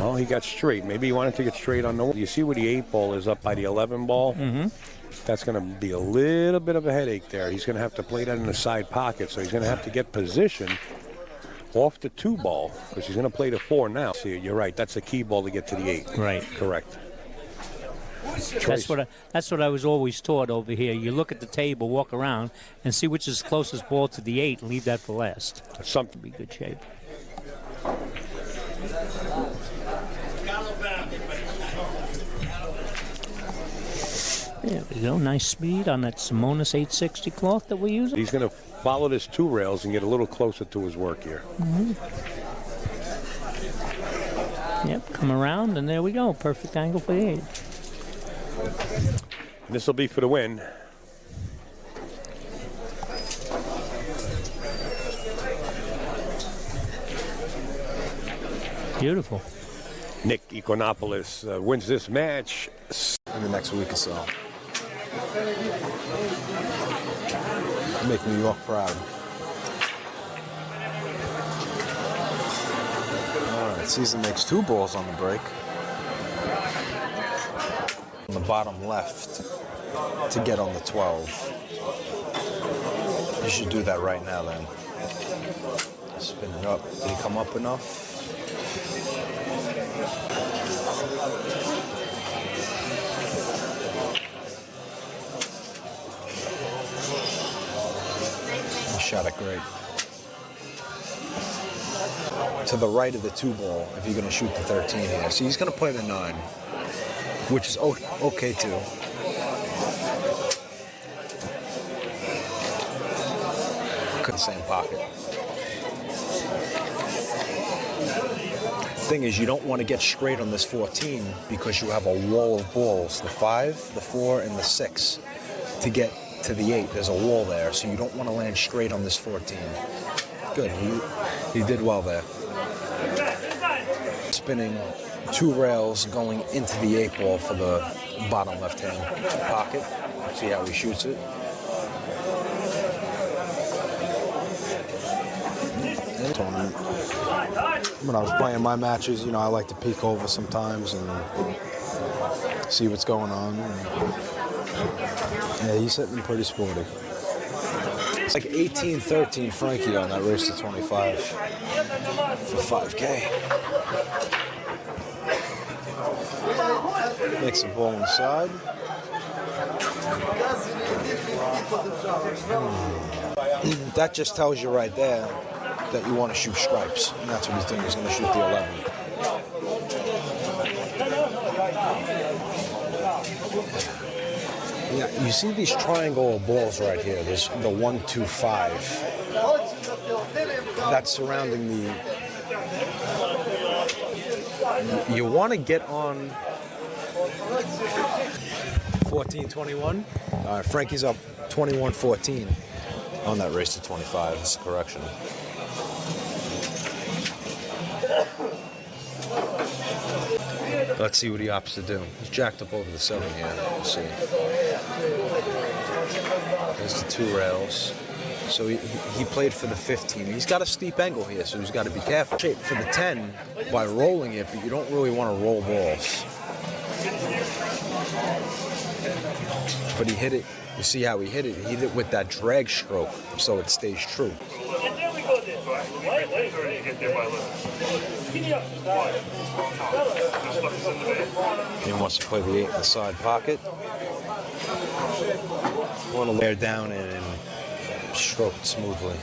Oh, he got straight. Maybe he wanted to get straight on the 1. You see where the 8 ball is up by the 11 ball? Mm-hmm. That's going to be a little bit of a headache there. He's going to have to play that in the side pocket, so he's going to have to get position off the 2 ball, because he's going to play the 4 now. See, you're right. That's a key ball to get to the 8. Right. Correct. That's what I was always taught over here. You look at the table, walk around, and see which is the closest ball to the 8, and leave that for last. Something to be good shape. There we go. Nice speed on that Simonis 860 cloth that we're using. He's going to follow this 2 rails and get a little closer to his work here. Yep, come around, and there we go. Perfect angle for the 8. This will be for the win. Beautiful. Nick Econopoulos wins this match. In the next week or so. Make New York proud. All right, Caesar makes 2 balls on the break. On the bottom left to get on the 12. You should do that right now then. Spin it up. Did he come up enough? Shot it great. To the right of the 2 ball, if you're going to shoot the 13 here. So he's going to play the 9, which is okay too. The same pocket. Thing is, you don't want to get straight on this 14 because you have a wall of balls. The 5, the 4, and the 6 to get to the 8. There's a wall there, so you don't want to land straight on this 14. Good. He did well there. Spinning 2 rails going into the 8 ball for the bottom left-hand pocket. See how he shoots it. Tournament. When I was playing my matches, I like to peek over sometimes and see what's going on. Yeah, he's hitting pretty sporty. It's like 18-13 Frankie on that race to 25 for 5K. Makes the ball inside. That just tells you right there that you want to shoot stripes. And that's what he's doing. He's going to shoot the 11. Yeah, you see these triangle balls right here. There's the 1, 2, 5. That's surrounding the. You want to get on 14-21. Frankie's up 21-14 on that race to 25. That's a correction. Let's see what he opts to do. He's jacked up over the 7 here. Let's see. There's the 2 rails. So he played for the 15. He's got a steep angle here, so he's got to be careful. Shape for the 10 by rolling it, but you don't really want to roll balls. But he hit it. You see how he hit it? He hit it with that drag stroke, so it stays true. He wants to play the 8 in the side pocket. Want to layer down and stroke it smoothly.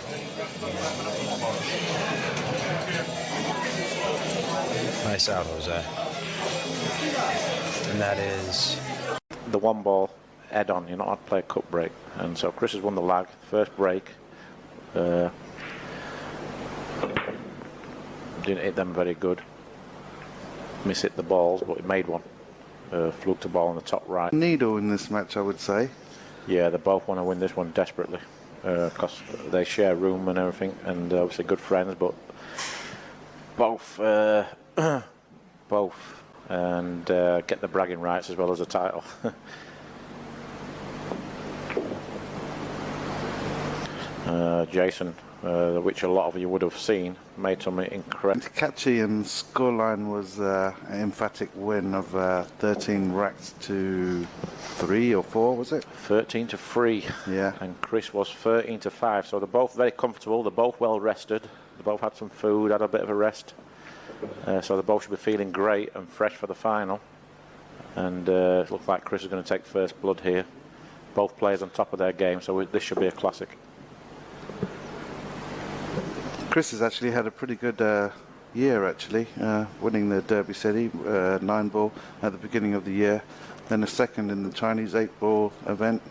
Nice out, Jose. And that is the 1 ball head on. You're not allowed to play a cut break. And so Chris has won the lag. First break. Didn't hit them very good. Miss hit the balls, but he made one. Fluked a ball on the top right. Needle in this match, I would say. Yeah, they both want to win this one desperately because they share room and everything, and obviously good friends, but both and get the bragging rights as well as the title. Jason, which a lot of you would have seen, made some incorrect. Catchy and scoreline was an emphatic win of 13 racks to 3 or 4, was it? 13 to 3. Yeah. And Chris was 13 to 5. So they're both very comfortable. They're both well rested. They both had some food, had a bit of a rest. So they both should be feeling great and fresh for the final. And it looks like Chris is going to take first blood here. Both players on top of their game, so this should be a classic. Chris has actually had a pretty good year actually, winning the Derby City 9-ball at the beginning of the year, then a second in the Chinese 8-ball event.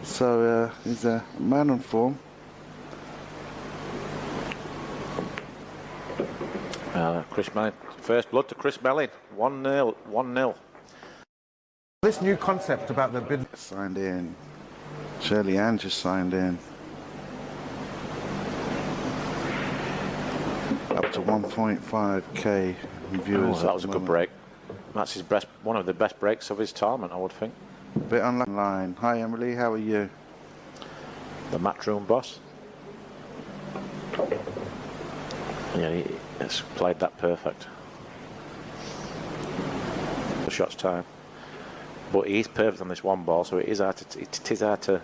So he's a man on form. Chris Mellin, first blood to Chris Mellin, 1-0, 1-0. This new concept about the bid signed in. Shirley Ann just signed in. Up to 1.5k viewers. Oh, that was a good break. That's his best, one of the best breaks of his tournament, I would think. Bit online. Hi Emily, how are you? The matchroom boss. Yeah, he has played that perfect. The shot's time. But he's perfect on this one ball, so it is hard to,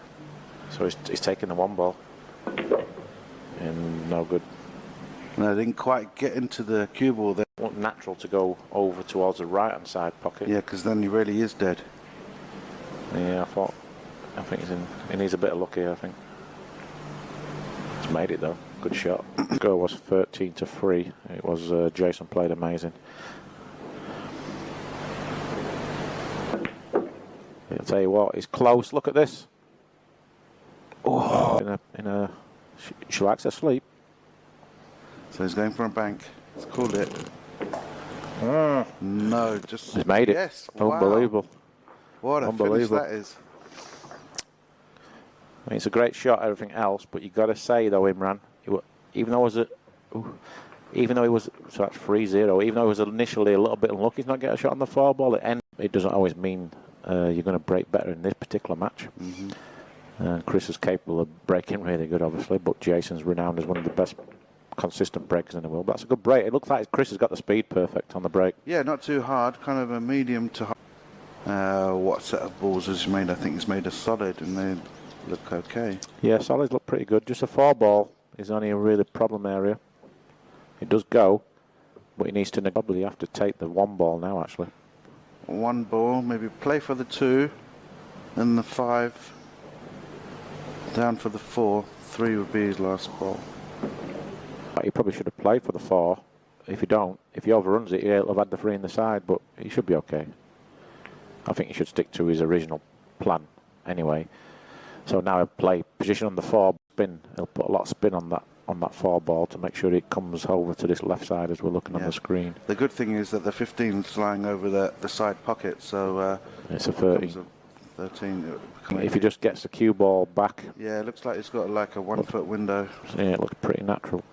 so he's taking the one ball. And no good. No, I didn't quite get into the cue ball there. It wasn't natural to go over towards the right hand side pocket. Yeah, because then he really is dead. Yeah, I think he needs a bit of luck here, I think. He's made it though, good shot. The score was 13-3. It was, Jason played amazing. I'll tell you what, it's close, look at this. Oh, she likes her sleep. So he's going for a bank. He's called it. No, just... He's made it. Yes, unbelievable. Wow. What a finish that is. I mean, it's a great shot, everything else, but you've got to say, though, Imran, even though he was, so that's 3-0, even though he was initially a little bit unlucky he's not getting a shot on the 4 ball, it doesn't always mean you're going to break better in this particular match. Chris is capable of breaking really good, obviously, but Jason's renowned as one of the best consistent breakers in the world. But that's a good break. It looks like Chris has got the speed perfect on the break. Yeah, not too hard, kind of a medium to hard. What set of balls has he made? I think he's made a solid, and they look okay. Yeah, solids look pretty good. Just a 4 ball is only a really problem area. It does go, but he needs to probably have to take the 1 ball now, actually. 1 ball, maybe play for the 2, then the 5, down for the 4. 3 would be his last ball. He probably should have played for the 4. If he overruns it, he'll have had the 3 in the side, but he should be okay. I think he should stick to his original plan anyway. So now he'll play position on the 4 spin. He'll put a lot of spin on that 4 ball to make sure it comes over to this left side as we're looking on the screen. The good thing is that the 15's lying over the side pocket, so it's a 13. 13. If he just gets the cue ball back. Yeah, it looks like it's got like a 1-foot window. Yeah, it looks pretty natural.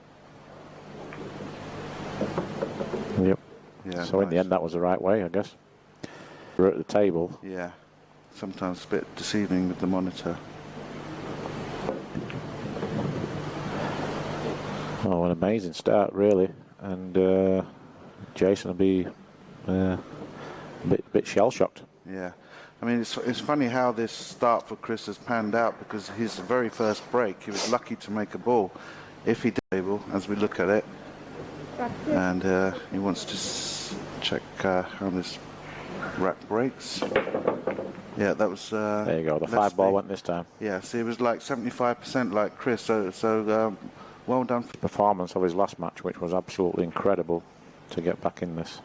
Yep. Yeah, so in the end, that was the right way, I guess. We're at the table. Yeah. Sometimes a bit deceiving with the monitor. Oh, an amazing start, really. And Jason will be a bit shell-shocked. Yeah. I mean, it's funny how this start for Chris has panned out, because his very first break, he was lucky to make a ball. If he did able, as we look at it, and he wants to check how this rack breaks. Yeah, that was... there you go, the 5 ball went this time. Yeah, see, it was like 75% like Chris, so well done. Performance of his last match, which was absolutely incredible to get back in this.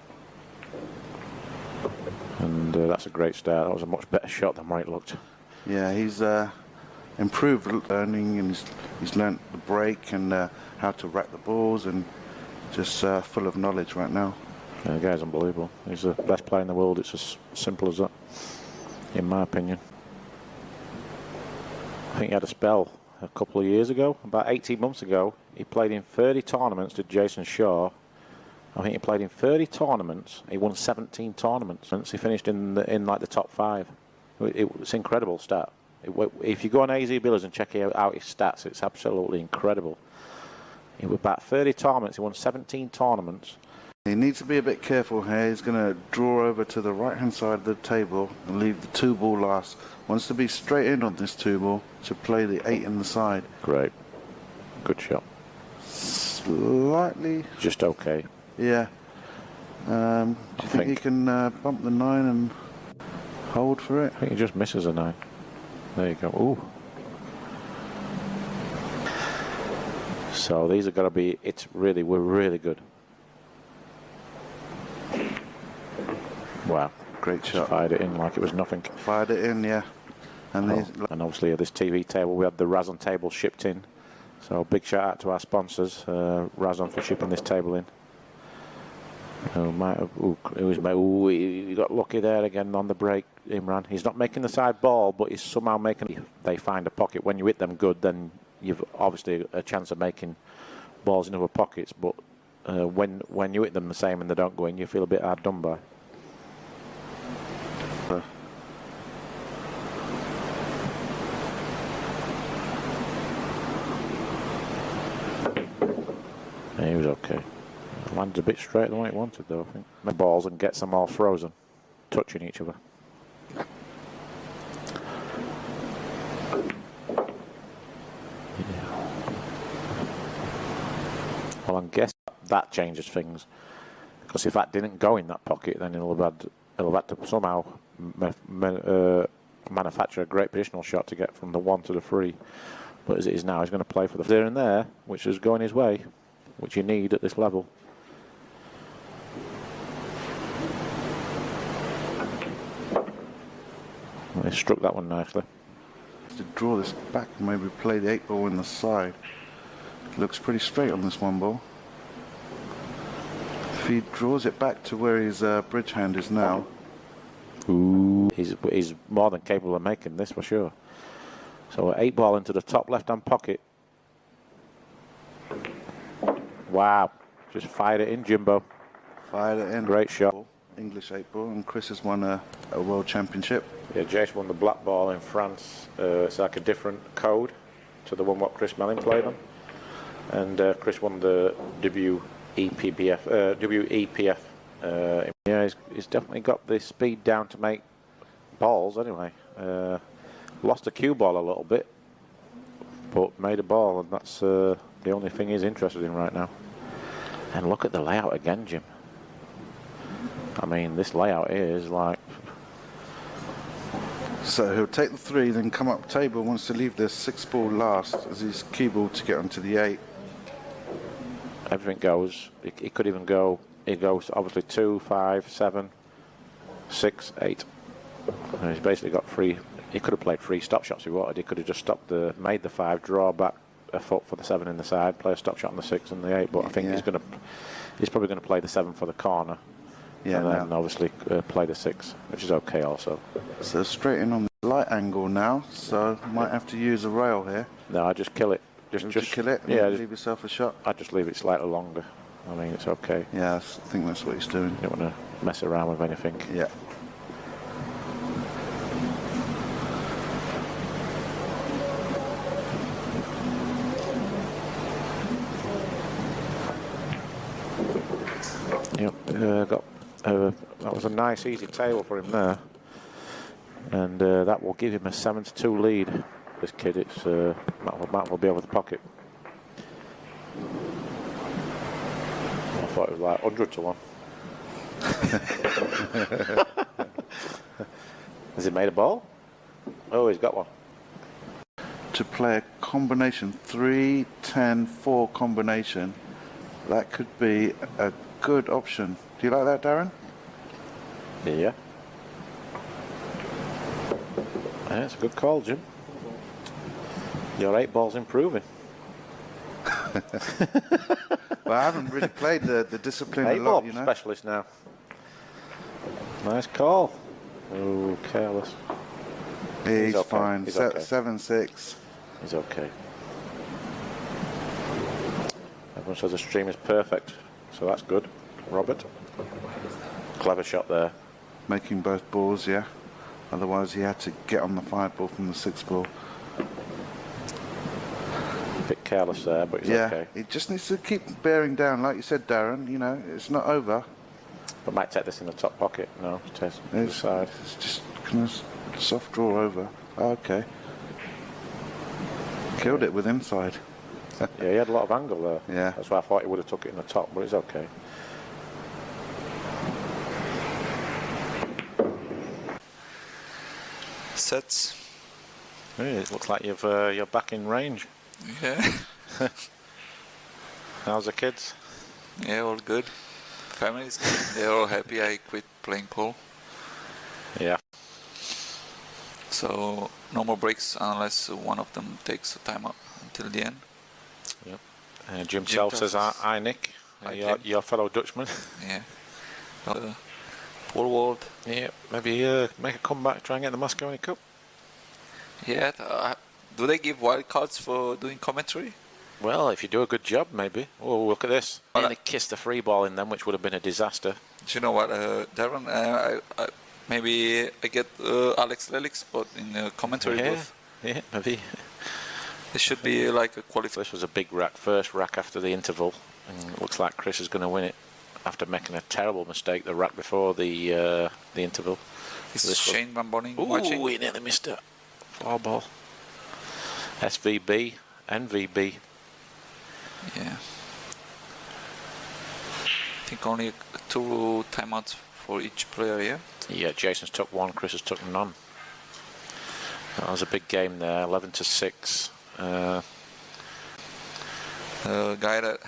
And that's a great start. That was a much better shot than what it looked. Yeah, he's improved learning, and he's learnt the break and how to rack the balls, and just full of knowledge right now. Yeah, the guy's unbelievable. He's the best player in the world. It's as simple as that, in my opinion. I think he had a spell a couple of years ago, about 18 months ago. He played in 30 tournaments to Jason Shaw. I think he played in 30 tournaments. He won 17 tournaments. He finished in like the top 5. It's an incredible stat. If you go on AZ Billiards and check out his stats, it's absolutely incredible. He was about 30 tournaments. He won 17 tournaments. He needs to be a bit careful here. He's going to draw over to the right-hand side of the table and leave the 2 ball last. Wants to be straight in on this 2 ball to play the 8 in the side. Great. Good shot. Slightly... Just okay. Yeah. Do you think he can bump the 9 and hold for it? I think he just misses a 9. There you go. Ooh. So these are going to be... we're really good. Wow. Great shot. Fired it in like it was nothing. Fired it in, yeah. And, and obviously at this TV table, we had the Razon table shipped in. So big shout out to our sponsors, Razon, for shipping this table in. He got lucky there again on the break, Imran. He's not making the side ball, but he's somehow making. They find a pocket. When you hit them good, then you've obviously a chance of making balls in other pockets. But when you hit them the same and they don't go in, you feel a bit hard done by. Yeah, he was okay. Landed a bit straighter than what he wanted, though, I think. The balls and gets them all frozen, touching each other. Well, I'm guessing that changes things, because if that didn't go in that pocket, then he'll have had to somehow manufacture a great positional shot to get from the 1 to the 3. But as it is now, he's going to play for the there and there, which is going his way, which you need at this level. He struck that one nicely. To draw this back and maybe play the 8 ball in the side. Looks pretty straight on this 1 ball. If he draws it back to where his bridge hand is now. Ooh. He's more than capable of making this for sure. So 8 ball into the top left hand pocket. Wow. Just fired it in, Jimbo. Fired it in. Great shot. English 8 ball, and Chris has won a world championship. Yeah, Jace won the black ball in France. It's like a different code to the one what Chris Mellin played on. And Chris won the WEPF. Yeah, he's definitely got the speed down to make balls anyway. Lost a cue ball a little bit, but made a ball, and that's the only thing he's interested in right now. And look at the layout again, Jim. I mean, this layout is like... So he'll take the 3, then come up table, wants to leave the 6 ball last as his cue ball to get onto the 8. Everything goes. It could even go... It goes obviously 2, 5, 7, 6, 8. And he's basically got 3... He could have played 3 stop shots if he wanted. He could have just made the 5, draw back a foot for the 7 in the side, play a stop shot on the 6 and the 8. But I think he's probably going to play the 7 for the corner. Yeah, and then obviously play the 6, which is okay also. So straight in on the light angle now, so might have to use a rail here. No, I just kill it. Just kill it. Yeah, leave yourself a shot. I just leave it slightly longer. I mean, it's okay. Yeah, I think that's what he's doing. You don't want to mess around with anything. Yeah. Yep, that was a nice, easy table for him there, and that will give him a 7-2 lead. This kid, Matt will be over the pocket. I thought it was like 100-1. Has he made a ball? Oh, he's got one. To play a combination 3-10-4 combination, that could be a good option. Do you like that, Darren? Yeah. Yeah, it's a good call, Jim. Your 8 ball's improving. Well, I haven't really played the discipline a lot, you know. Specialist now. Nice call. Oh, careless. He's okay. fine. He's okay. 7-6. He's okay. Everyone says the stream is perfect, so that's good. Robert. Clever shot there. Making both balls, yeah. Otherwise, he had to get on the 5 ball from the 6 ball. A bit careless there, but he's okay. He just needs to keep bearing down, like you said, Darren. You know, it's not over. But might take this in the top pocket. No, test the side. It's just kind of soft draw over. Oh, okay. Killed it with inside. Yeah, he had a lot of angle there. Yeah. That's why I thought he would have took it in the top, but it's okay. Sets. Really, it looks like you're back in range. Yeah. How's the kids? Yeah, all good. Families, they're all happy I quit playing pool. Yeah. So no more breaks unless one of them takes a timeout until the end. Yep. Jim Tell says, "Hi Nick, your fellow Dutchman." Yeah. Poor world. Yeah. Maybe make a comeback, try and get the Mosconi Cup. Yeah. Do they give wild cards for doing commentary? Well, if you do a good job, maybe. Oh, look at this. And they kissed the free ball in them, which would have been a disaster. Do you know what, Darren? Maybe I get Alex Lelick's spot in the commentary booth. Yeah, maybe. It should be like a qualifier. This was a big rack, first rack after the interval. And it looks like Chris is going to win it after making a terrible mistake the rack before the interval. Is Shane Van Boening watching? Ooh, he nearly missed it. 4 ball. SVB, NVB. Yeah. I think only 2 timeouts for each player, yeah? Yeah, Jason's took 1, Chris has took none. That was a big game there, 11-6. The guy that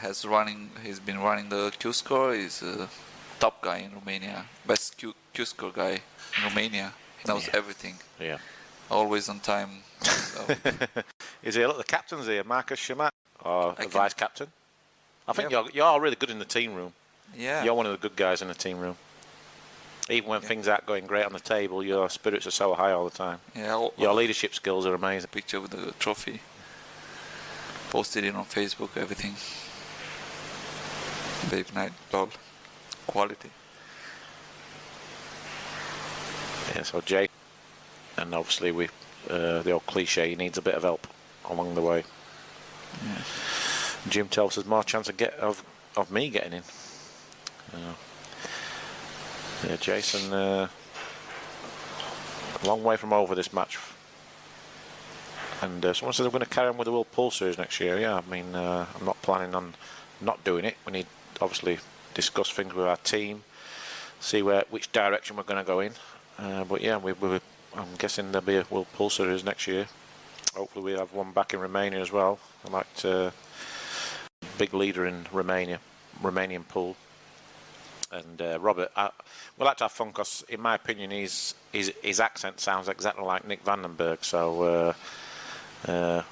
he's been running the Q score is a top guy in Romania. Best Q score guy in Romania. He knows everything. Yeah. Always on time. So. Is he? Look, the captain's here, Marcus Shamat, or the vice captain. I think you're all really good in the team room. Yeah. You're one of the good guys in the team room. Even when things aren't going great on the table, your spirits are so high all the time. Yeah. Your leadership skills are amazing. Picture with the trophy. Posted it on Facebook, everything. Dave Knight, all quality. Yeah, so Jay, and obviously the old cliche, he needs a bit of help along the way. Yeah. Jim tells us more chance of me getting in. Yeah, Jason, a long way from over this match. And someone says I'm going to carry on with the World Pool Series next year. Yeah, I mean, I'm not planning on not doing it. We need to obviously discuss things with our team, see which direction we're going to go in. But yeah, I'm guessing there'll be a World Pool Series next year. Hopefully we have one back in Romania as well. I like to big leader in Romanian pool. And Robert, we like to have fun because, in my opinion, his accent sounds exactly like Nick Vandenberg. So I'm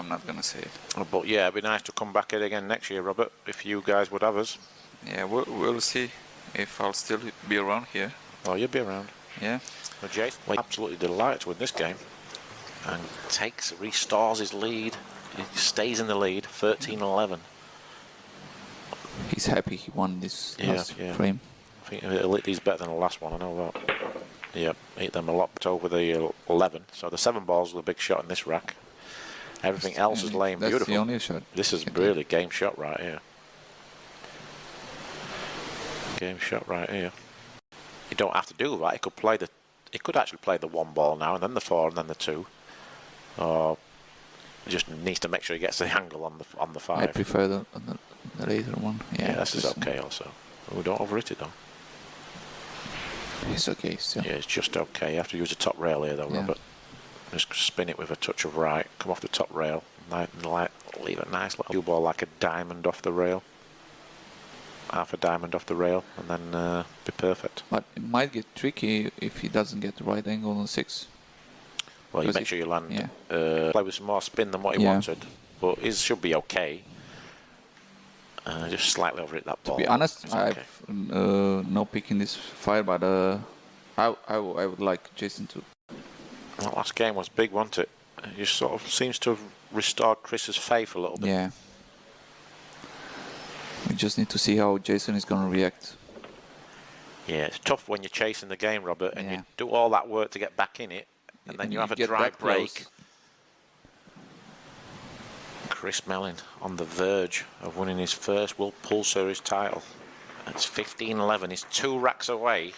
not gonna say it. But yeah, it'd be nice to come back here again next year, Robert, if you guys would have us. Yeah, we'll see if I'll still be around here. Oh, you'll be around. Yeah. Well, Jason, we're absolutely delighted to win this game, and restores his lead. He stays in the lead, 13-11. He's happy he won this last frame. I think he's better than the last one, I know that. Yeah, hit them a lot over the 11. So the 7 balls was a big shot in this rack. Everything else is laying beautiful. That's the only shot. This is really game shot right here. Game shot right here. You don't have to do that. He could actually play the 1 ball now, and then the 4, and then the 2. Or just needs to make sure he gets the angle on the 5. I prefer the later one. Yeah, this is okay also. We don't overhit it though. It's okay still. Yeah, it's just okay. You have to use the top rail here though, Robert. Just spin it with a touch of right, come off the top rail, leave a nice little cue ball like a diamond off the rail. Half a diamond off the rail, and then be perfect. But it might get tricky if he doesn't get the right angle on 6. Well, you make sure you land. Play with some more spin than what he wanted, but it should be okay. Just slightly overhit that ball. To be honest, I've no pick in this fight, but I would like Jason to. That last game was big, wasn't it? It just sort of seems to have restored Chris's faith a little bit. Yeah. We just need to see how Jason is going to react. Yeah, it's tough when you're chasing the game, Robert, and you do all that work to get back in it, and then you have a dry break. Chris Mellin on the verge of winning his first World Pool Series title. It's 15-11. He's 2 racks away.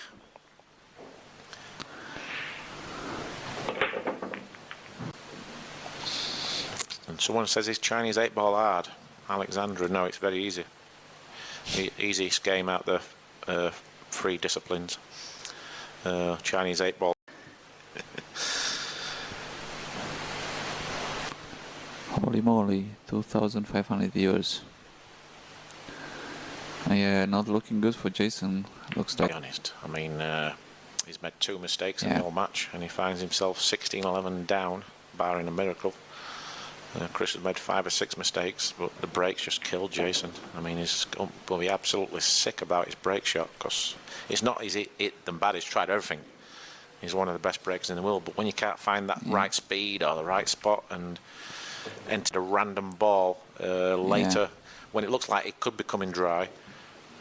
And someone says his Chinese 8-ball hard. Alexandra, no, it's very easy. Easiest game out the 3 disciplines. Chinese 8-ball. Holy moly, 2,500 viewers. Yeah, not looking good for Jason, looks like. To be honest, I mean, He's made 2 mistakes in the whole match, and he finds himself 16-11 down, barring a miracle. Chris has made 5 or 6 mistakes, but the breaks just killed Jason. I mean, he's going to be absolutely sick about his break shot, because it's not he's hit them bad, he's tried everything. He's one of the best breakers in the world, but when you can't find that right speed or the right spot and enter a random ball later, when it looks like it could be coming dry,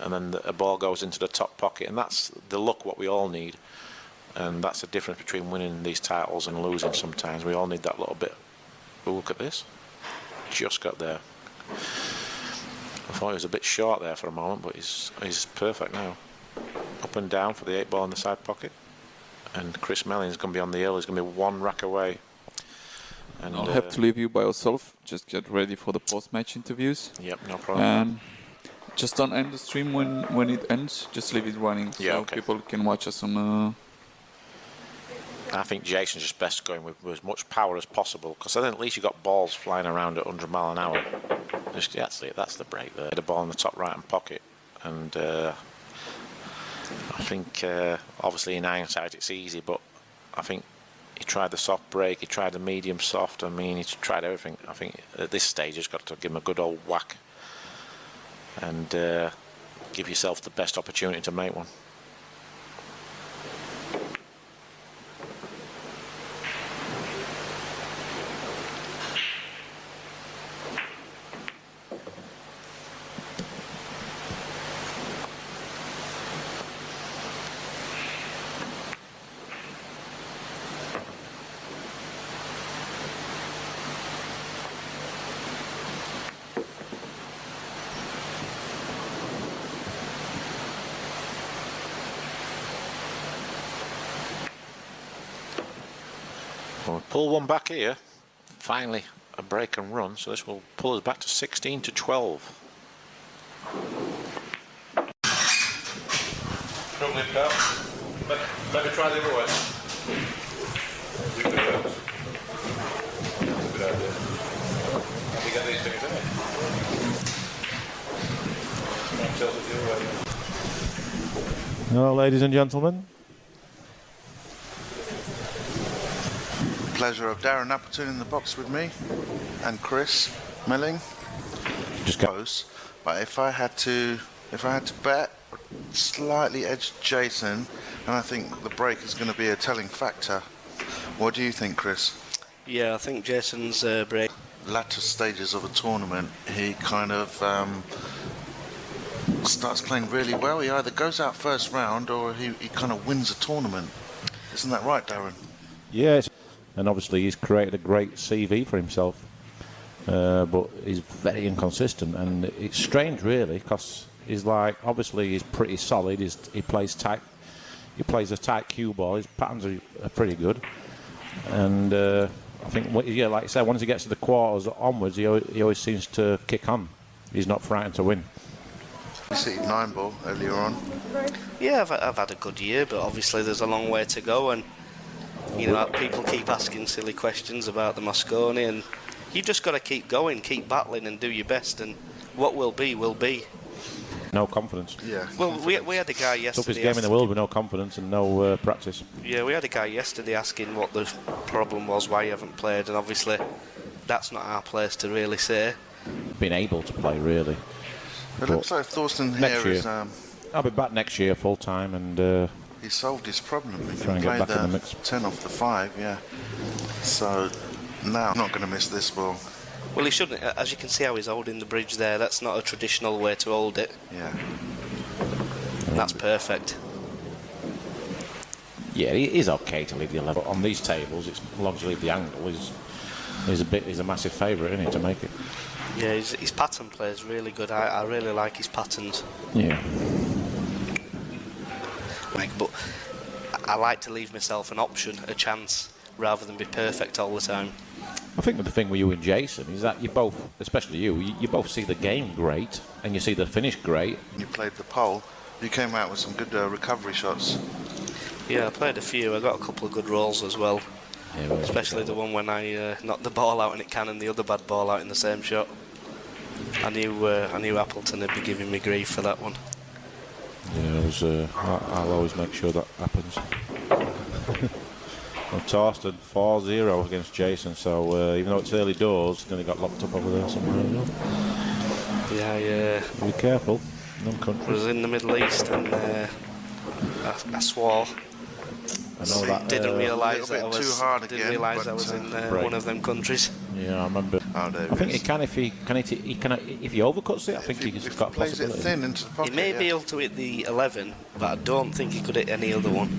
and then a ball goes into the top pocket, and that's the luck what we all need. And that's the difference between winning these titles and losing sometimes. We all need that little bit. But look at this. Just got there. I thought he was a bit short there for a moment, but he's perfect now. Up and down for the 8 ball in the side pocket. And Chris Melling's going to be on the hill. He's going to be 1 rack away. And I'll have to leave you by yourself. Just get ready for the post-match interviews. Yep, no problem. Just don't end the stream when it ends. Just leave it running so people can watch us on... I think Jason's just best going with as much power as possible, because then at least you've got balls flying around at 100 mile an hour. That's the break there. The ball in the top right hand pocket, and I think obviously in hindsight it's easy, but I think he tried the soft break, he tried the medium soft. I mean, he's tried everything. I think at this stage he's got to give him a good old whack and give yourself the best opportunity to make one. Pull one back here, finally a break and run, so this will pull us back to 16-12. Don't lift up. Let me try the other way. Good idea. Have we got these things in it? Well, ladies and gentlemen. Pleasure of Darren Appleton in the box with me and Chris Melling. Just close, but if I had to bet, slightly edge Jason, and I think the break is going to be a telling factor. What do you think, Chris? Yeah, I think Jason's break. Latter stages of a tournament, he kind of starts playing really well. He either goes out first round or he kind of wins a tournament. Isn't that right, Darren? Yes. And obviously he's created a great CV for himself, but he's very inconsistent, and it's strange really, because he's obviously he's pretty solid. He plays tight. He plays a tight cue ball. His patterns are pretty good, and I think like I said, once he gets to the quarters onwards, he always seems to kick on. He's not frightened to win. You see 9 ball earlier on. Yeah, I've had a good year, but obviously there's a long way to go, and you know, people keep asking silly questions about the Mosconi, and you've just got to keep going, keep battling, and do your best, and what will be, will be. No confidence. Yeah. Well, we had a guy yesterday. Toughest game in the world with no confidence and no practice. Yeah, we had a guy yesterday asking what the problem was, why you haven't played, and obviously that's not our place to really say. Been able to play, really. It looks like Thorsten here is... I'll be back next year full time, and... he solved his problem. He Try and can get play back in the mix. 10 off the 5, yeah. So now I'm not going to miss this ball. Well, he shouldn't. As you can see how he's holding the bridge there, that's not a traditional way to hold it. Yeah. That's perfect. Yeah, he is okay to leave the 11. But on these tables, as long as you leave the angle, he's a massive favourite, isn't he, to make it? Yeah, his pattern play is really good. I really like his patterns. Yeah. But I like to leave myself an option, a chance, rather than be perfect all the time. I think the thing with you and Jason is that you both, especially you both see the game great and you see the finish great. You played the pole. You came out with some good recovery shots. Yeah, I played a few. I got a couple of good rolls as well. Yeah, well, especially the one when I knocked the ball out and it cannoned the other bad ball out in the same shot. I knew Appleton would be giving me grief for that one. Yeah, I'll always make sure that happens. Well, Torsten 4-0 against Jason, so even though it's early doors, then he got locked up over there somewhere. You know? Yeah. Be careful. None I countries. was in the Middle East and I swore. I know that. Didn't realise that I was. Too hard didn't again, realise I but, was in right. one of them countries. Yeah, I remember. Oh, there I think he can if he overcuts it. I think he's got a plays it possibility. thin into the pocket. He may be able to hit the 11, but I don't think he could hit any other one.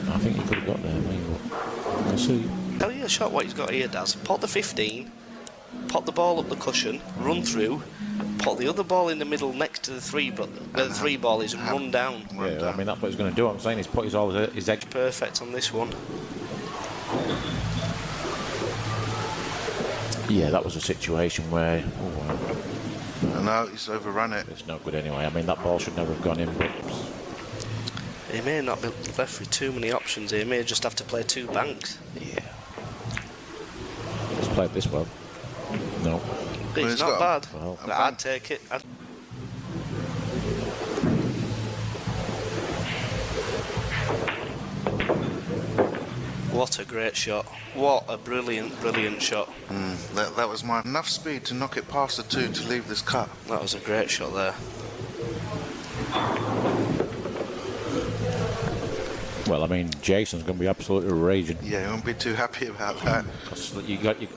I think he could have got there, maybe. We'll see. Tell you a shot what he's got here, Daz. Pot the 15, pot the ball up the cushion, run through, pot the other ball in the middle next to the three, where the three ball is, and run down. Yeah, I mean that's what he's going to do. I'm saying he's put his egg perfect on this one. Yeah, that was a situation where. No, he's overrun it. It's not good anyway. I mean that ball should never have gone in. But He may not be left with too many options. He may just have to play 2 banks. Yeah. He's played this well. No. It's not bad. Well, I'd take it. What a great shot. What a brilliant shot. That was my enough speed to knock it past the 2 to leave this cut. That was a great shot there. Well, I mean, Jason's going to be absolutely raging. Yeah, he won't be too happy about that.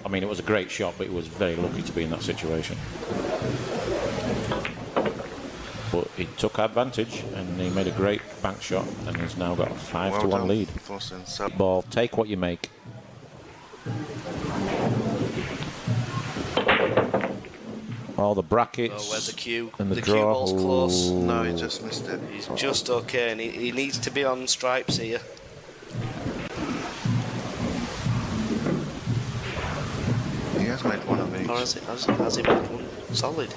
I mean, it was a great shot, but he was very lucky to be in that situation. But he took advantage and he made a great bank shot, and he's now got a 5-1 lead. Ball, take what you make. All the brackets. Oh, where's the cue? And the cue draw. ball's close. No, he just missed it. He's just okay, and he needs to be on stripes here. He has made one of each. Or has he made one? Solid.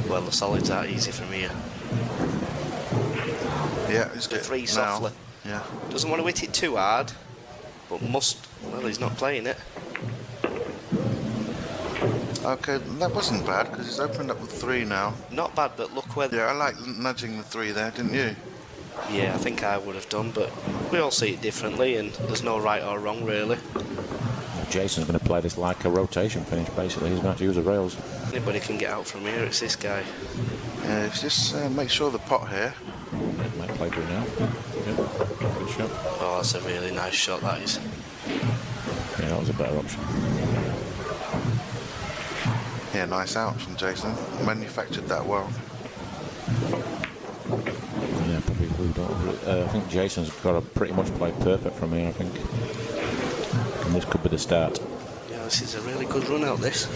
Well, the solids aren't easy from here. Yeah, he's the good 3 now. softly. Yeah. Doesn't want to hit it too hard, but must. Well, he's not playing it. Okay, that wasn't bad because he's opened up with 3 now. Not bad, but look where. Yeah, I like nudging the 3 there, didn't you? Yeah, I think I would have done, but we all see it differently, and there's no right or wrong really. Jason's going to play this like a rotation finish, basically. He's going to have to use the rails. Anybody can get out from here, it's this guy. Yeah, just make sure the pot here. Might play through now. Yep. Good shot. Oh, that's a really nice shot, that is. Yeah, that was a better option. Yeah, nice out from Jason. Manufactured that well. Yeah, probably moved on. I think Jason's got to pretty much play perfect from here, I think. And this could be the start. Yeah, this is a really good run out, this.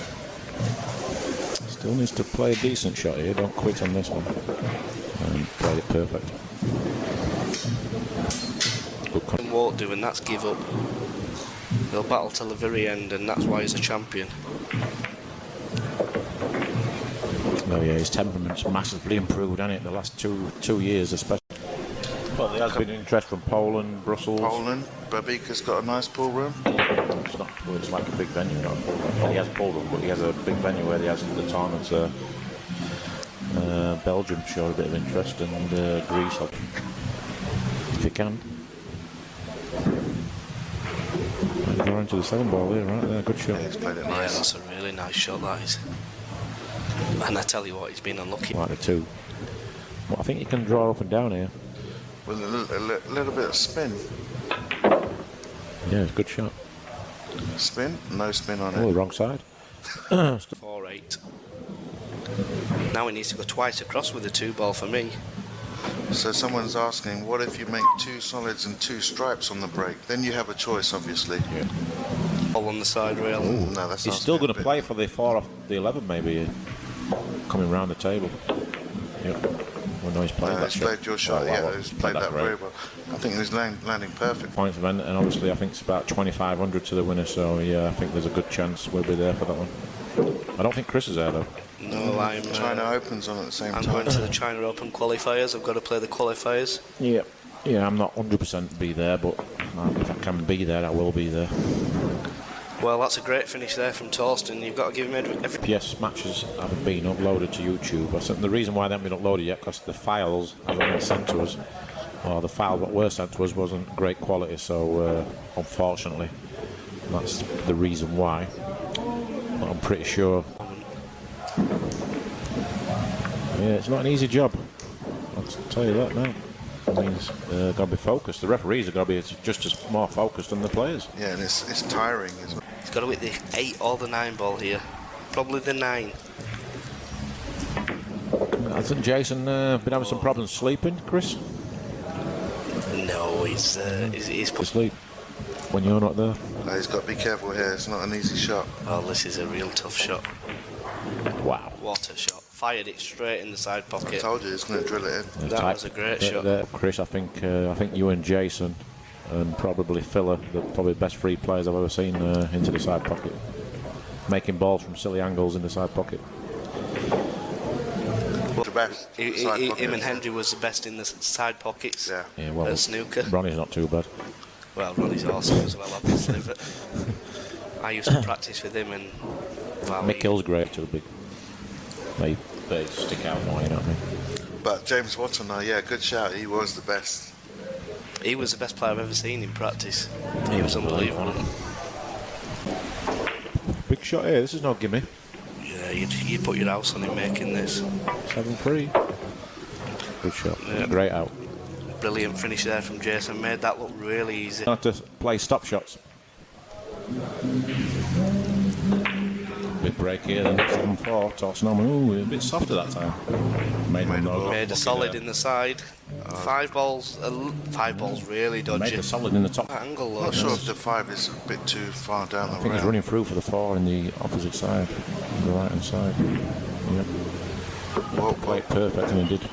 Still needs to play a decent shot here. Don't quit on this one. And played it perfect. Good won't do, and that's give up. He'll battle till the very end, and that's why he's a champion. Oh yeah, his temperament's massively improved, hasn't it? The last two years, especially. Well, there has been interest from Poland, Brussels. Poland, Babika's got a nice pool room. It's not. Well, it's like a big venue, not a pool room. Well, he has a pool room, but he has a big venue where he has the tournaments. Belgium showed a bit of interest, and Greece, if you can. Draw into the 7 ball here, right there. Good shot. Yeah, he's played it Yeah, nice. that's a really nice shot, that is. And I tell you what, he's been unlucky. Like the 2. Well, I think you can draw up and down here. With a little bit of spin. Yeah, it's a good shot. Spin? No spin on Oh, it. the wrong side. 4-8. Now he needs to go twice across with the 2 ball for me. So someone's asking, what if you make 2 solids and 2 stripes on the break? Then you have a choice, obviously. Yeah. All on the side rail. No, that's He's still going to play for the 4 off the 11, maybe. Coming round the table. Yep. Well, no, he's played that he's shot. played your shot, Oh, yeah, wow. he's played that great. very well. I think he's landing perfect. Points event, and obviously I think it's about 2,500 to the winner, so yeah, I think there's a good chance we'll be there for that one. I don't think Chris is there, though. No, I'm... China Open's on at the same I'm time. going to the China Open qualifiers. I've got to play the qualifiers. Yeah. Yeah, I'm not 100% be there, but if I can be there, I will be there. Well, that's a great finish there from Torsten. You've got to give him every... PS matches haven't been uploaded to YouTube. I think the reason why they haven't been uploaded yet, because the files haven't been sent to us, Well, the foul what were sent to us wasn't great quality, so unfortunately, that's the reason why. But I'm pretty sure. Yeah, it's not an easy job. I'll tell you that now. I mean, it's got to be focused. The referees have got to be just as more focused than the players. Yeah, and it's tiring as well. He's got to hit the 8 or the 9 ball here. Probably the 9. Hasn't Jason been having some problems sleeping, Chris? No, he's asleep when you're not there. He's got to be careful here. It's not an easy shot. Oh, this is a real tough shot. Wow. What a shot. Fired it straight in the side pocket. I told you he's going to drill it in. That was a great shot. Chris, I think you and Jason and probably Filler, probably the best free players I've ever seen into the side pocket. Making balls from silly angles in the side pocket. The best. Him and Henry was the best in the side pockets. Yeah. Well, at snooker. Ronnie's not too bad. Well, Ronnie's awesome as well, obviously. But I used to practice with him, and Mick Hill's great to the big. They stick out more, you know what I mean? But James Watson, good shout. He was the best. He was the best player I've ever seen in practice. He was unbelievable. Big shot here. This is no gimme. Yeah, you'd put your house on him making this. 7-3. Good shot. Yeah. Great out. Brilliant finish there from Jason. Made that look really easy. Not to play stop shots. Big break here, then 7-4. Torsten Hohmann. Ooh, a bit softer that time. Made a solid in the side. 5 balls. 5 balls really dodgy. Made a solid in the top angle. I'm not sure if the 5 is a bit too far down the I think he's running through for the 4 in the opposite side, the right hand side. Yep. Quite perfect, and he did.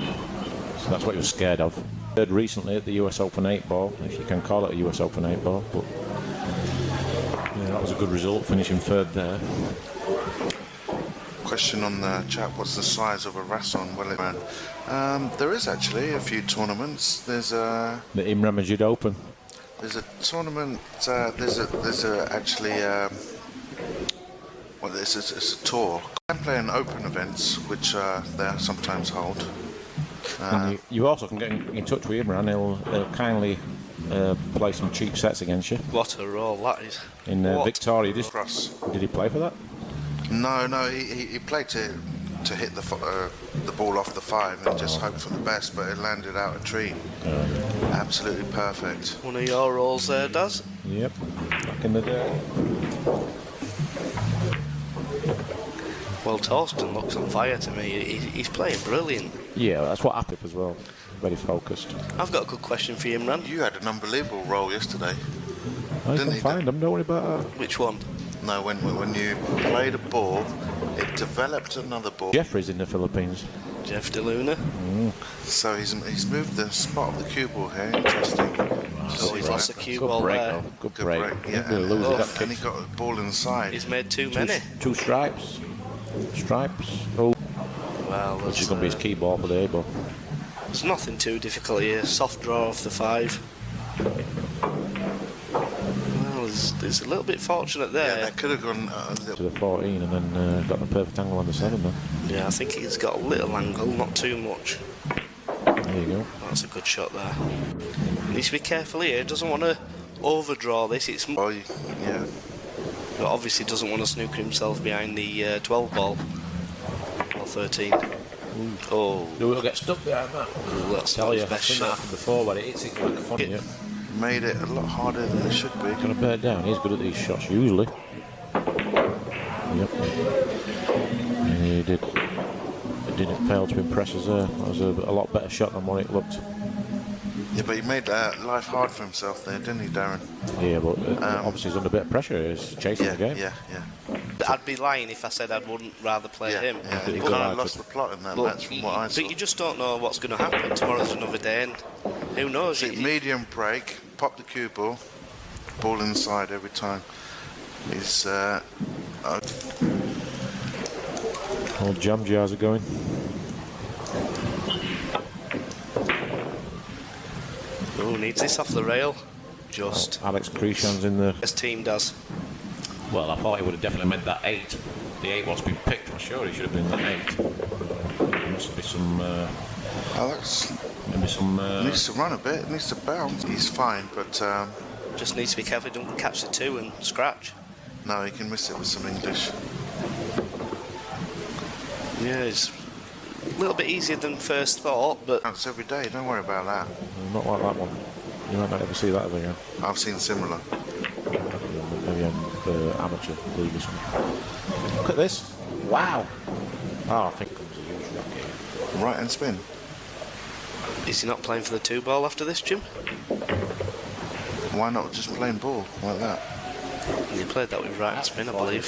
So that's what he was scared of. Third recently at the US Open 8 ball, if you can call it a US Open 8 ball, but yeah, that was a good result, finishing third there. Question on the chat: what's the size of a Rasson? Well, there is actually a few tournaments. There's a the Imran Majid Open. There's a tournament. There's actually it's a tour. I'm playing open events, which they sometimes hold. And you also can get in touch with Imran. He'll kindly play some cheap sets against you. What a roll that is! In Victoria, did he play for that? No, he played to hit the ball off the 5 and just hope for the best, but it landed out a tree. Absolutely perfect. One of your rolls there, Daz? Yep, back in the day. Well, Torsten looks on fire to me. He's playing brilliant. Yeah, that's what happened as well. Very focused. I've got a good question for you, Imran. You had an unbelievable roll yesterday. I can find them, don't worry about that. Which one? No, when you played a ball, it developed another ball. Jeffrey's in the Philippines. Jeff DeLuna. So he's moved the spot of the cue ball here. Interesting. He's lost the cue ball there. Good break. Yeah, and he got a ball inside. He's made too many. 2 stripes. Oh. Well, which is going to be his key ball for the A ball. There's nothing too difficult here. Soft draw off the 5. Well, there's a little bit fortunate there. Yeah, that could have gone to the 14 and then got the perfect angle on the 7 then. Yeah, I think he's got a little angle, not too much. There you go. That's a good shot there. Needs to be careful here. Doesn't want to overdraw this. It's yeah. But obviously doesn't want to snooker himself behind the 12 ball or 13. Oh, we'll get stuck behind that. That's not his best shot. Before when it hits it like funny. Made it a lot harder than it should be. Gonna bear it down. He's good at these shots usually. Yep. He did. It didn't fail to impress us there. That was a lot better shot than what it looked. Yeah, but he made life hard for himself there, didn't he, Darren? Yeah, but obviously he's under a bit of pressure. He's chasing the game. Yeah. I'd be lying if I said I wouldn't rather play him. Yeah, he kind of lost the plot in that match from what I saw. But you just don't know what's going to happen. Tomorrow's another day, and who knows? Medium break, pop the cue ball inside every time. He's all jam jars are going. Oh, needs this off the rail. Just. Alex Creshan's in the. His team does. Well, I thought he would have definitely meant that 8. The 8 was been picked for sure. He should have been that 8. There must be some Oh, that's... Maybe some... needs to run a bit, needs to bounce. He's fine, but... just needs to be careful he don't catch the 2 and scratch. No, he can miss it with some English. Yeah, it's a little bit easier than first thought, but... Bounce every day, don't worry about that. Not like that one. You might not ever see that ever again. I've seen similar. Maybe an amateur league or something. Look at this. Wow. Oh, I think it comes a huge racket. Right hand spin. Is he not playing for the 2 ball after this, Jim? Why not just plain ball like that? He played that with right hand spin, I believe.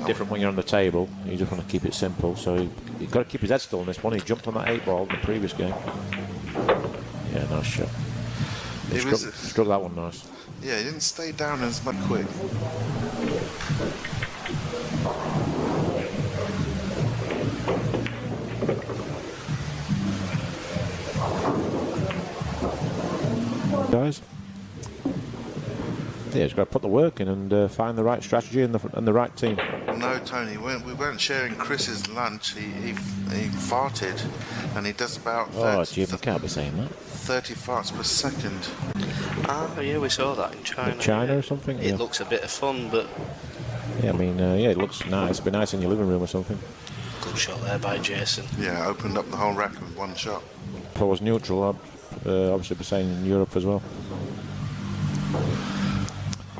Different when you're on the table. You just want to keep it simple. So you've got to keep his head still on this one. He jumped on that 8 ball in the previous game. Yeah, nice shot. He struck that one nice. Yeah, he didn't stay down as much quick. Guys. Yeah, he's got to put the work in and find the right strategy and the right team. No, Tony, we weren't sharing Chris's lunch. He farted, and he does about... Oh, Jim, you can't be saying that. 30 farts per second. Ah, yeah, we saw that in China. In China or something? It looks a bit of fun, but... Yeah, I mean, yeah, it looks nice. It'd be nice in your living room or something. Good shot there by Jason. Yeah, opened up the whole rack with one shot. If I was neutral, I'd obviously be saying in Europe as well.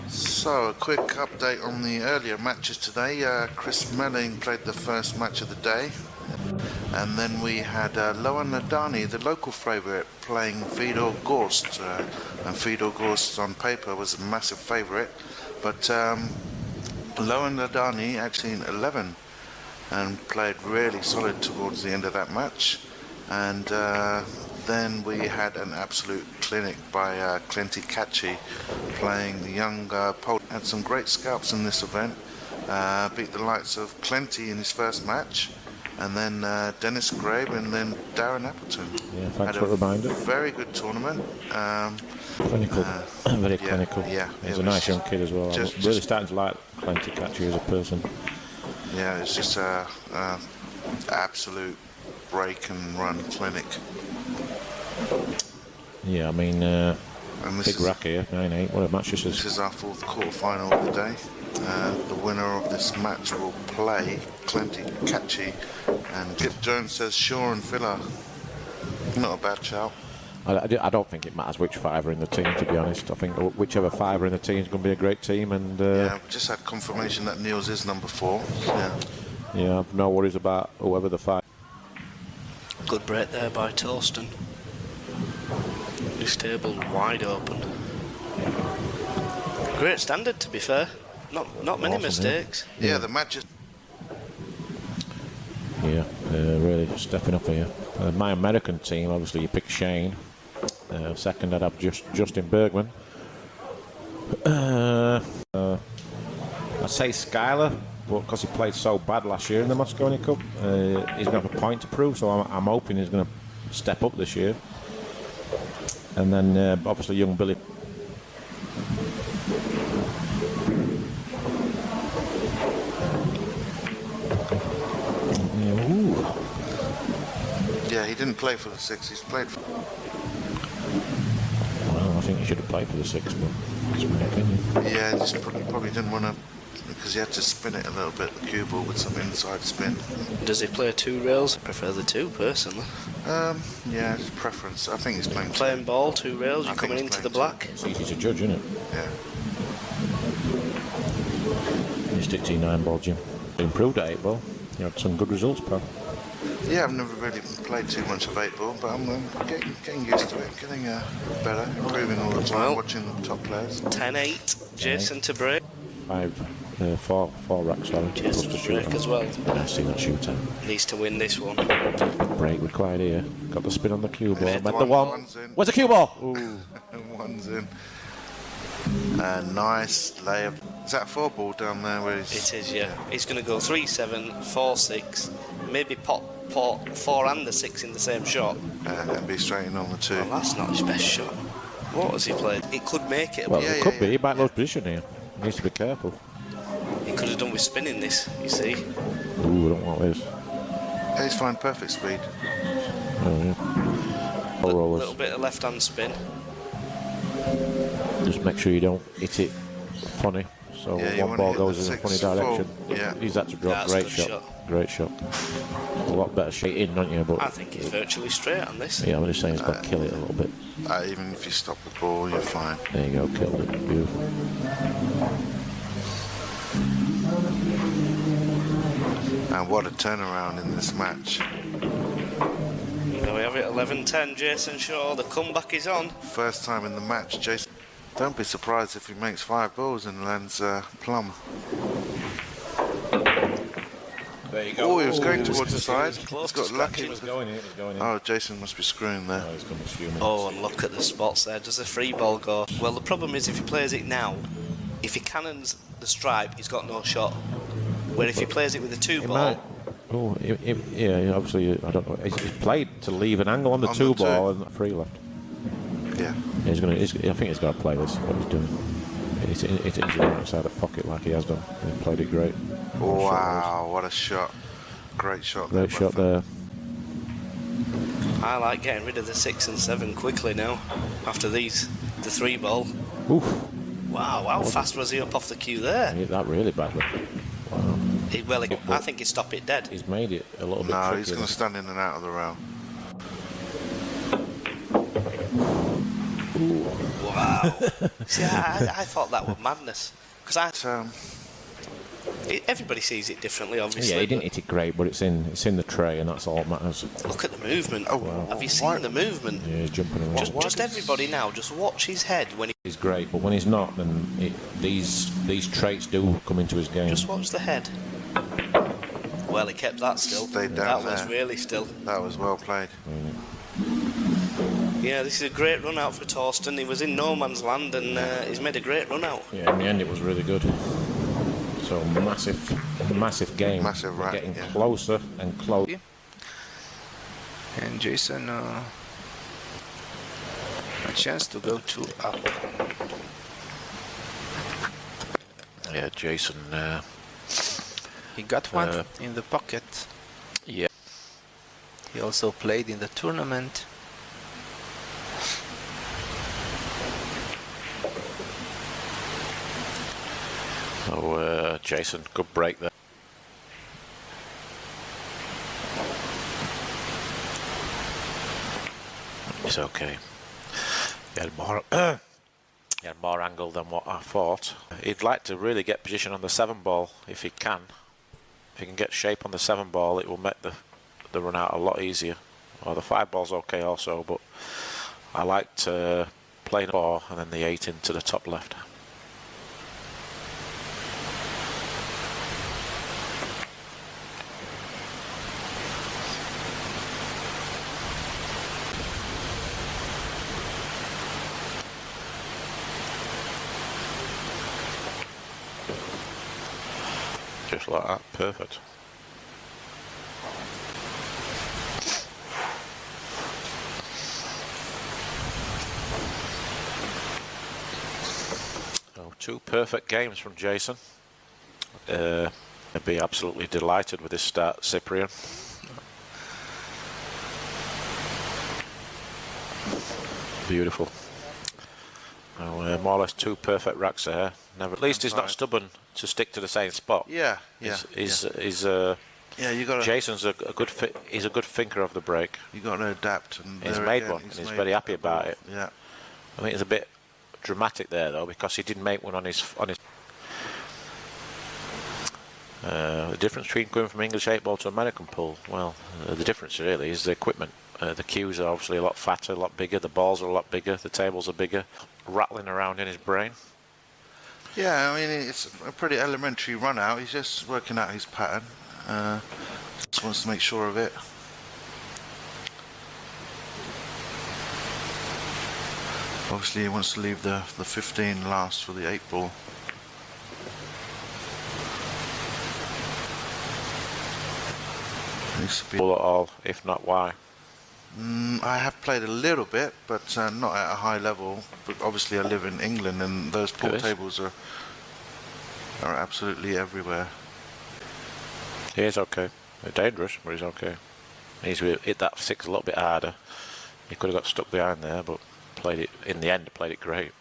So, a quick update on the earlier matches today. Chris Melling played the first match of the day. And then we had Lohan Nadani, the local favourite, playing Fedor Gorst. And Fedor Gorst on paper was a massive favourite. But Lohan Nadani actually in 11 and played really solid towards the end of that match. And then we had an absolute clinic by Clenty Kachi playing the young Pole. Had some great scalps in this event. Beat the likes of Clenty in his first match. And then Dennis Grabe and then Darren Appleton. Yeah, thanks for the reminder. Very good tournament. Clinical, very clinical. Yeah, he's a nice young kid as well. I'm really starting to like Clenty Kachi as a person. Yeah, it's just a absolute break and run clinic. Yeah, I mean, big rack here, 9-8. What a match this is. This is our 4th quarter-final of the day. The winner of this match will play Clenty Kachi, and Kip Jones says Shaw and Filler. Not a bad shout. I don't think it matters which 5 are in the team, to be honest. I think whichever 5 are in the team is going to be a great team. And yeah, we just had confirmation that Niels is number 4. Yeah, I've no worries about whoever the 5. Good break there by Torsten. This table wide open. Great standard, to be fair. Not many mistakes. Yeah, the match is... Yeah, really stepping up here. My American team, obviously, you pick Shane. Second, I'd have Justin Bergman. I'd say Skyler, but because he played so bad last year in the Mosconi Cup, he's going to have a point to prove, so I'm hoping he's going to step up this year. And then, obviously, young Billy. Yeah, he didn't play for the 6, he's played for... Well, I think he should have played for the 6, but that's my opinion. Yeah, he just probably didn't want to, because he had to spin it a little bit, the cue ball, with some inside spin. Does he play 2 rails? I prefer the 2, personally. Yeah, it's preference. I think he's playing 2. Playing ball, 2 rails, you're coming into the black. It's easy to judge, isn't it? Yeah. You stick to your 9 ball, Jim. You improved at 8 ball. You had some good results, pal. Yeah, I've never really played too much of 8 ball, but I'm getting used to it, getting better, improving all the time, watching the top players. 10-8, Jason to break. 4 racks, sorry. Jason to break as well. I see that shootout. Needs to win this one. Break required here. Got the spin on the cue ball. Met the one's in. Where's the cue ball? Ooh. One's in. Nice layup. Is that 4 ball down there? Where it is, yeah. He's going to go 3-7, 4-6, maybe pop 4 and the 6 in the same shot. And be straight in on the 2. Well, that's not his best shot. What has he played? It could make it. Well, it could be. He might lose position here. He needs to be careful. He could have done with spinning this, you see. Ooh, I don't want this. He's fine, perfect speed. Oh, yeah. A little bit of left-hand spin. Just make sure you don't hit it funny. So one ball goes in a funny direction. Yeah. He's had to drop. That's a Great good shot. Great shot. A lot better shot in, don't you? But I think he's virtually straight on this. yeah, I'm just saying he's got to kill it a little bit. Even if you stop the ball, you're fine. There you go, killed it. Beautiful. And what a turnaround in this match. There we have it, 11-10, Jason Shaw. The comeback is on. First time in the match, Jason. Don't be surprised if he makes 5 balls and lands plum. There you go. Oh, he was going towards the side. He's close got to lucky. He's going in. Oh, Jason must be screwing there. Oh, he's going to assume it. Oh, and look at the spots there. Does a free ball go? Well, the problem is if he plays it now, if he cannons the stripe, he's got no shot. Where if he plays it with a 2-ball... Oh, yeah, obviously, I don't know. He's played to leave an angle on the 2-ball and free left. Yeah. He's gonna. I think he's got to play this. What he's doing. It's easy outside the pocket like he has done. He played it great. Wow, what a shot! Great shot. Great shot there. I like getting rid of the 6 and 7 quickly now. After the 3-ball. Oof. Wow, how fast was he up off the cue there? He hit that really badly. Wow. I think he stopped it dead. He's made it a little bit. No, tricky, he's going to stand in and out of the rail. Wow. See, I thought that was madness. Because everybody sees it differently, obviously. Yeah, he didn't hit it great, but it's in the tray, and that's all that matters. Look at the movement. Oh, wow. Have you seen the movement? Yeah, he's jumping around. Just everybody now, just watch his head when he's great, but when he's not, then these traits do come into his game. Just watch the head. Well, he kept that still. Stayed down that was really still. That was well played. Yeah, this is a great run out for Torsten. He was in no man's land and he's made a great run out. Yeah, in the end it was really good. So massive game. Massive rack, getting closer and closer. And Jason, a chance to go 2 up. Yeah, Jason. He got one in the pocket. Yeah. He also played in the tournament. Oh, Jason, good break there. It's okay. He had more angle than what I thought. He'd like to really get position on the 7-ball if he can. If he can get shape on the 7-ball, it will make the run out a lot easier. Well, the 5-ball's okay also, but I like to play the 4 and then the 8 into the top left. Just like that, perfect. Oh, 2 perfect games from Jason. I'd be absolutely delighted with this start, Cyprian. Beautiful. Oh, more or less 2 perfect racks there. Never. At least he's not stubborn to stick to the same spot. Yeah. He's you got. Jason's a good. He's a good thinker of the break. You got to adapt, and he's made one, and he's very happy about it. Yeah. I think it's a bit dramatic there though, because he didn't make one on his. The difference between going from English 8-ball to American pool, well, the difference really is the equipment. The cues are obviously a lot fatter, a lot bigger. The balls are a lot bigger. The tables are bigger. Rattling around in his brain. Yeah, I mean, it's a pretty elementary run out. He's just working out his pattern. Just wants to make sure of it. Obviously, he wants to leave the 15 last for the 8-ball. Pull it all, if not why? I have played a little bit, but not at a high level. But obviously, I live in England, and those pool tables are absolutely everywhere. He is okay. They're dangerous, but he's okay. He's hit that 6 a little bit harder. He could have got stuck behind there, but played it in the end. Played it great.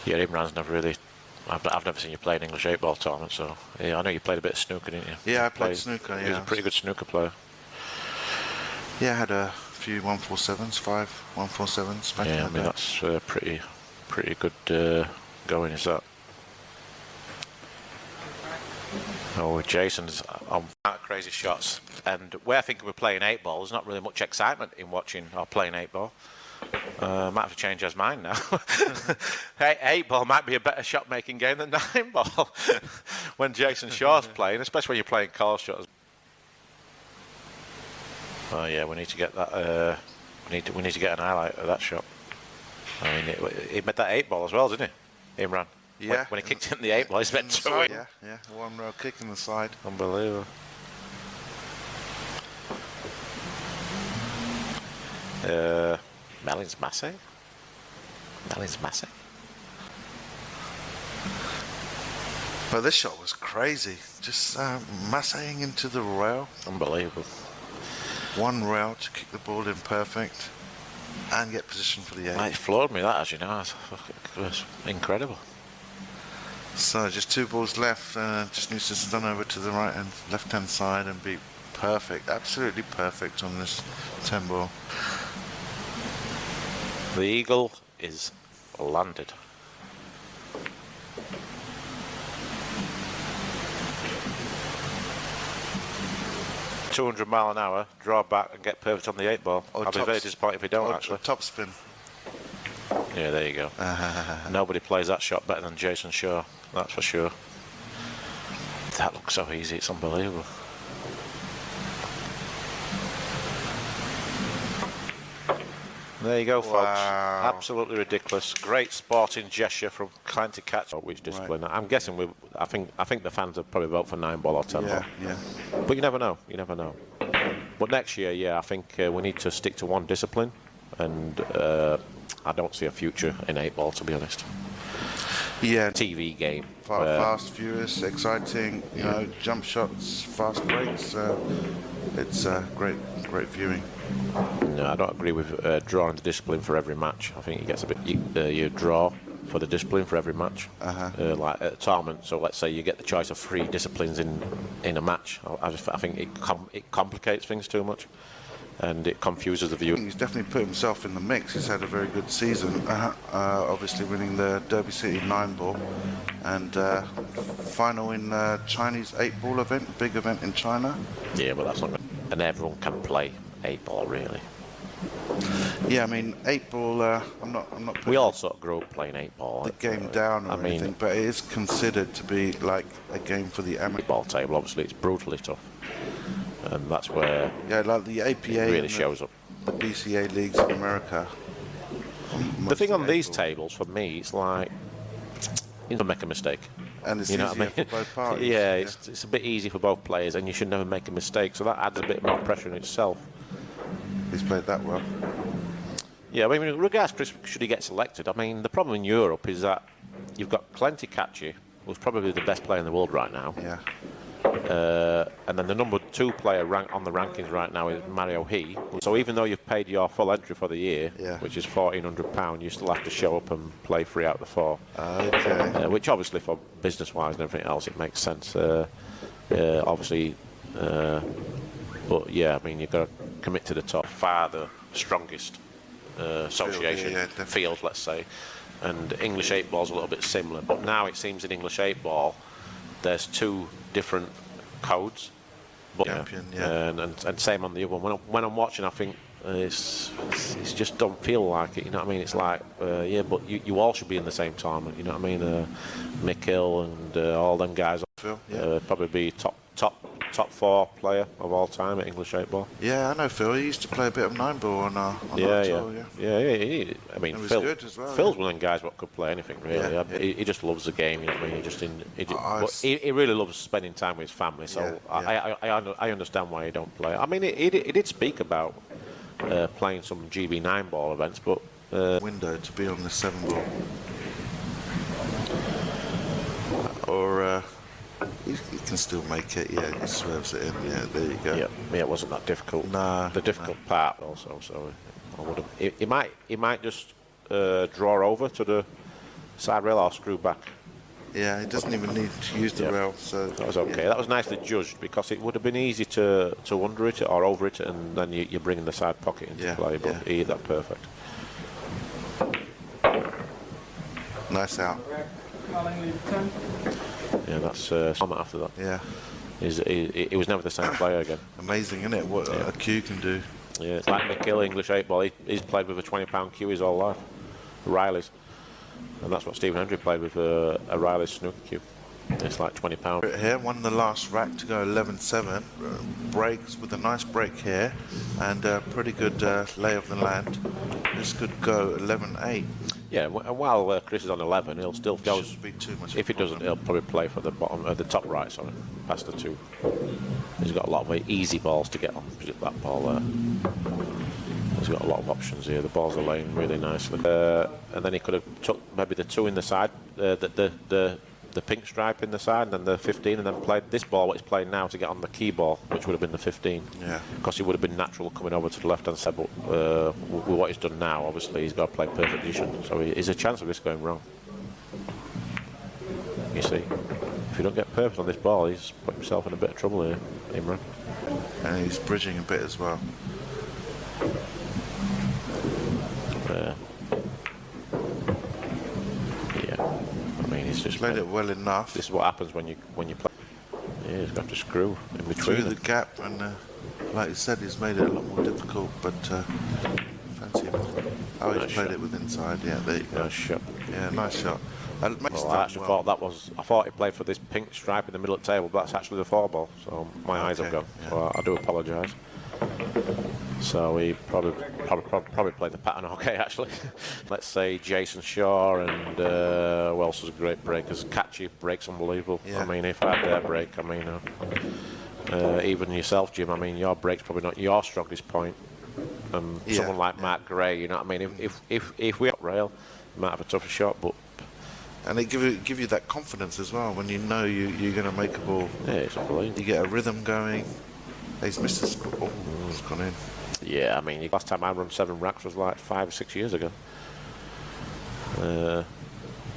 Yeah, Imran's never really. I've never seen you play an English 8-ball tournament, so yeah, I know you played a bit of snooker, didn't you? Yeah, I played snooker. Yeah, he was a pretty good snooker player. Yeah, I had a few 147s, 5 147s back in the day. That's pretty good going, is that? Oh, Jason's on crazy shots, and where I think we're playing 8-ball, there's not really much excitement in watching or playing 8-ball. Might have to change his mind now. 8-ball might be a better shot-making game than 9-ball when Jason Shaw's playing, especially when you're playing call shots. Oh yeah, we need to get that. We need to get an highlight of that shot. I mean, he made that 8-ball as well, didn't he, Imran? Yeah. When he kicked in the 8-ball, he's meant to win. Yeah, 1 row kick in the side. Unbelievable. Mellins Massey. But this shot was crazy. Just massaging into the rail. Unbelievable. 1 rail to kick the ball in perfect and get position for the 8. It floored me, that, as you know. It was incredible. So just 2 balls left. Just needs to stun over to the right and left-hand side and be perfect, absolutely perfect on this 10 ball. The eagle is landed. .200 miles an hour, draw back and get perfect on the 8-ball. I'll be very disappointed if we don't, actually. Top spin. Yeah, there you go. Nobody plays that shot better than Jason Shaw, that's for sure. That looks so easy, it's unbelievable. There you go, folks. Absolutely ridiculous. Great sporting gesture from Clancy Catch. Which discipline? Right. I'm guessing I think the fans would probably vote for 9-ball or 10-ball. Yeah. But you never know. You never know. But next year, yeah, I think we need to stick to one discipline, and I don't see a future in 8-ball, to be honest. Yeah. TV game. Fast, furious, exciting. You know, jump shots, fast breaks. It's great viewing. No, I don't agree with drawing the discipline for every match. I think it gets a bit. You draw for the discipline for every match, like at a tournament. So let's say you get the choice of 3 disciplines in a match. I think it complicates things too much, and it confuses the viewer. He's definitely put himself in the mix. He's had a very good season. Obviously winning the Derby City 9-ball and final in Chinese 8-ball event, big event in China. Yeah, but that's not. And everyone can play 8-ball, really. Yeah, I mean 8-ball. I'm not. We all sort of grew up playing 8-ball. The game down or anything, but it is considered to be like a game for the amateur ball table. Obviously, it's brutally tough, and that's where like the APA really shows up. The BCA leagues in America. The thing on these tables for me, it's like you don't make a mistake. And it's easier for both parties. Yeah, it's a bit easy for both players, and you should never make a mistake. So that adds a bit more pressure in itself. He's played that well. Yeah, I mean, regardless, should he get selected? I mean, the problem in Europe is that you've got Clancy Catchy, who's probably the best player in the world right now. Yeah. And then the number 2 player on the rankings right now is Mario He. So even though you've paid your full entry for the year, which is £1,400, you still have to show up and play 3 out of the 4. Okay. Which obviously for business-wise and everything else, it makes sense. Obviously, but yeah, I mean, you've got to commit to the top. Far the strongest association field, let's say. And English 8-ball's a little bit similar. But now it seems in English 8-ball, there's 2 different codes, but and same on the other one. When I'm watching, I think it's just don't feel like it. You know what I mean? It's like yeah, but you all should be in the same tournament. You know what I mean? Mick Hill and all them guys probably be top 4 player of all time at English 8-ball. Yeah, I know Phil. He used to play a bit of 9-ball on our tour. I mean, was Phil, good as well, Phil's one of them guys what could play anything really. He just loves the game. You know what I mean? He really loves spending time with his family. So I understand why he don't play. I mean, he did speak about playing some GB 9-ball events, but window to be on the 7-ball or He can still make it. Yeah, he swerves it in. Yeah, there you go. Yeah, it wasn't that difficult. Nah, the difficult part also. So I would have. He might just draw over to the side rail or screw back. Yeah, he doesn't even need to use the rail. So that was okay. Yeah. That was nicely judged because it would have been easy to under it or over it, and then you're bringing the side pocket into play. But he did that perfect. Nice out. Yeah, that's after that. Yeah. He was never the same player again. Amazing, isn't it? What a cue can do. Yeah, it's like McGill, English 8-ball. He's played with a £20 cue his whole life. Riley's. And that's what Stephen Hendry played with, a Riley's snooker cue. It's like £20. Here, won the last rack to go 11-7. Breaks with a nice break here. And a pretty good lay of the land. This could go 11-8. Yeah, and while Chris is on 11, he'll still go. Be too much if he doesn't, he'll probably play for the bottom, the top right, sorry, past the 2. He's got a lot of easy balls to get on that ball there. He's got a lot of options here. The balls are laying really nicely. And then he could have took maybe the 2 in the side, the pink stripe in the side, and then the 15, and then played this ball, what he's playing now, to get on the key ball, which would have been the 15. Yeah. Because he would have been natural coming over to the left-hand side, but with what he's done now, obviously, he's got to play perfect position. So there's a chance of this going wrong. You see, if you don't get perfect on this ball, he's put himself in a bit of trouble here, Imran. And he's bridging a bit as well. He's just played it well enough. This is what happens when you play. Yeah, he's got to screw in between through the gap, and like you said, he's made it a lot more difficult. But fancy him. Oh, he's played it with inside. Yeah, there you go. Nice shot. Yeah, nice shot. Well, I actually thought that was. I thought he played for this pink stripe in the middle of the table, but that's actually the 4 ball. So my eyes have gone. Yeah. So I do apologise. So he probably played the pattern okay, actually. Let's say Jason Shaw and who else was great breakers? Catchy breaks, unbelievable. Yeah. I mean, if I had their break, I mean, even yourself, Jim. I mean, your break's probably not your strongest point. Someone like Mark Gray, you know what I mean? If we got rail, we might have a tougher shot, but. And they give you that confidence as well when you know you're going to make a ball. Yeah, it's unbelievable. You get a rhythm going. He's missed his ball. It's gone in. Yeah, I mean, last time I run 7 racks was like 5 or 6 years ago.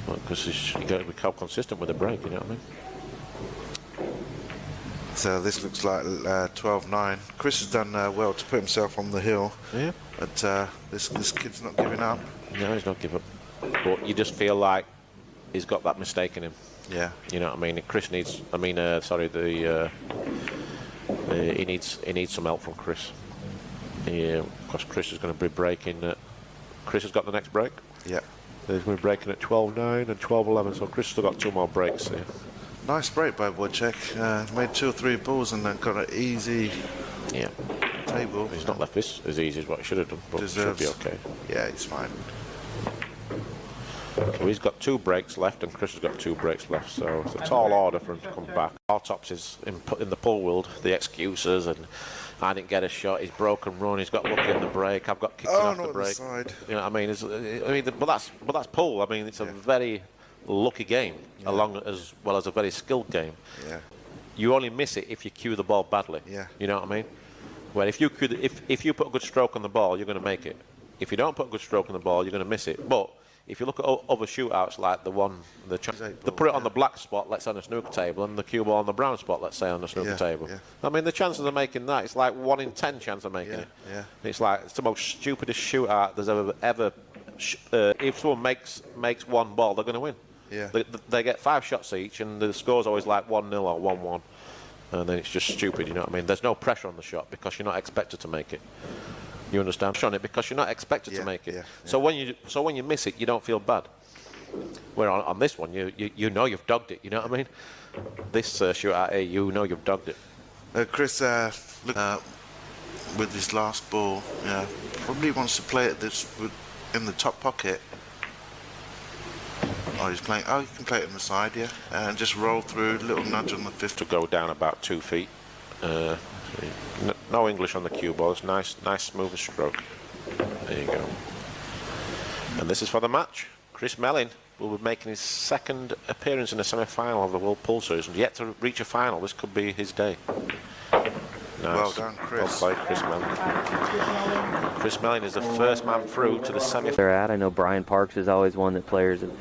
Because you got to become consistent with the break, you know what I mean? So this looks like 12-9. Chris has done well to put himself on the hill. Yeah. But this kid's not giving up. No, he's not giving up. But you just feel like he's got that mistake in him. Yeah. You know what I mean? Chris needs. I mean, sorry, he needs some help from Chris. Yeah, because Chris is going to be breaking. Chris has got the next break. Yeah. He's going to be breaking at 12-9 and 12-11. So Chris has still got 2 more breaks here. Nice break by Wojciech. Made 2 or 3 balls and then got an easy. Yeah. Table. He's not left this as easy as what he should have done, but Deserves. should be okay. Yeah, he's fine. So he's got 2 breaks left, and Chris has got 2 breaks left. So it's a tall order for him to come back. Our tops is in the pull world, the excuses, and I didn't get a shot. He's broken run. He's got lucky in the break. I've got kicked off the break. Side. You know what I mean? But that's pull. I mean, it's a very lucky game, along as well as a very skilled game. Yeah. You only miss it if you cue the ball badly. Yeah. You know what I mean? Well, if you put a good stroke on the ball, you're going to make it. If you don't put a good stroke on the ball, you're going to miss it. But if you look at other shootouts like they put it on the black spot, let's say on the snooker table, and the cue ball on the brown spot, let's say on the snooker table. Yeah. I mean, the chances of making that, it's like 1 in 10 chance of making it. Yeah. It's like it's the most stupidest shootout there's ever. If someone makes 1 ball, they're going to win. Yeah. They get 5 shots each, and the score's always like 1-0 or 1-1, and then it's just stupid. You know what I mean? There's no pressure on the shot because you're not expected to make it. You understand? On it because you're not expected to make it. Yeah. So when you miss it, you don't feel bad. Where on this one, you know you've dogged it. You know what I mean? This shootout here, you know you've dogged it. Chris, look, with his last ball, probably wants to play it in the top pocket. Oh, he's playing. Oh, you can play it on the side, yeah, and just roll through. Little nudge on the 5th to go down about 2 feet. No English on the cue ball. It's nice smooth stroke. There you go. And this is for the match. Chris Mellin will be making his second appearance in a semi-final of the World Pool Series, and yet to reach a final. This could be his day. Nice. Well done, Chris. Well played, Chris Melling. Chris Melling is the first man through to the semi. They're at. I know Brian Parks is always one that players have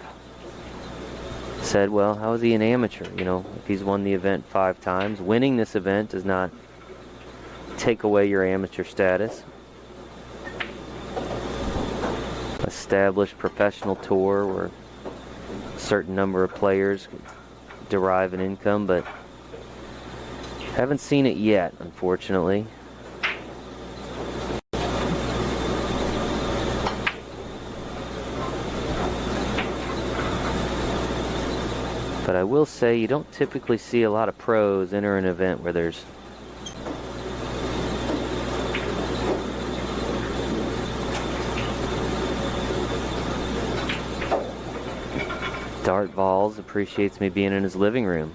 said, well, how is he an amateur? You know, if he's won the event 5 times, winning this event does not take away your amateur status. Established professional tour where a certain number of players derive an income, but haven't seen it yet, unfortunately. But I will say you don't typically see a lot of pros enter an event where there's Dart Balls appreciates me being in his living room.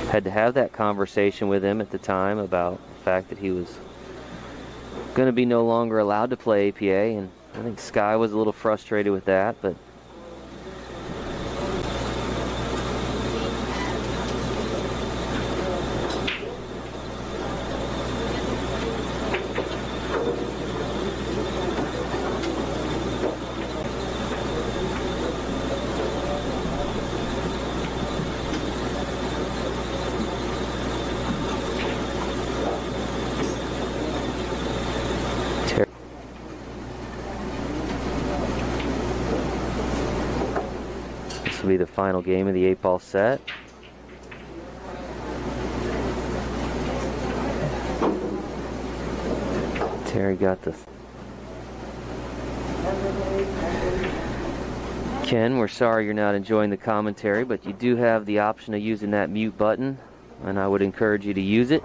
Had to have that conversation with him at the time about the fact that he was going to be no longer allowed to play APA, and I think Sky was a little frustrated with that, but this will be the final game of the 8-ball set. Terry got the... Ken, we're sorry you're not enjoying the commentary, but you do have the option of using that mute button, and I would encourage you to use it.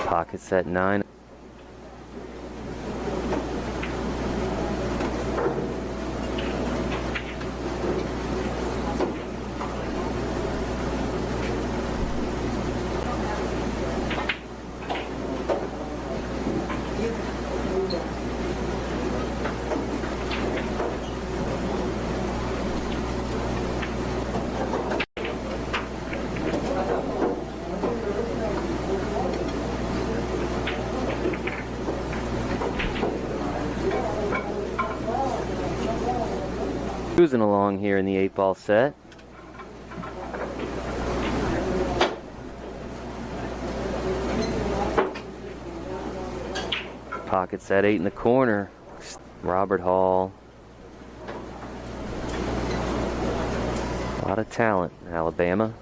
Pocket set 9. Cruising along here in the 8-ball set. Pocket set 8 in the corner. Robert Hall. A lot of talent in Alabama.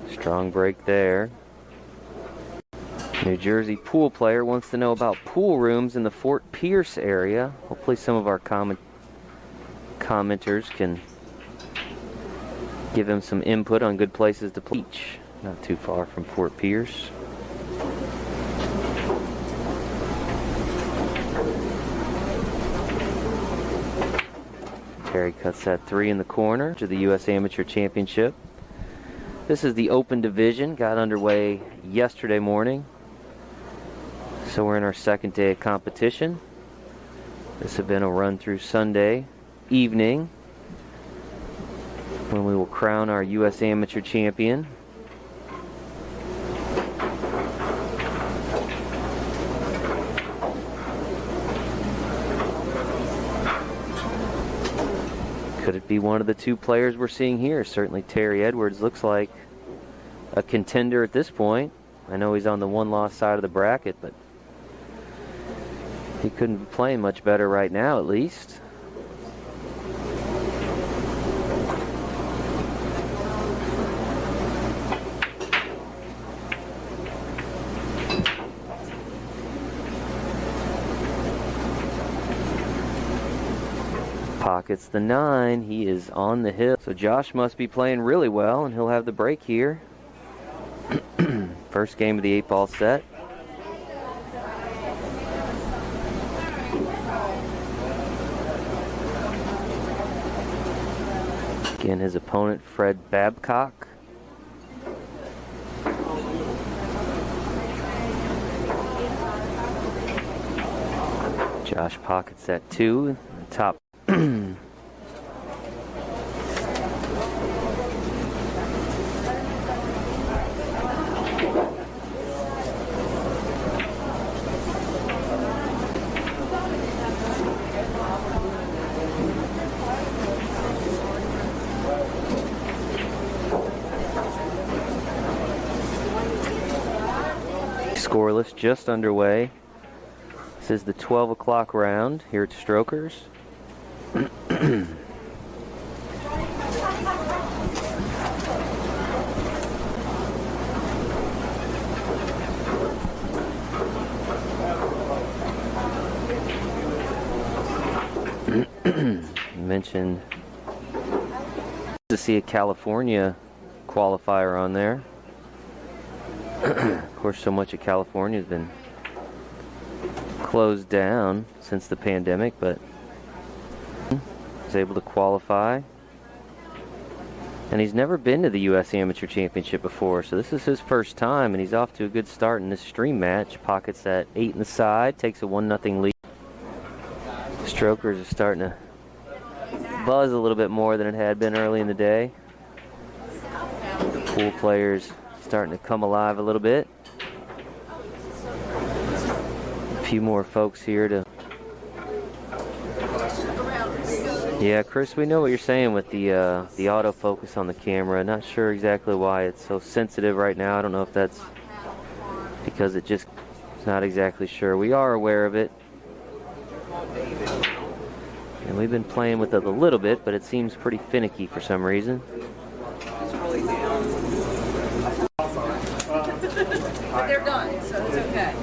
Strong break there. New Jersey pool player wants to know about pool rooms in the Fort Pierce area. Hopefully some of our commenters can give him some input on good places to play. Not too far from Fort Pierce. Terry cuts that 3 in the corner to the U.S. Amateur Championship. This is the open division. Got underway yesterday morning. So we're in our second day of competition. This has been a run through Sunday evening when we will crown our U.S. Amateur Champion. Could it be one of the 2 players we're seeing here? Certainly Terry Edwards looks like a contender at this point. I know he's on the 1-loss side of the bracket, but he couldn't be playing much better right now, at least. Pockets the 9. He is on the hill. So Josh must be playing really well, and he'll have the break here. First game of the 8-ball set. Again, his opponent, Fred Babcock. Josh Pockets at 2, the top. Scoreless, just underway. This is the 12 o'clock round here at Strokers. Mentioned to see a California qualifier on there. Of course, so much of California has been closed down since the pandemic, but was able to qualify. And he's never been to the U.S. Amateur Championship before, so this is his first time, and he's off to a good start in this stream match. Pockets at 8 in the side, takes a 1-0 lead. Strokers are starting to buzz a little bit more than it had been early in the day. The pool players starting to come alive a little bit. A few more folks here to... Yeah, Chris, we know what you're saying with the autofocus on the camera. Not sure exactly why it's so sensitive right now. I don't know if that's because it just is not exactly sure. We are aware of it. And we've been playing with it a little bit, but it seems pretty finicky for some reason. But they're done, so it's okay.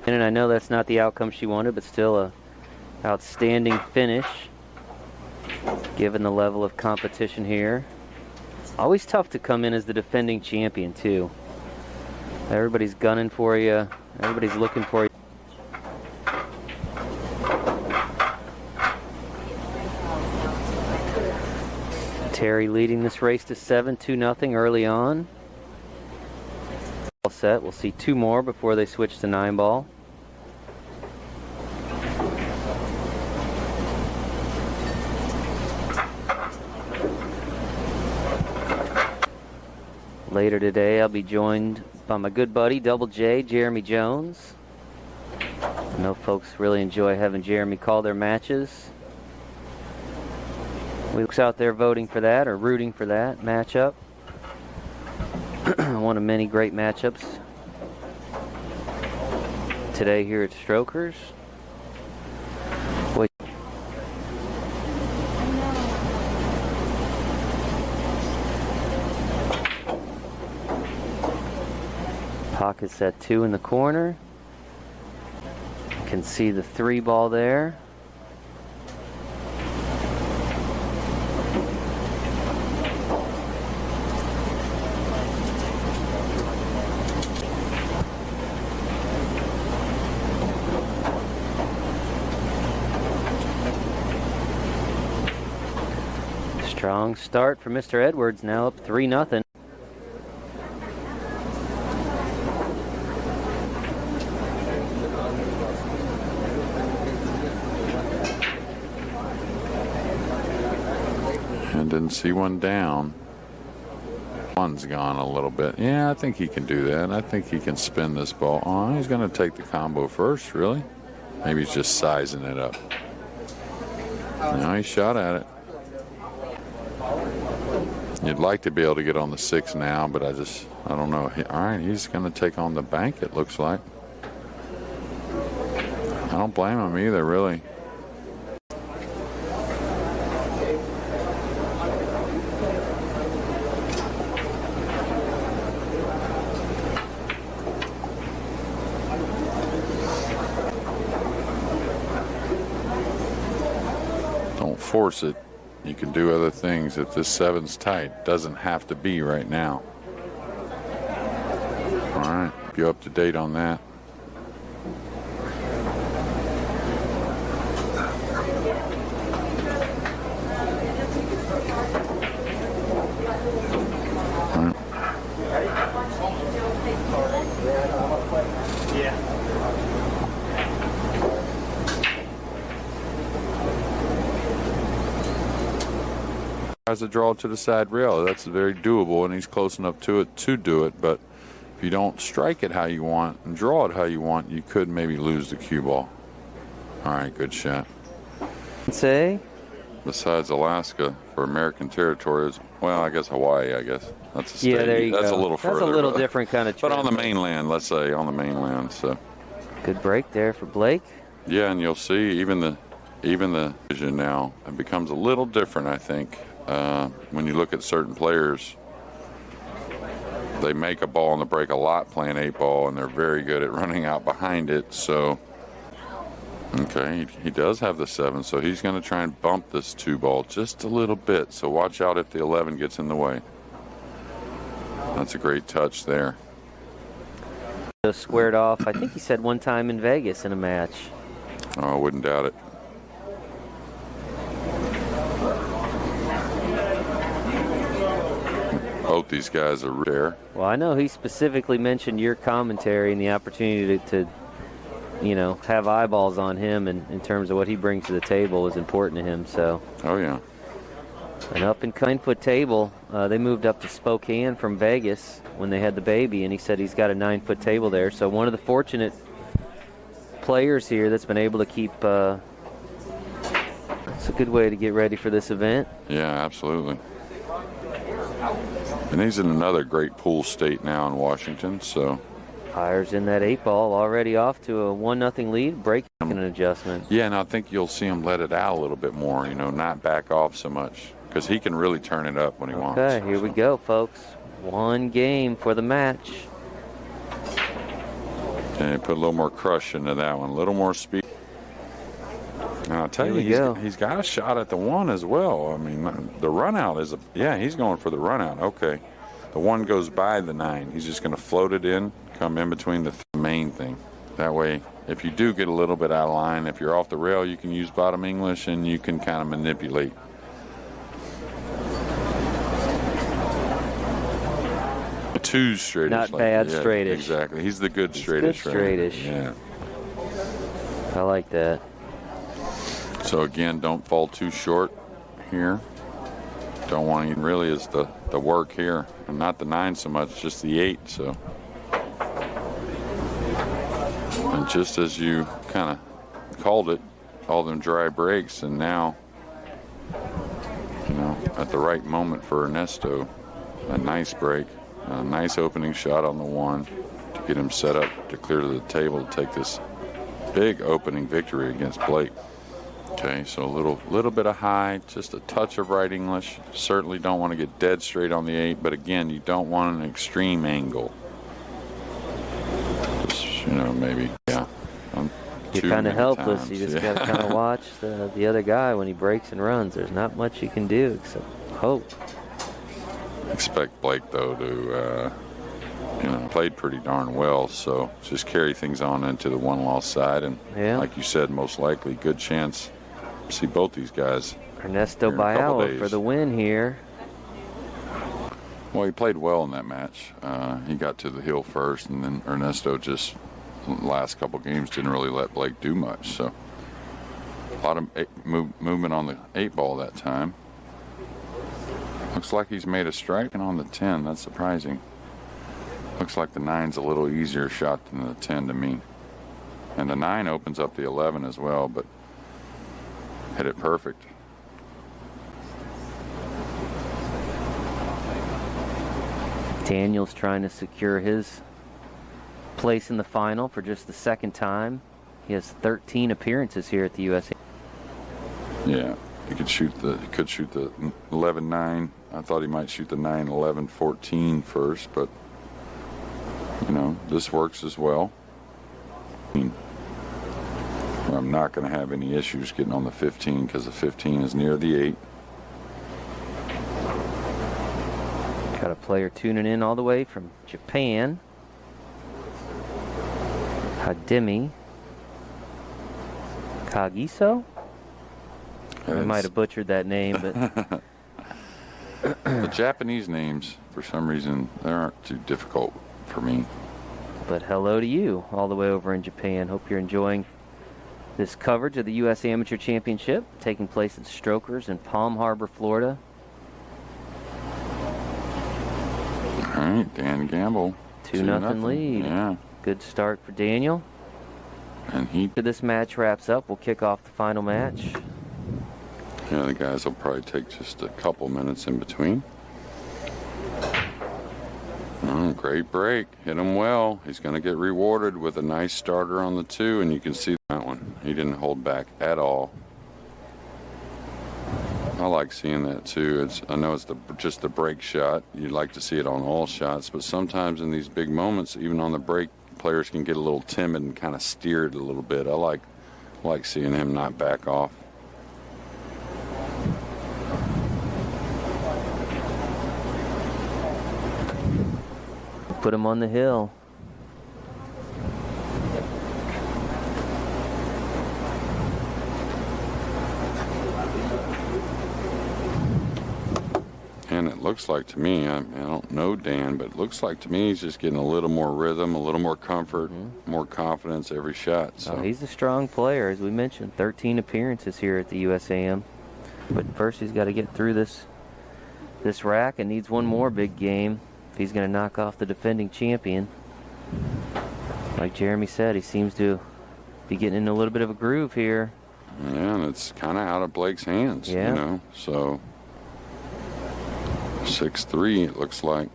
And I know that's not the outcome she wanted, but still a outstanding finish given the level of competition here. Always tough to come in as the defending champion too. Everybody's gunning for you. Everybody's looking for you. Terry leading this race to 7, 2-0 early on. Set. We'll see 2 more before they switch to 9-ball. Later today, I'll be joined by my good buddy, Double J, Jeremy Jones. I know folks really enjoy having Jeremy call their matches. We was out there voting for that, or rooting for that matchup. One of many great matchups today here at Strokers. Pockets at 2 in the corner. You can see the 3-ball there. Strong start for Mr. Edwards, now up 3-0. And didn't see one down. One's gone a little bit. Yeah, I think he can do that. I think he can spin this ball. Oh, he's going to take the combo first, really? Maybe he's just sizing it up. No, he shot at it. You'd like to be able to get on the 6 now, but I don't know. All right, he's going to take on the bank, it looks like. I don't blame him either, really. Force it. You can do other things. If this 7's tight, doesn't have to be right now. All right, be up to date on that. All right. Tries to draw to the side rail. That's very doable, and he's close enough to it to do it. But if you don't strike it how you want and draw it how you want, you could maybe lose the cue ball. All right, good shot. Say. Besides Alaska, for American territories, well, I guess Hawaii. I guess that's a state. Yeah, there you that's go. a little further. That's a little different kind of. But on the mainland, let's say on the mainland. So. Good break there for Blake. Yeah, and you'll see even the vision now it becomes a little different, I think. When you look at certain players, they make a ball on the break a lot playing 8-ball, and they're very good at running out behind it. So, okay, he does have the 7, so he's going to try and bump this 2-ball just a little bit. So watch out if the 11 gets in the way. That's a great touch there. Just squared off, I think he said one time in Vegas in a match. Oh, I wouldn't doubt it. Both these guys are rare. Well, I know he specifically mentioned your commentary and the opportunity to have eyeballs on him, and in terms of what he brings to the table is important to him. So. Oh yeah. An up and 9-foot table. They moved up to Spokane from Vegas when they had the baby, and he said he's got a 9-foot table there. So one of the fortunate players here that's been able to keep. It's a good way to get ready for this event. Yeah, absolutely. And he's in another great pool state now in Washington, so. Fires in that 8-ball, already off to a 1-0 lead, breaking an adjustment. Yeah, and I think you'll see him let it out a little bit more, not back off so much, because he can really turn it up when he wants. Okay, here we go, folks. One game for the match. And put a little more crush into that one, a little more speed. And I'll tell you, he's got a shot at the 1 as well. I mean, the run out is he's going for the run out. Okay. The 1 goes by the 9. He's just going to float it in, come in between the main thing. That way, if you do get a little bit out of line, if you're off the rail, you can use bottom English and you can kind of manipulate. A 2 straightish. Not bad straightish. Exactly. He's the good straightish. Good straightish. Yeah. I like that. So again, don't fall too short here. Don't want to really is the work here, and not the 9 so much, just the 8. So, and just as you kind of called it, all them dry breaks, and now, at the right moment for Ernesto, a nice break, a nice opening shot on the 1 to get him set up to clear to the table to take this big opening victory against Blake. Okay, so a little bit of high, just a touch of right English. Certainly don't want to get dead straight on the 8, but again, you don't want an extreme angle. Just, maybe, yeah. You're kind of helpless. You just got to kind of watch the other guy when he breaks and runs. There's not much you can do except hope. Expect Blake, though, to, played pretty darn well, so just carry things on into the 1-loss side. And like you said, most likely, good chance see both these guys Ernesto Bayao for the win here. Well, he played well in that match. He got to the hill first, and then Ernesto just last couple games didn't really let Blake do much. So a lot of movement on the 8-ball that time. Looks like he's made a strike on the 10. That's surprising. Looks like the 9's a little easier shot than the 10 to me. And the 9 opens up the 11 as well, but hit it perfect. Daniel's trying to secure his place in the final for just the second time. He has 13 appearances here at the USA. Yeah, he could shoot the 11-9. I thought he might shoot the 9-11-14 first, but you know, this works as well. I'm not going to have any issues getting on the 15 because the 15 is near the 8. Got a player tuning in all the way from Japan. Hidemi Kagiso? I might have butchered that name, but the Japanese names, for some reason, they aren't too difficult for me. But hello to you, all the way over in Japan. Hope you're enjoying this coverage of the U.S. Amateur Championship, taking place at Strokers in Palm Harbor, Florida. All right, Dan Gamble. 2-0 lead. Yeah. Good start for Daniel. And after this match wraps up, we'll kick off the final match. Yeah, the guys will probably take just a couple minutes in between. Oh, great break. Hit him well. He's going to get rewarded with a nice starter on the 2, and you can see that one. He didn't hold back at all. I like seeing that too. I know it's just the break shot. You'd like to see it on all shots, but sometimes in these big moments, even on the break, players can get a little timid and kind of steer it a little bit. I like seeing him not back off. Put him on the hill. And it looks like to me, I don't know Dan, but it looks like to me he's just getting a little more rhythm, a little more comfort, more confidence every shot. So. Oh, he's a strong player, as we mentioned. 13 appearances here at the USAM. But first he's got to get through this rack and needs one more big game if he's going to knock off the defending champion. Like Jeremy said, he seems to be getting in a little bit of a groove here. Yeah, and it's kind of out of Blake's hands, you know, so 6-3 it looks like.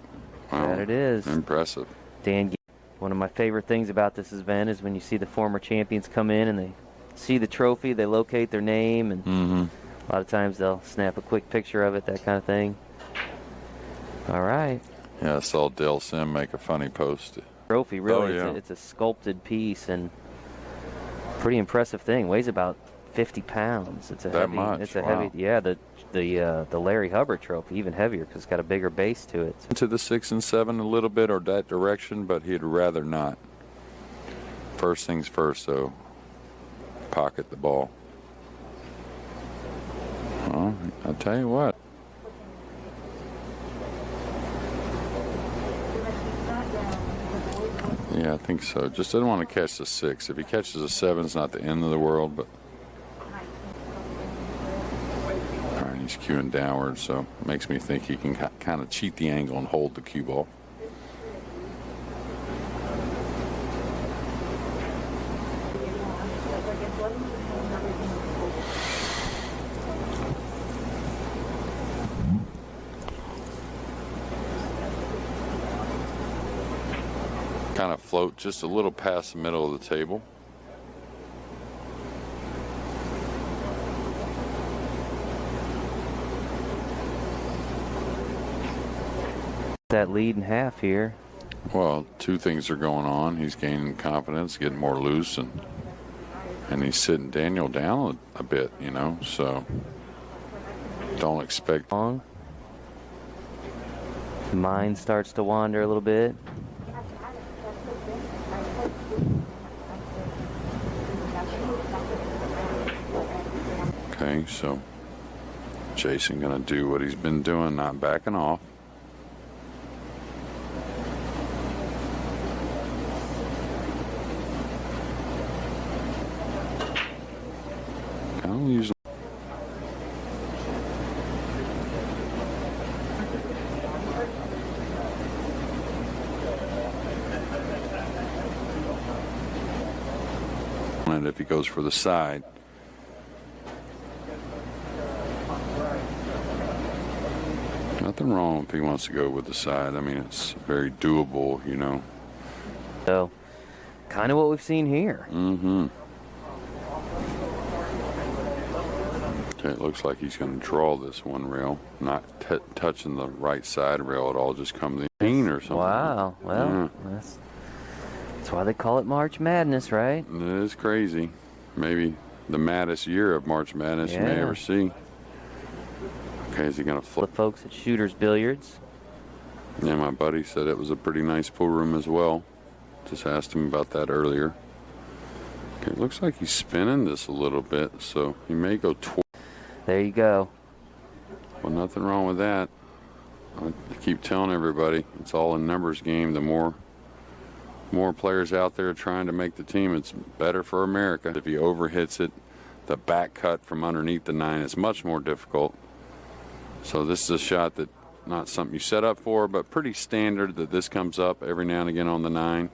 Wow, that it is. Impressive. Dan, one of my favorite things about this event is when you see the former champions come in and they see the trophy, they locate their name, and a lot of times they'll snap a quick picture of it, that kind of thing. All right. Yeah, I saw Dale Sim make a funny post. Trophy, really. Oh, yeah. It's a sculpted piece and pretty impressive thing. Weighs about 50 pounds. It's a that heavy. Much? It's a Wow. heavy. Yeah, the Larry Hubbard trophy, even heavier because it's got a bigger base to it. To the 6 and 7 a little bit or that direction, but he'd rather not. First things first, though. Pocket the ball. Well, I'll tell you what. Yeah, I think so. Just didn't want to catch the 6. If he catches a 7, it's not the end of the world, but. All right, he's cueing downward, so it makes me think he can kind of cheat the angle and hold the cue ball. Kind of float just a little past the middle of the table. That lead in half here. Well, two things are going on. He's gaining confidence, getting more loose, and he's sitting Daniel down a bit, you know, so don't expect long. Mind starts to wander a little bit. Okay, so Jason going to do what he's been doing, not backing off. I don't usually. If he goes for the side. Nothing wrong if he wants to go with the side. I mean, it's very doable, you know. So, kind of what we've seen here. Mm-hmm. Okay, it looks like he's going to draw this one rail, not touching the right side rail at all, just come the pain or something. Wow. Well, that's why they call it March Madness, right? It is crazy. Maybe the maddest year of March Madness you may ever see. Okay, is he going to flip? The folks at Shooters Billiards. Yeah, my buddy said it was a pretty nice pool room as well. Just asked him about that earlier. Okay, it looks like he's spinning this a little bit, so he may go There you go. Well, nothing wrong with that. I keep telling everybody, it's all a numbers game. The more players out there trying to make the team, it's better for America. If he overhits it, the back cut from underneath the 9 is much more difficult. So this is a shot that not something you set up for, but pretty standard that this comes up every now and again on the 9.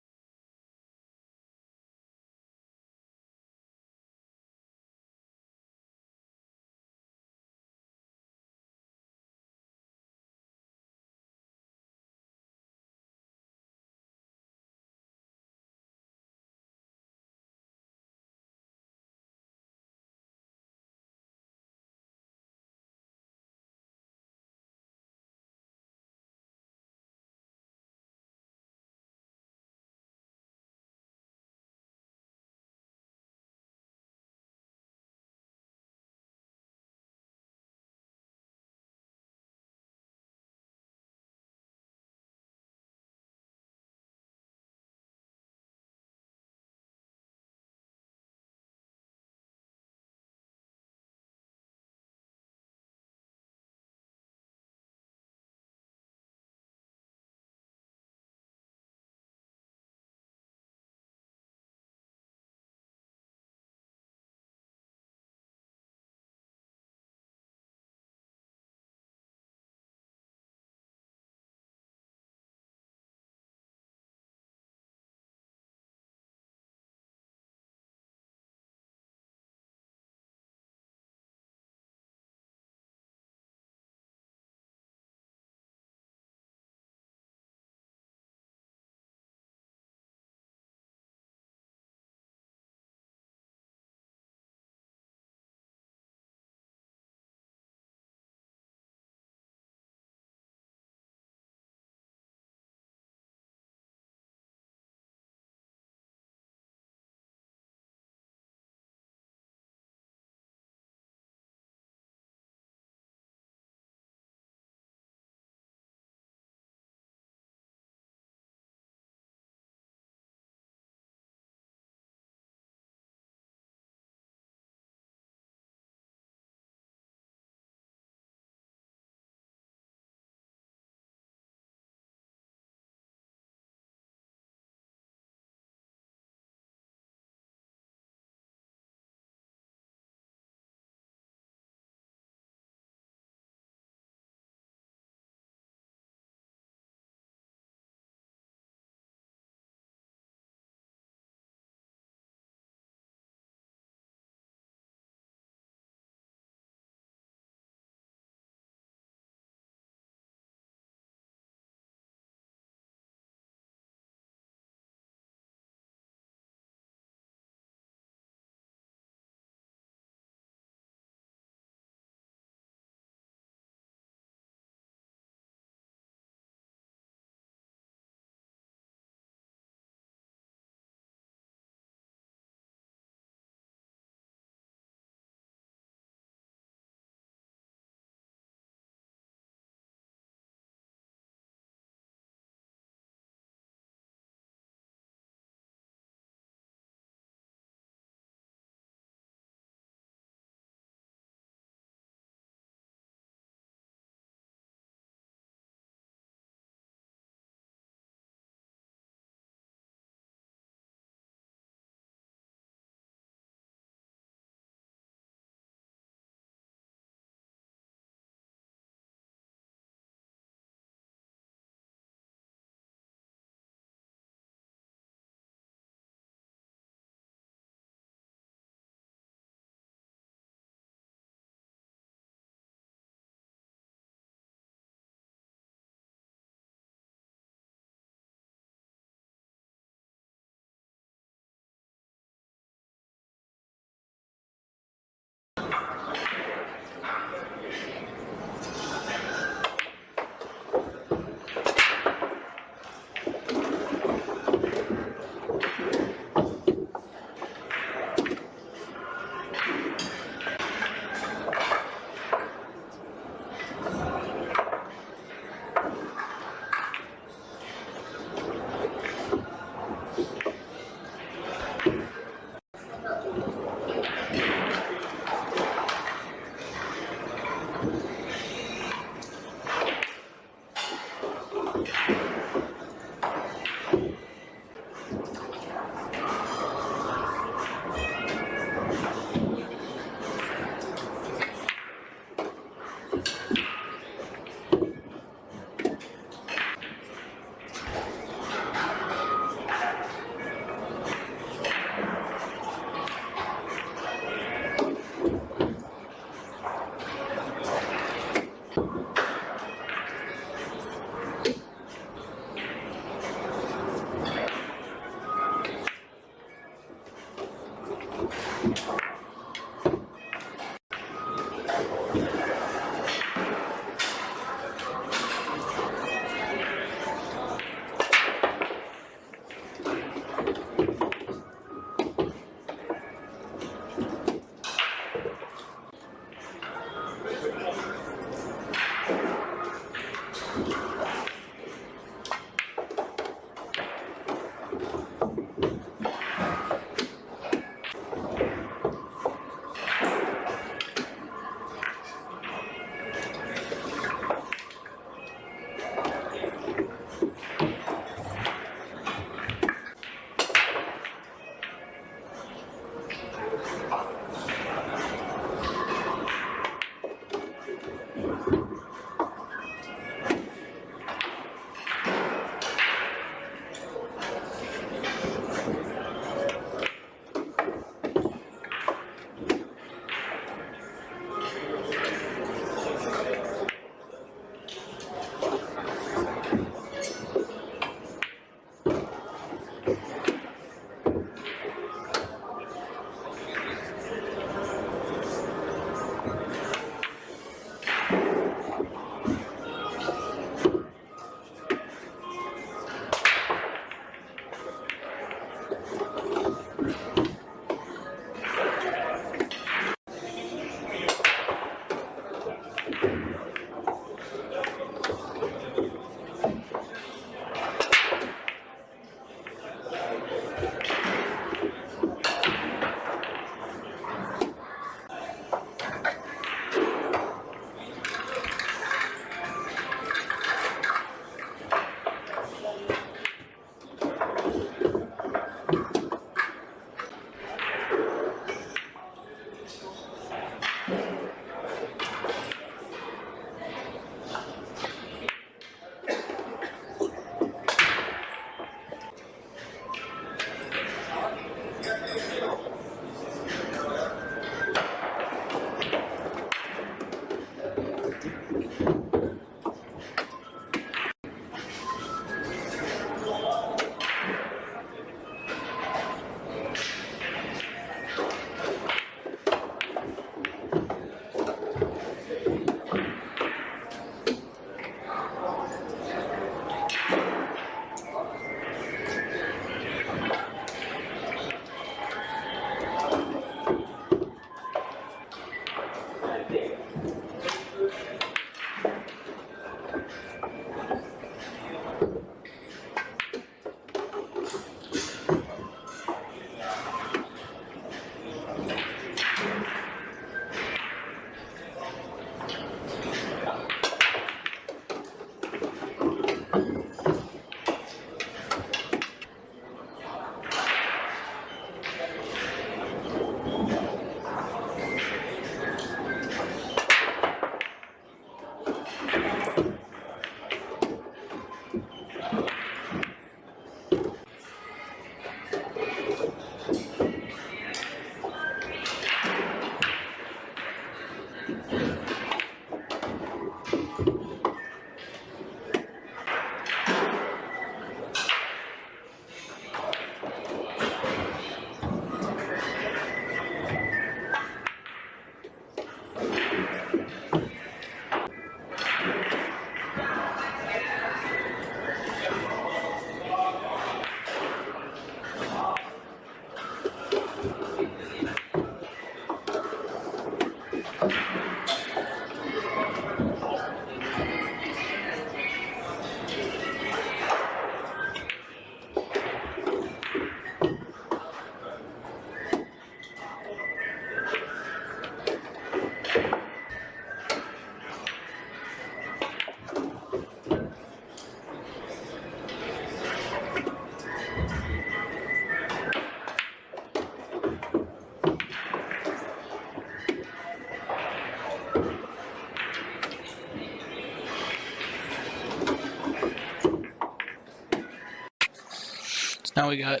Now we got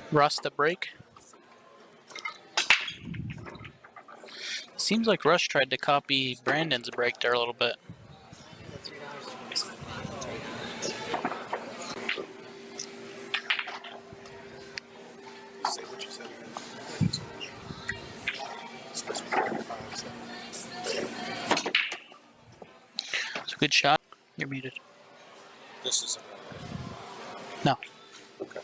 Russ to break. Seems like Rush tried to copy Brandon's break there a little bit. It's a good shot. You're muted. This is No. okay.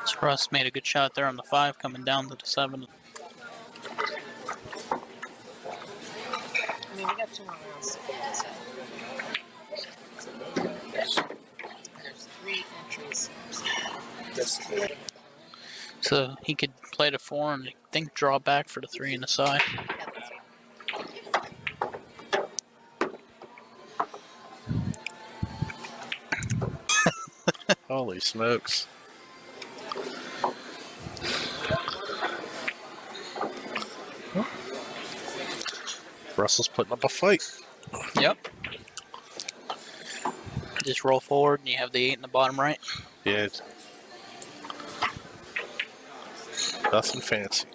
So Russ made a good shot there on the 5, coming down to the 7. I mean, we got 2 more rounds. There's 3 entries. So he could play to 4 and I think draw back for the 3 and the side. Holy smokes. Russell's putting up a fight. Yep. Just roll forward and you have the 8 in the bottom right. Yeah. Nothing fancy.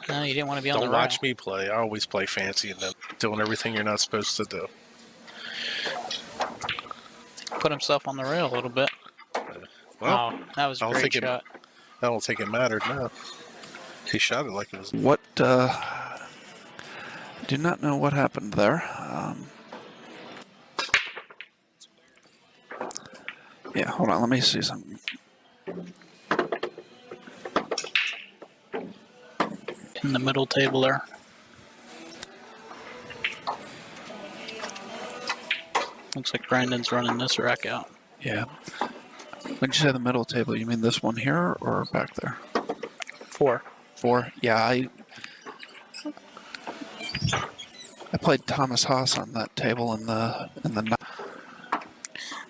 No, you didn't want to be on the Don't watch me play. I always play fancy and then doing everything you're not supposed to do. Put himself on the rail a little bit. Well, oh, that was a great shot. I don't think it mattered, no. He shot it like it was... What, do not know what happened there. Yeah, hold on, let me see something. In the middle table there. Looks like Brandon's running this rack out. Yeah. When you say the middle table, you mean this one here or back there? 4. 4? Yeah, I played Thomas Haas on that table in the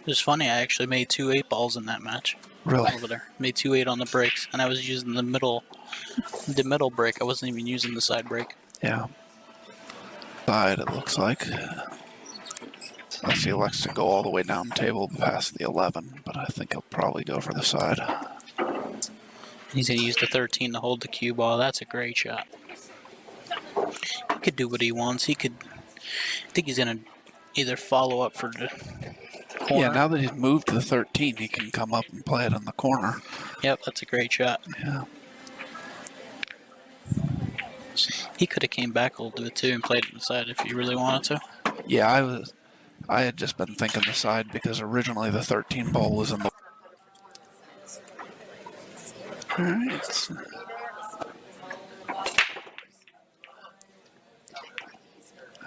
It's funny, I actually made 2 8-balls in that match. Really? Over there. Made 2 8 on the breaks, and I was using the middle break. I wasn't even using the side break. Yeah. Side, it looks like. Unless he elects to go all the way down table past the 11, but I think he'll probably go for the side. He's going to use the 13 to hold the cue ball. That's a great shot. He could do what he wants. He could... I think he's going to either follow up for the corner. Yeah, now that he's moved to the 13, he can come up and play it in the corner. Yep, that's a great shot. Yeah. He could have came back a little bit too and played it inside if he really wanted to. Yeah, I had just been thinking the side because originally the 13 ball was in the... Alright.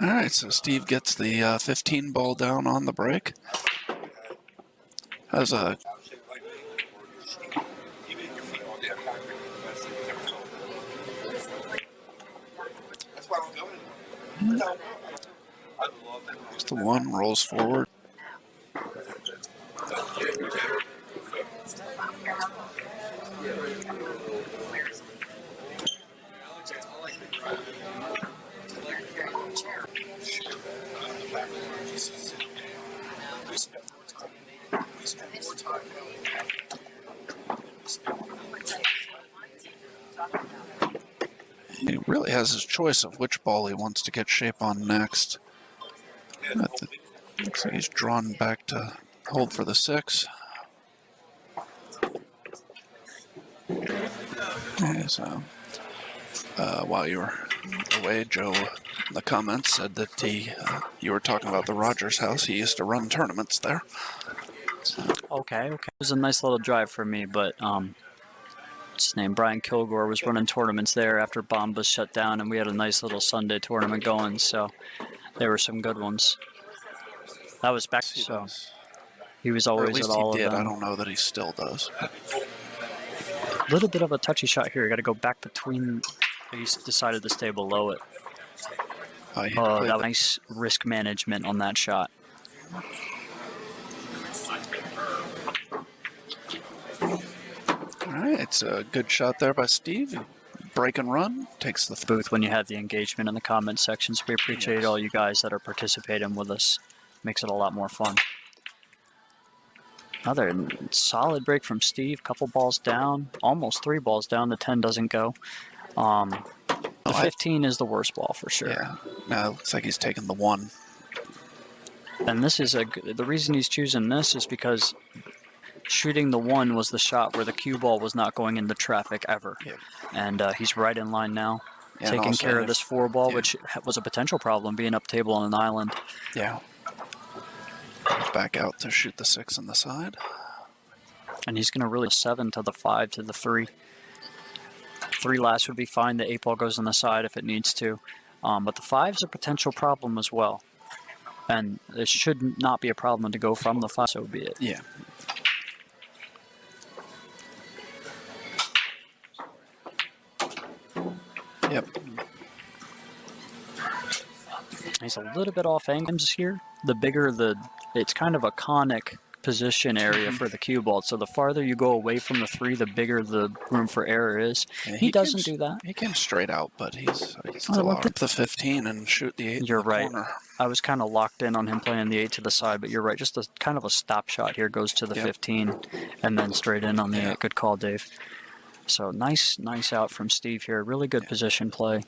Alright, so Steve gets the 15 ball down on the break. Has a... Just the 1 rolls forward. He really has his choice of which ball he wants to get shape on next. Looks like he's drawn back to hold for the 6. Okay, so while you were away, Joe in the comments said that you were talking about the Rogers house. He used to run tournaments there. So. Okay. It was a nice little drive for me, but what's his name? Brian Kilgore was running tournaments there after Bombas shut down, and we had a nice little Sunday tournament going, so there were some good ones. That was back, so he was always at all of them. I don't know that he still does. A little bit of a touchy shot here. You got to go back between. He decided to stay below it. That was nice risk management on that shot. right, it's a good shot there by Steve. Break and run, takes the booth when you have the engagement in the comment sections. We appreciate all you guys that are participating with us. Makes it a lot more fun. Another solid break from Steve. Couple balls down, almost 3 balls down. The 10 doesn't go. The 15 is the worst ball for sure. Yeah, now it looks like he's taking the 1. And this is the reason he's choosing this is because shooting the 1 was the shot where the cue ball was not going into traffic ever. Yep. And he's right in line now, Yeah, taking also care of this 4 ball, yeah. which was a potential problem being up table on an island. Yeah. Back out to shoot the 6 on the side. And he's going to really 7 to the 5 to the 3. 3 last would be fine. The 8 ball goes on the side if it needs to. But the 5's a potential problem as well. And it should not be a problem to go from the 5, so be it. Yeah. Yep. He's a little bit off angles here. The bigger it's kind of a conic position area for the cue ball. So the farther you go away from the 3, the bigger the room for error is. Yeah, he doesn't do that. He came straight out, but he's allowed up the 15 and shoot the 8 You're in the right. corner. I was kind of locked in on him playing the 8 to the side, but you're right. Just a kind of a stop shot here goes to the 15 and then straight in on the 8. Good call, Dave. So nice out from Steve here. Really good position play.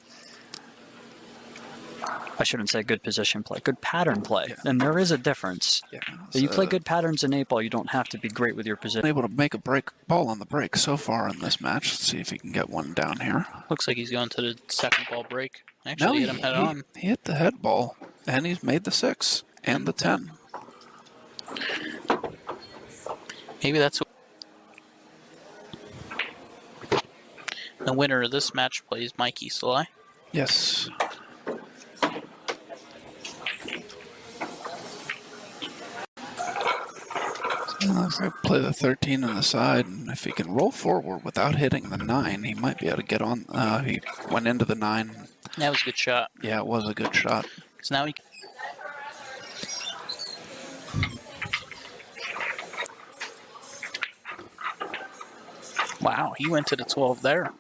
I shouldn't say good position play, good pattern play. Yeah. And there is a difference. Yeah, you play good patterns in 8 ball, you don't have to be great with your position. Able to make a ball on the break so far in this match. Let's see if he can get one down here. Looks like he's going to the second ball break. Actually, hit him head on. He hit the head ball, and he's made the 6 and the 10. Maybe that's the winner of this match plays Mikey Sly. Yes. If I play the 13 on the side, and if he can roll forward without hitting the 9, he might be able to get on. He went into the 9. That was a good shot. Yeah, it was a good shot. So now he. Wow, he went to the 12 there.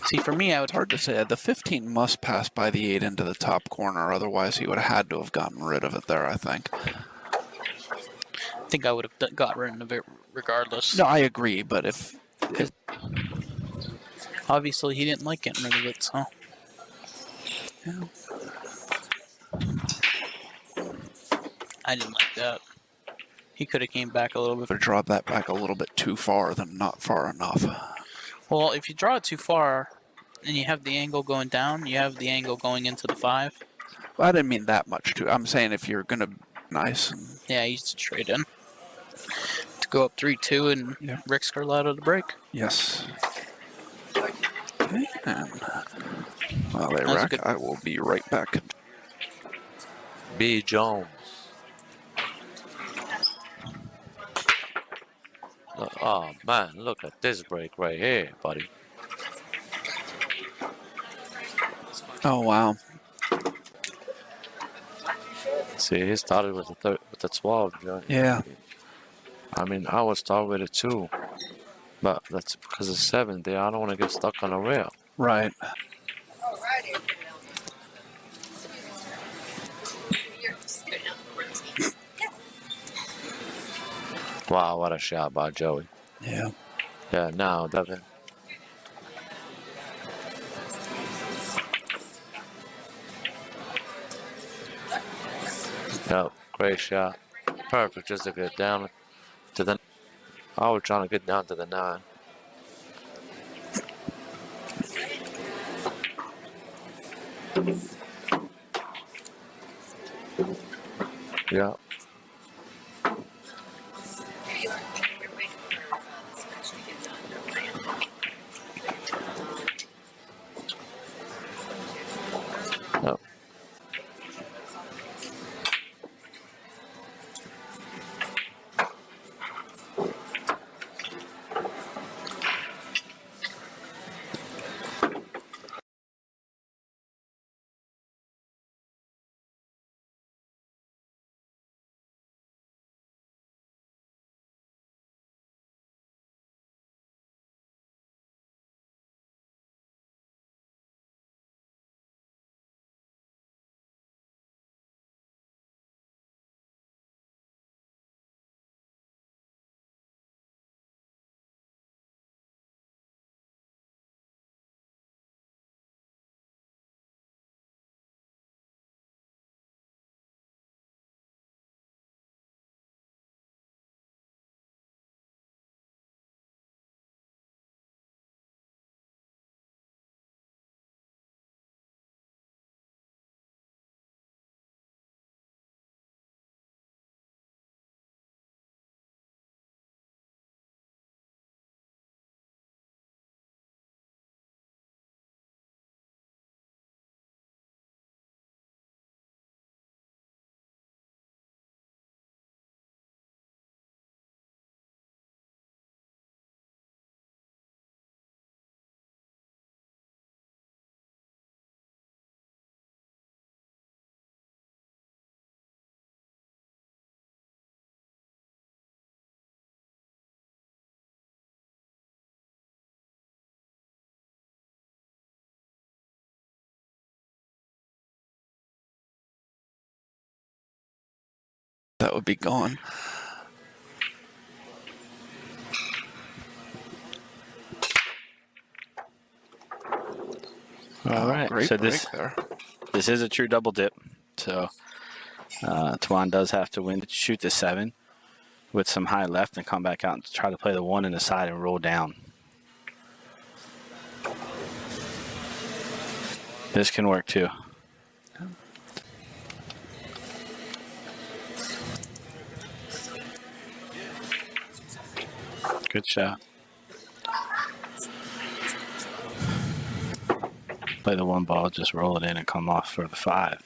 See, for me, It's hard to say. The 15 must pass by the 8 into the top corner, otherwise he would have had to have gotten rid of it there, I think. I think I would have got rid of it regardless. No, I agree, but if obviously he didn't like getting rid of it, so. Yeah. I didn't like that. He could have came back a little bit. Or draw that back a little bit too far than not far enough. Well, if you draw it too far and you have the angle going down, you have the angle going into the 5. Well, I didn't mean that much too. I'm saying if you're gonna nice. And yeah, he used to trade in to go up 3-2 and Rick Scarlato to break. Yes. Okay, and while they rack, I will be right back. B. Jones. Oh man, look at this break right here, buddy. Oh wow. See, he started with the 12. Yeah. I mean, I would start with it too, but that's because it's 7 there. I don't want to get stuck on a rail. Right. Wow, what a shot by Joey. Yeah. Yeah, now, Devin. Yep, great shot. Perfect, just to get down to the... I was trying to get down to the 9. Yeah. Yep. that would be gone. All right. Great So break there. This is a true double dip. So Tuan does have to win to shoot the 7 with some high left and come back out and try to play the 1 in the side and roll down. This can work too. Good shot. Play the 1 ball, just roll it in and come off for the 5.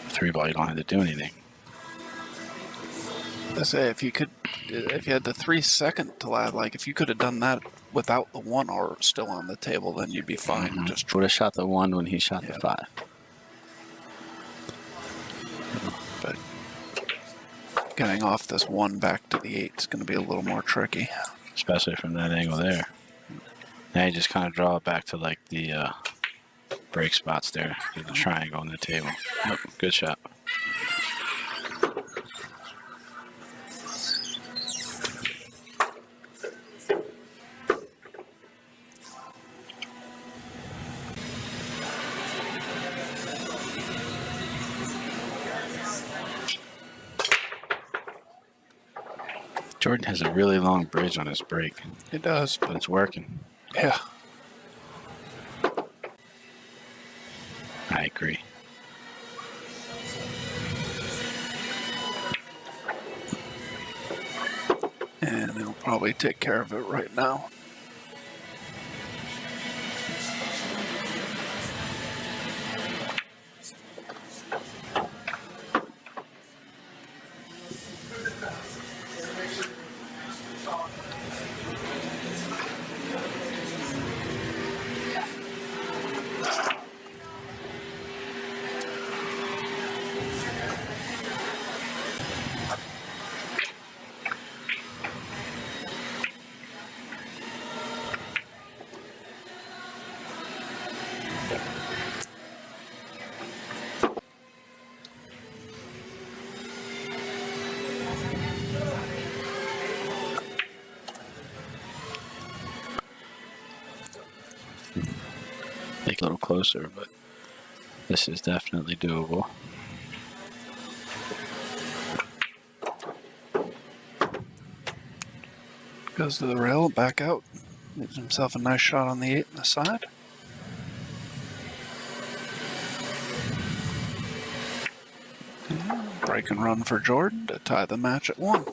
3 ball, you don't have to do anything. I say if you had the 3 second to lad, like if you could have done that without the 1 or still on the table, then you'd be fine. Mm-hmm. Just would have shot the 1 when he shot the 5. But getting off this 1 back to the 8 is going to be a little more tricky, especially from that angle there. Now you just kind of draw it back to like the break spots there, the triangle on the table. Yep, good shot. Jordan has a really long bridge on his break. It does. But it's working. Yeah. I agree. And he'll probably take care of it right now. A little closer, but this is definitely doable. Goes to the rail, back out, gives himself a nice shot on the 8 on the side. And break and run for Jordan to tie the match at 1.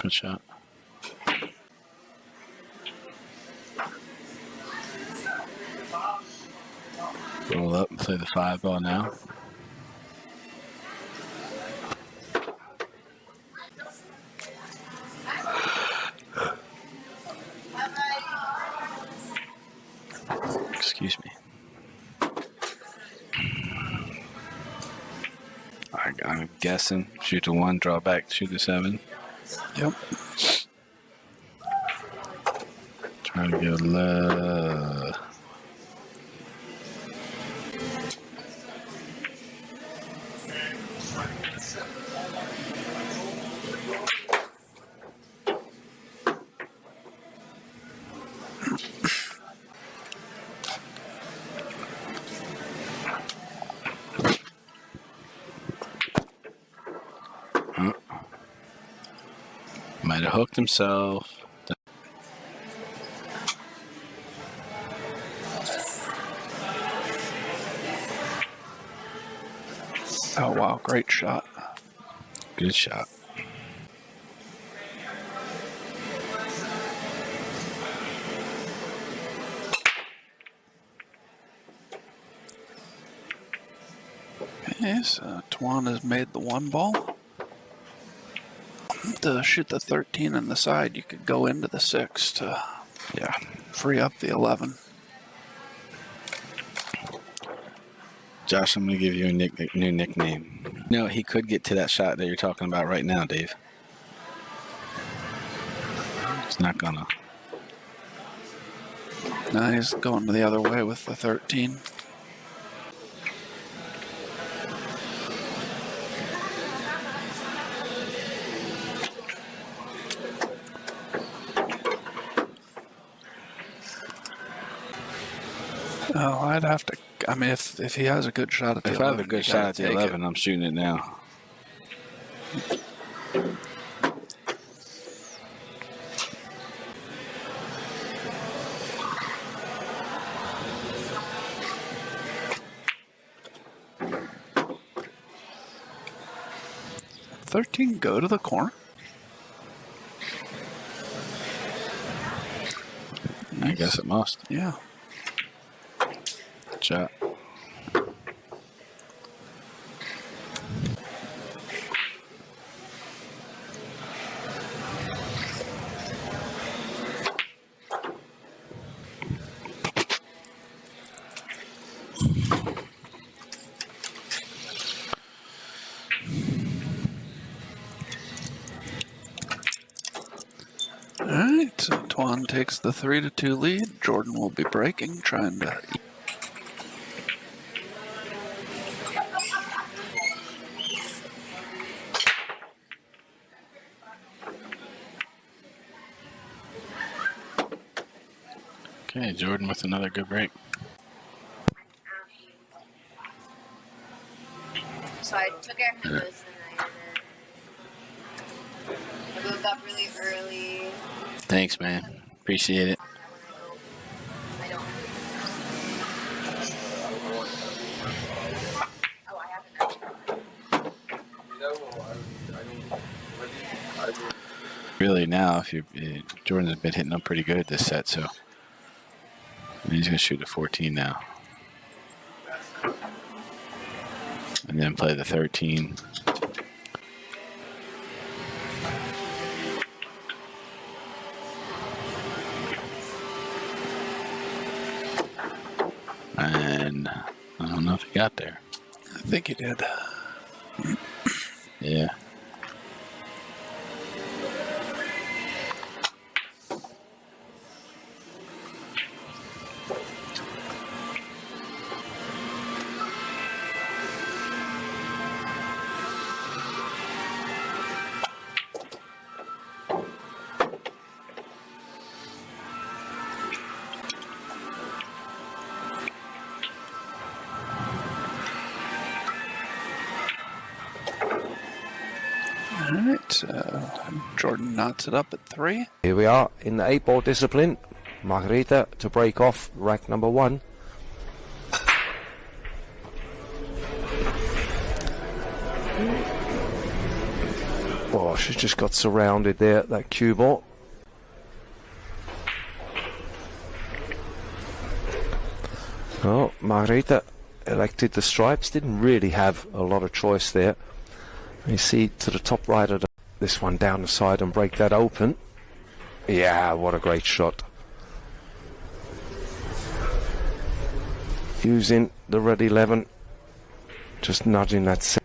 Good shot. Roll up and play the 5 ball now. Excuse me. I'm guessing shoot the 1, draw back, shoot the 7. Yep. Trying to get left. Might have hooked himself. Oh, wow. Great shot. Good shot. Okay, so Tuan has made the 1 ball. To shoot the 13 on the side, you could go into the 6 to free up the 11. Josh, I'm going to give you a new nickname. No, he could get to that shot that you're talking about right now, Dave. It's not going to. Now he's going the other way with the 13. Oh, I'd have to. I mean, if he has a good shot at the 11. If I have a good shot at the 11, I'm shooting it now. $13 go to the corner? I guess it must. Yeah. Good shot. Alright, so Tuan takes the 3-2 lead. Jordan will be breaking, trying to. Okay, Jordan with another good break. So I took care of this and I woke up really early. Thanks, man. Appreciate it. Really, now, if you Jordan's been hitting them pretty good this set, so he's going to shoot a 14 now, and then play the 13. And I don't know if he got there. I think he did. Yeah. Alright, Jordan knots it up at 3. Here we are in the 8-ball discipline. Margarita to break off rack number 1. Oh, she just got surrounded there, that cue ball. Oh, Margarita elected the stripes. Didn't really have a lot of choice there. You see to the top right of this one down the side and break that open. Yeah, what a great shot. Using the red 11, just nudging that set.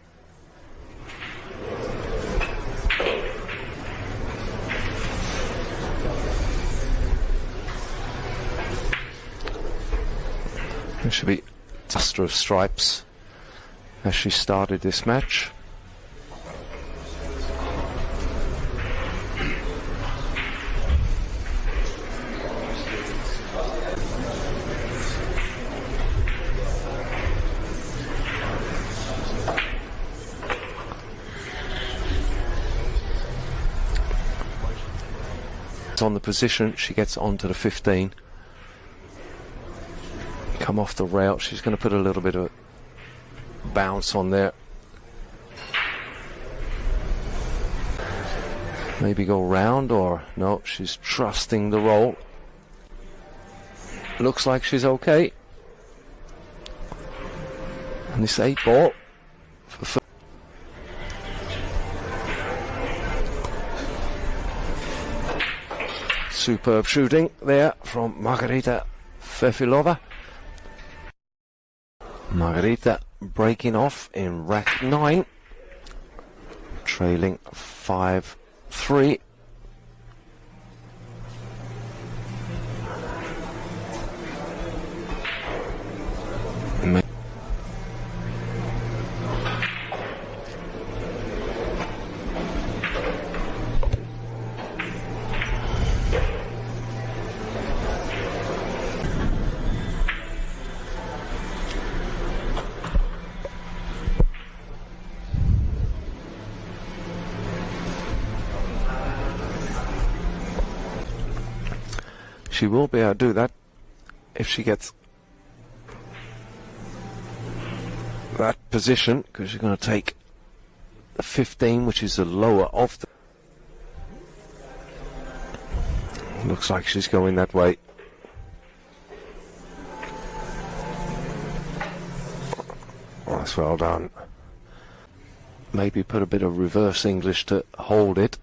There should be a cluster of stripes as she started this match. On the position, she gets onto the 15. Come off the rail. She's going to put a little bit of bounce on there. Maybe go round, or no, she's trusting the roll. Looks like she's okay. And this 8 ball. Superb shooting there from Margarita Fefilova. Margarita breaking off in rack 9, trailing 5-3. She will be able to do that if she gets that position, because she's going to take the 15, which is the lower of the... Looks like she's going that way. Oh, that's well done. Maybe put a bit of reverse English to hold it,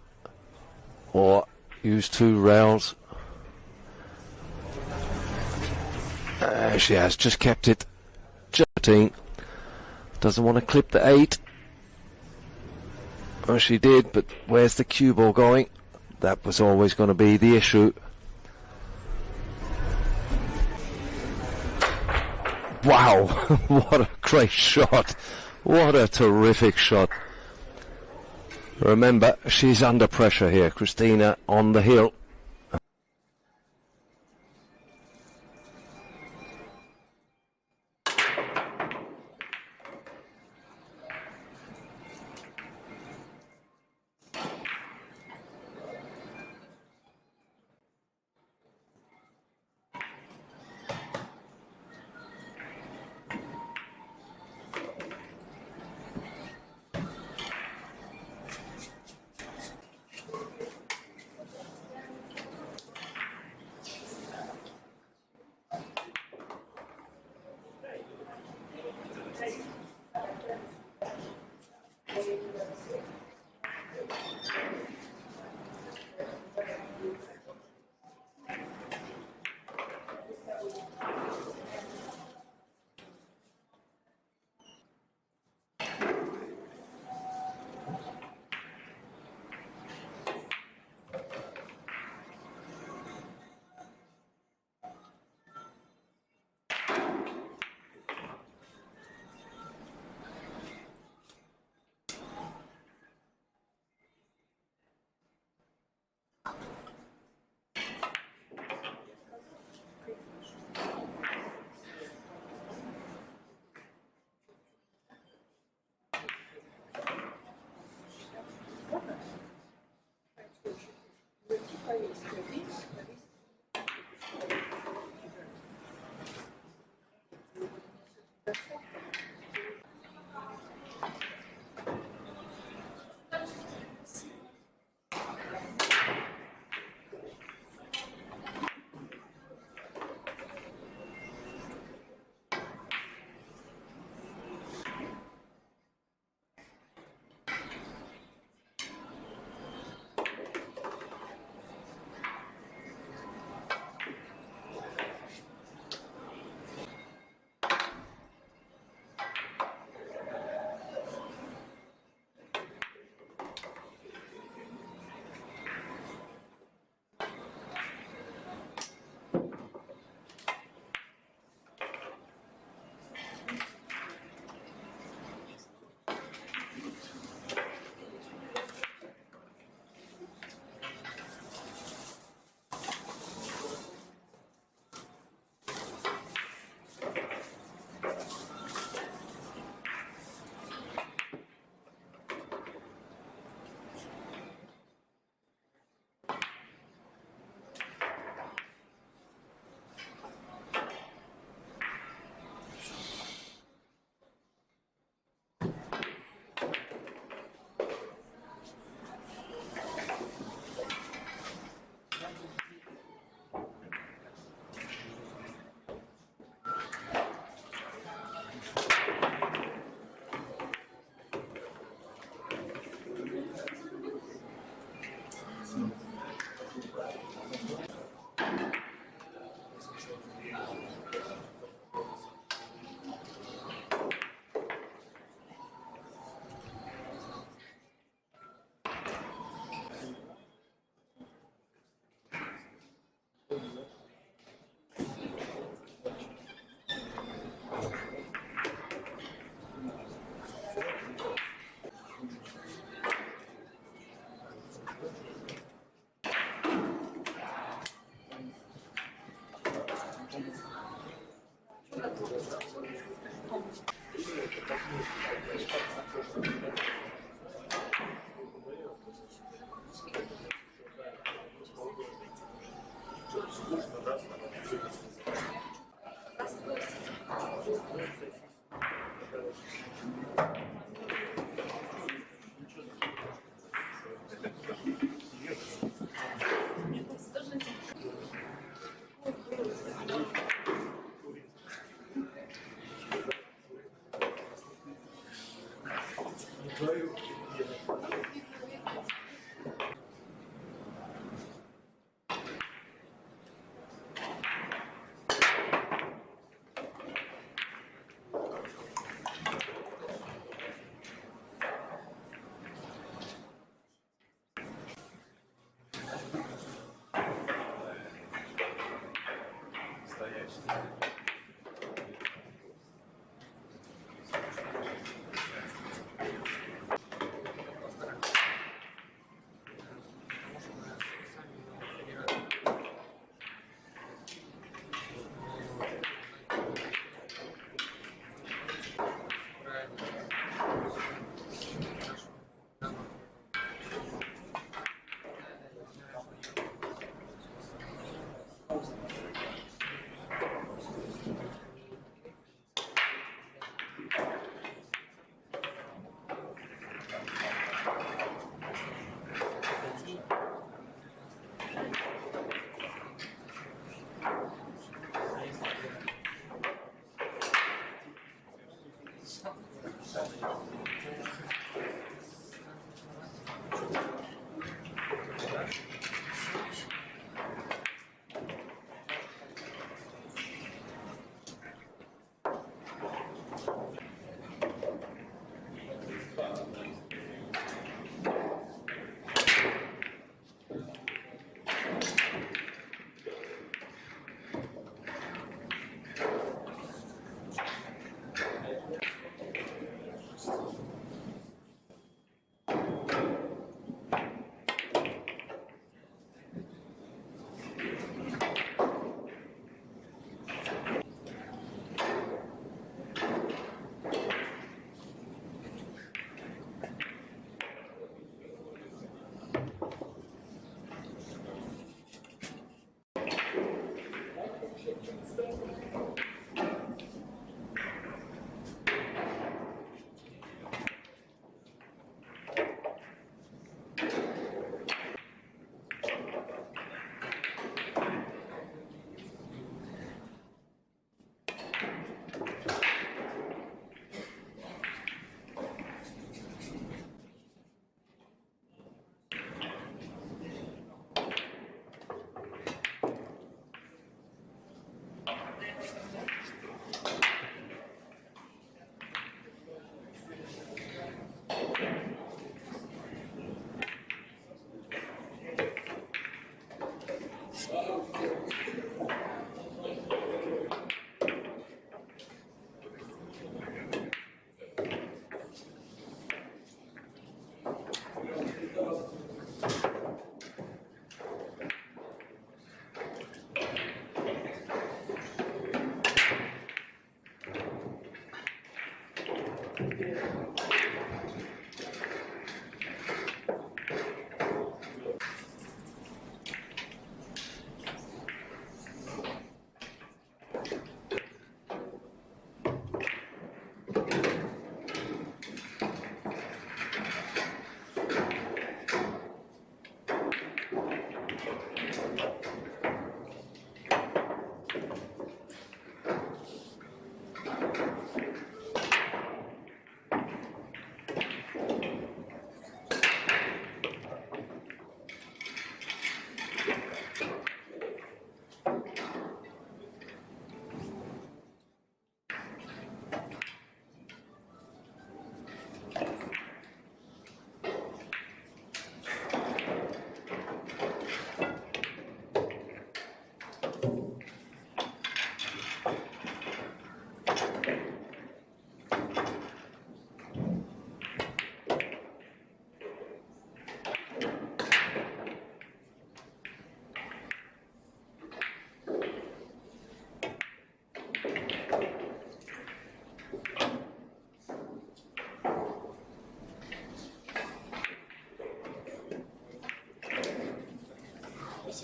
or use 2 rails. She has just kept it. 13. Doesn't want to clip the 8. Oh, she did, but where's the cue ball going? That was always going to be the issue. Wow, what a great shot. What a terrific shot. Remember, she's under pressure here. Christina on the hill.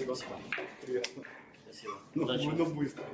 Спасибо. Приятно. Спасибо. Ну, быстро.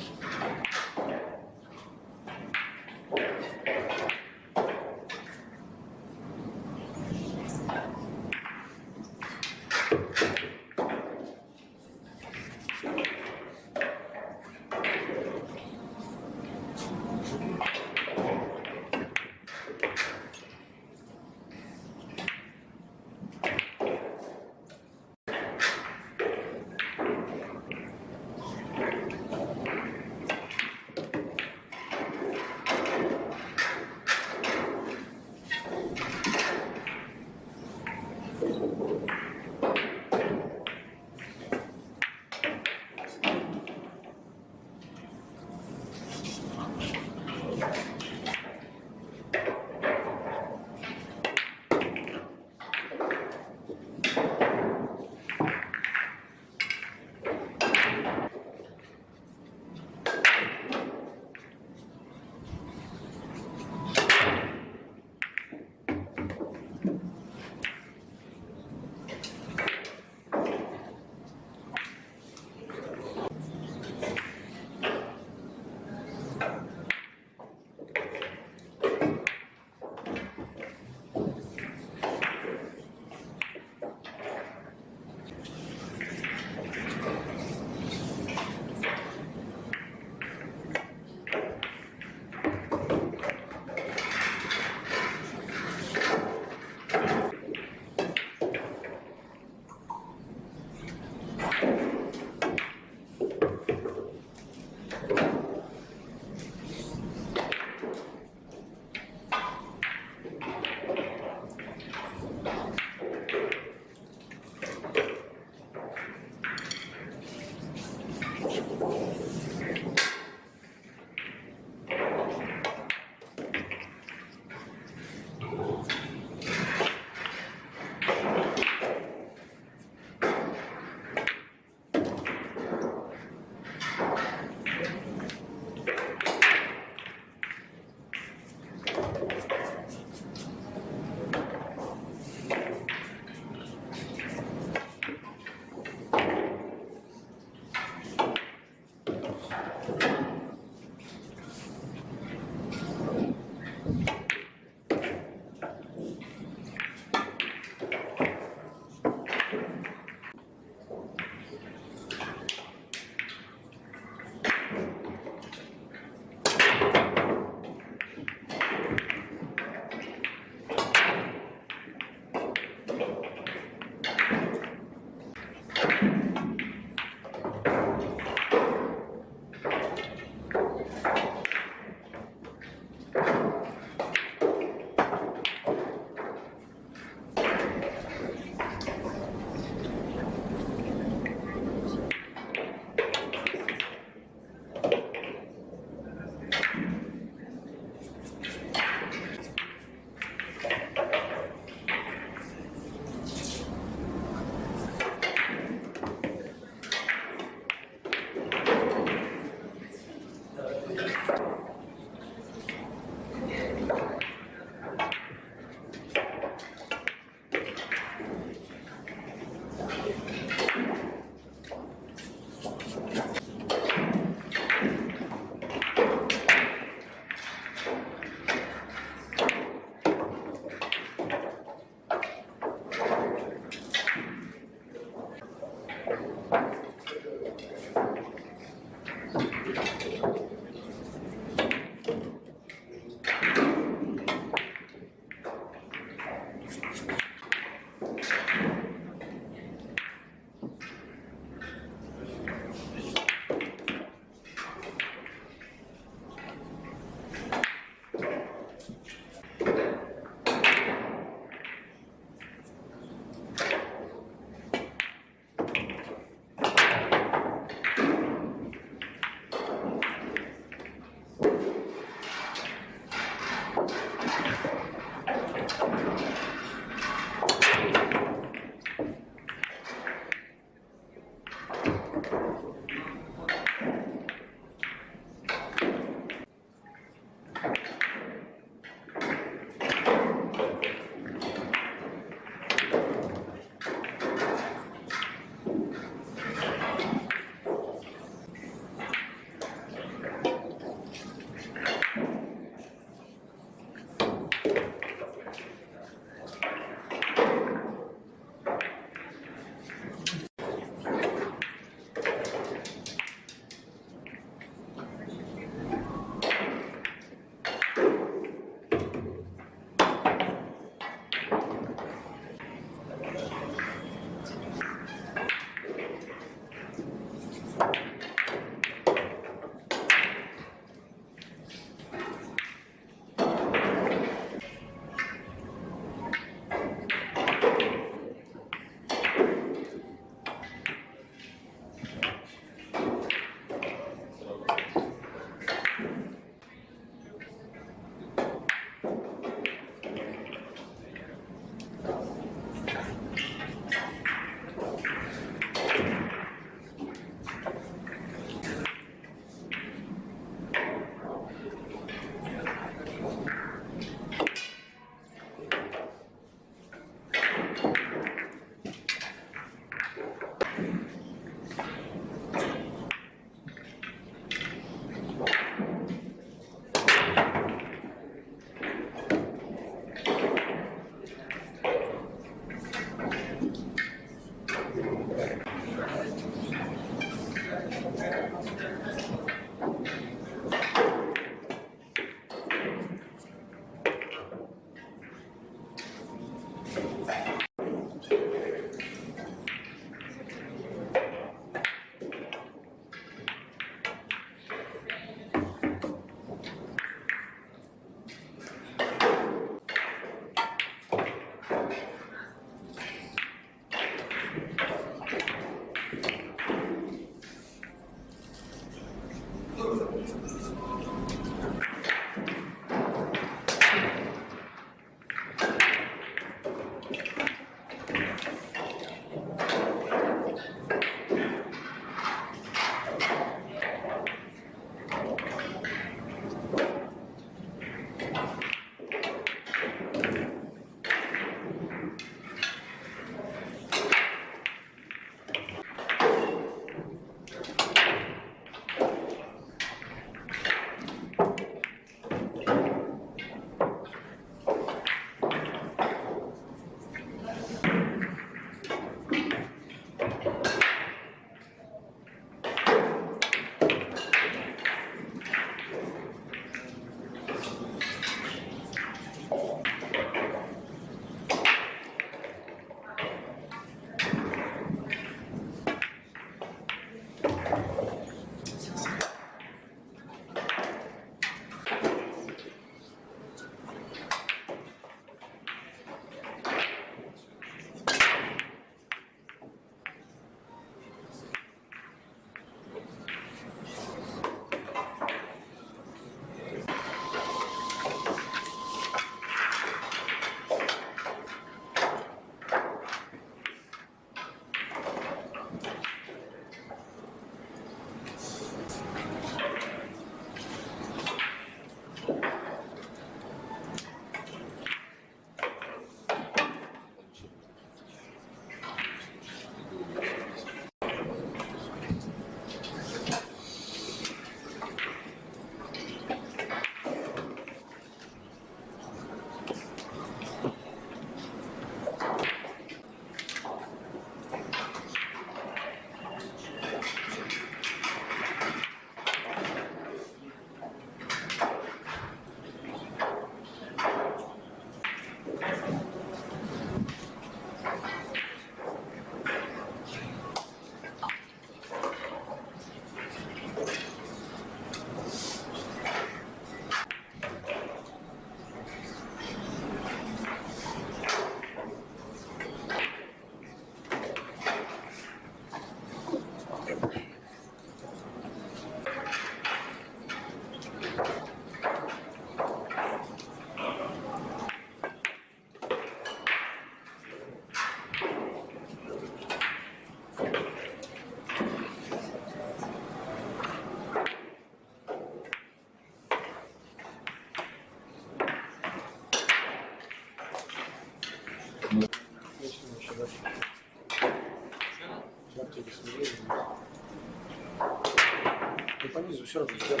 Ты по низу все равно сделал.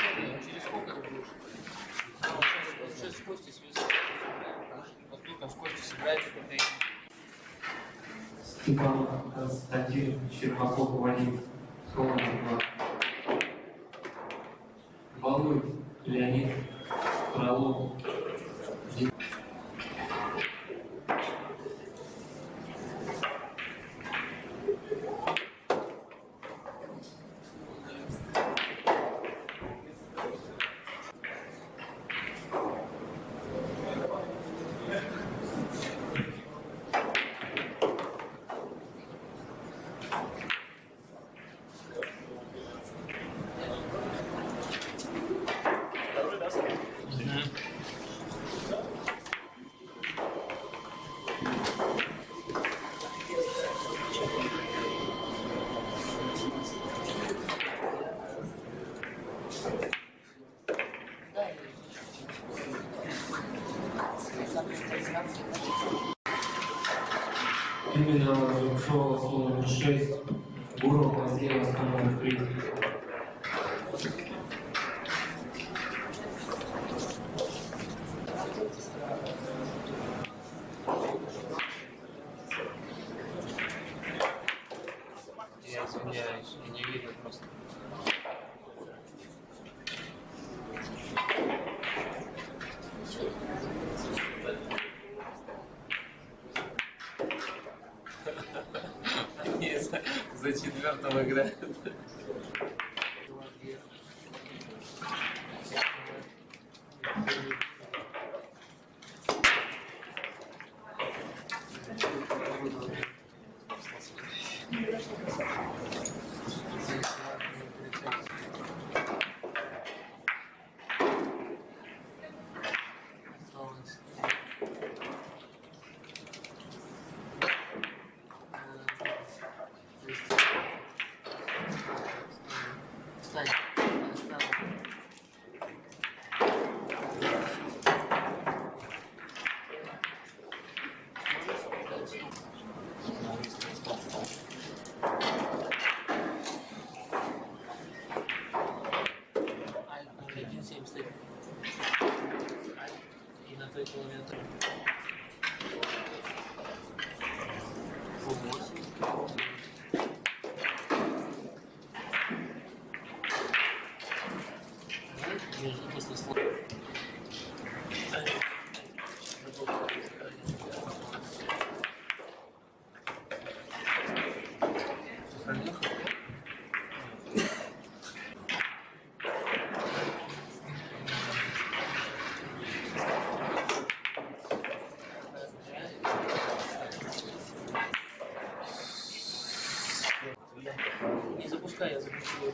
Сейчас с Костей связался. Вот там с Костей сыграет, что-то. Степанов, Константин, Щербаков, Вадим, Хоhmann, 2. Балуев, Леонид, Фролов, именно шел с номер 6, Гуров, Азева с номер 3. Я извиняюсь, я не видел просто. За четвертого играет. И на той километр. Не запускай, я запустил.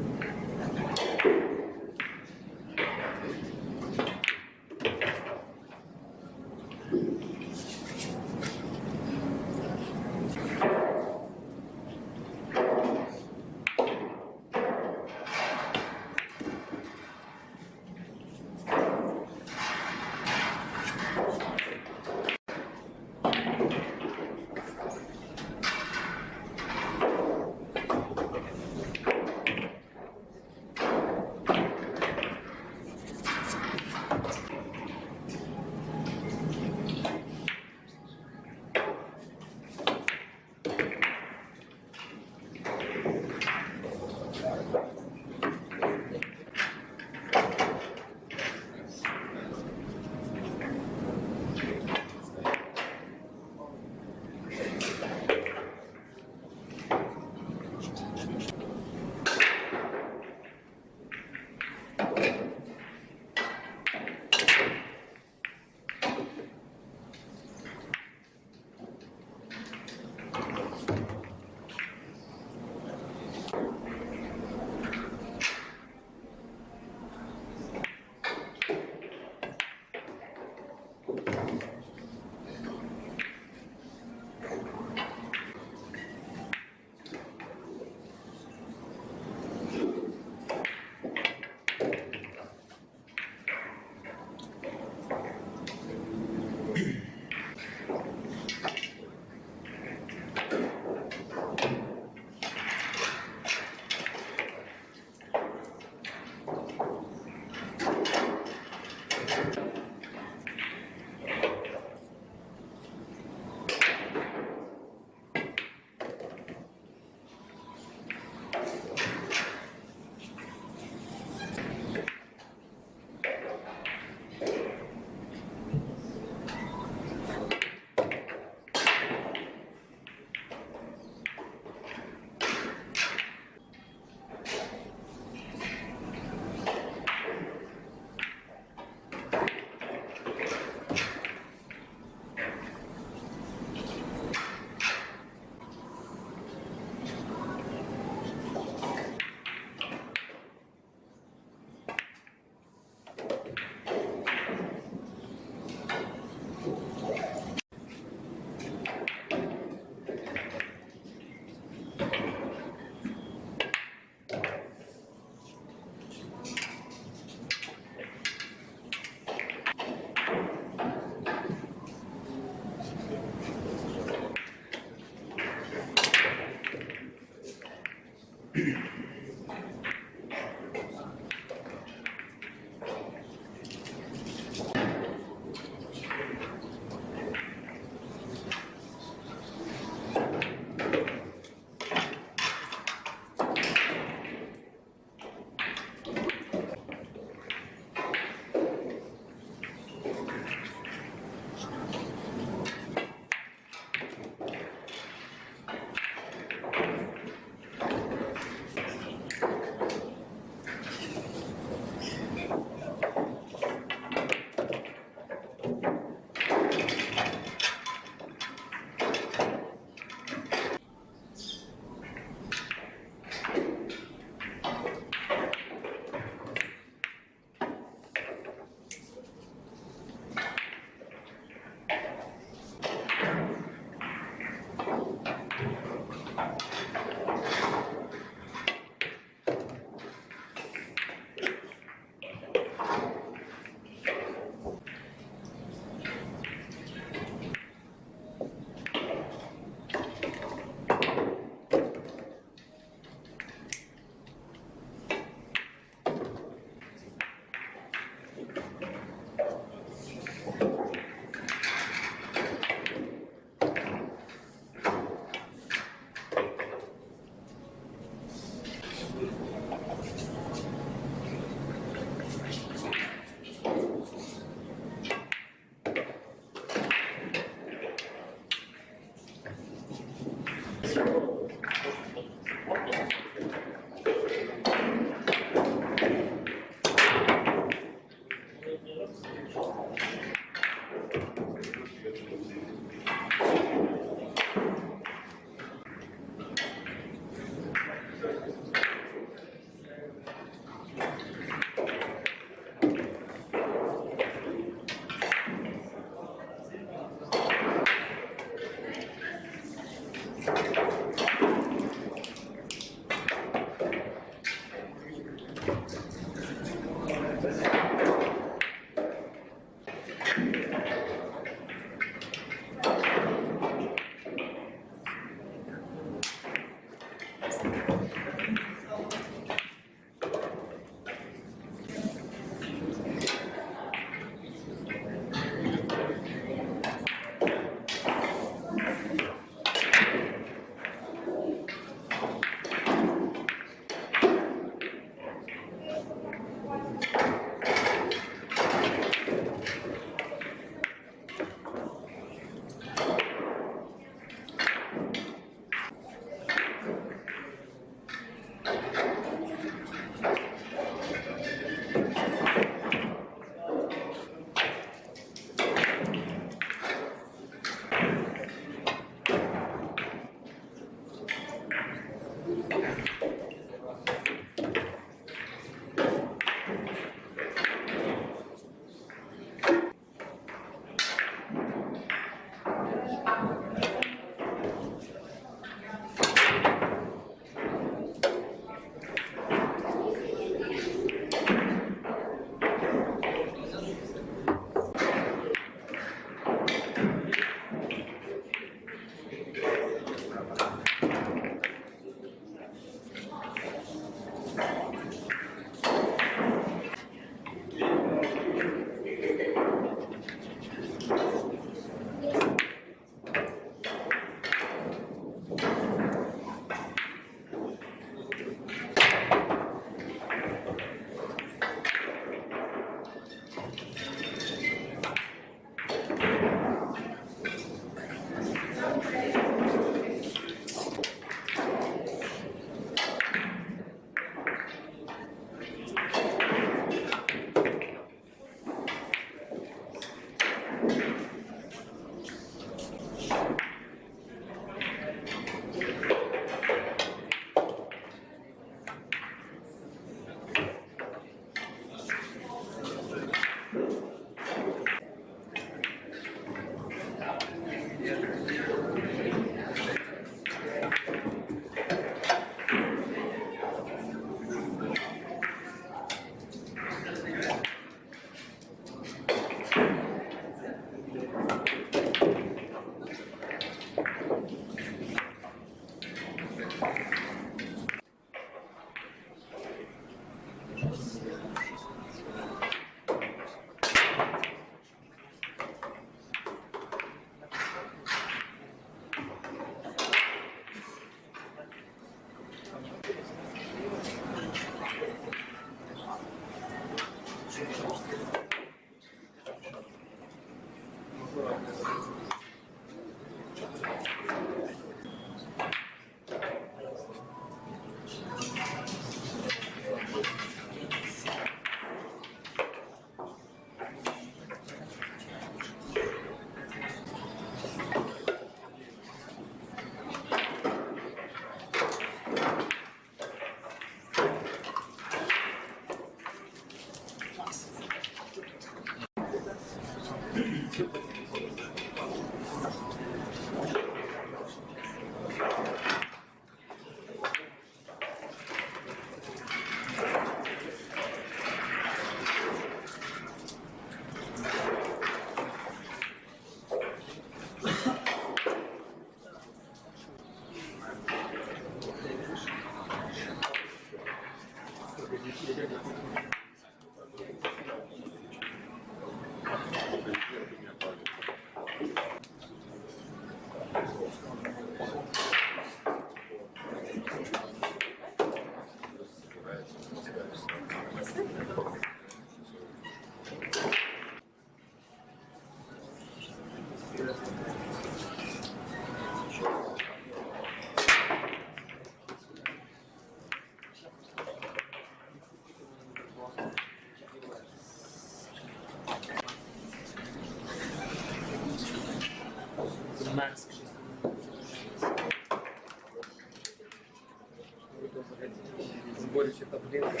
Сборище таблеток.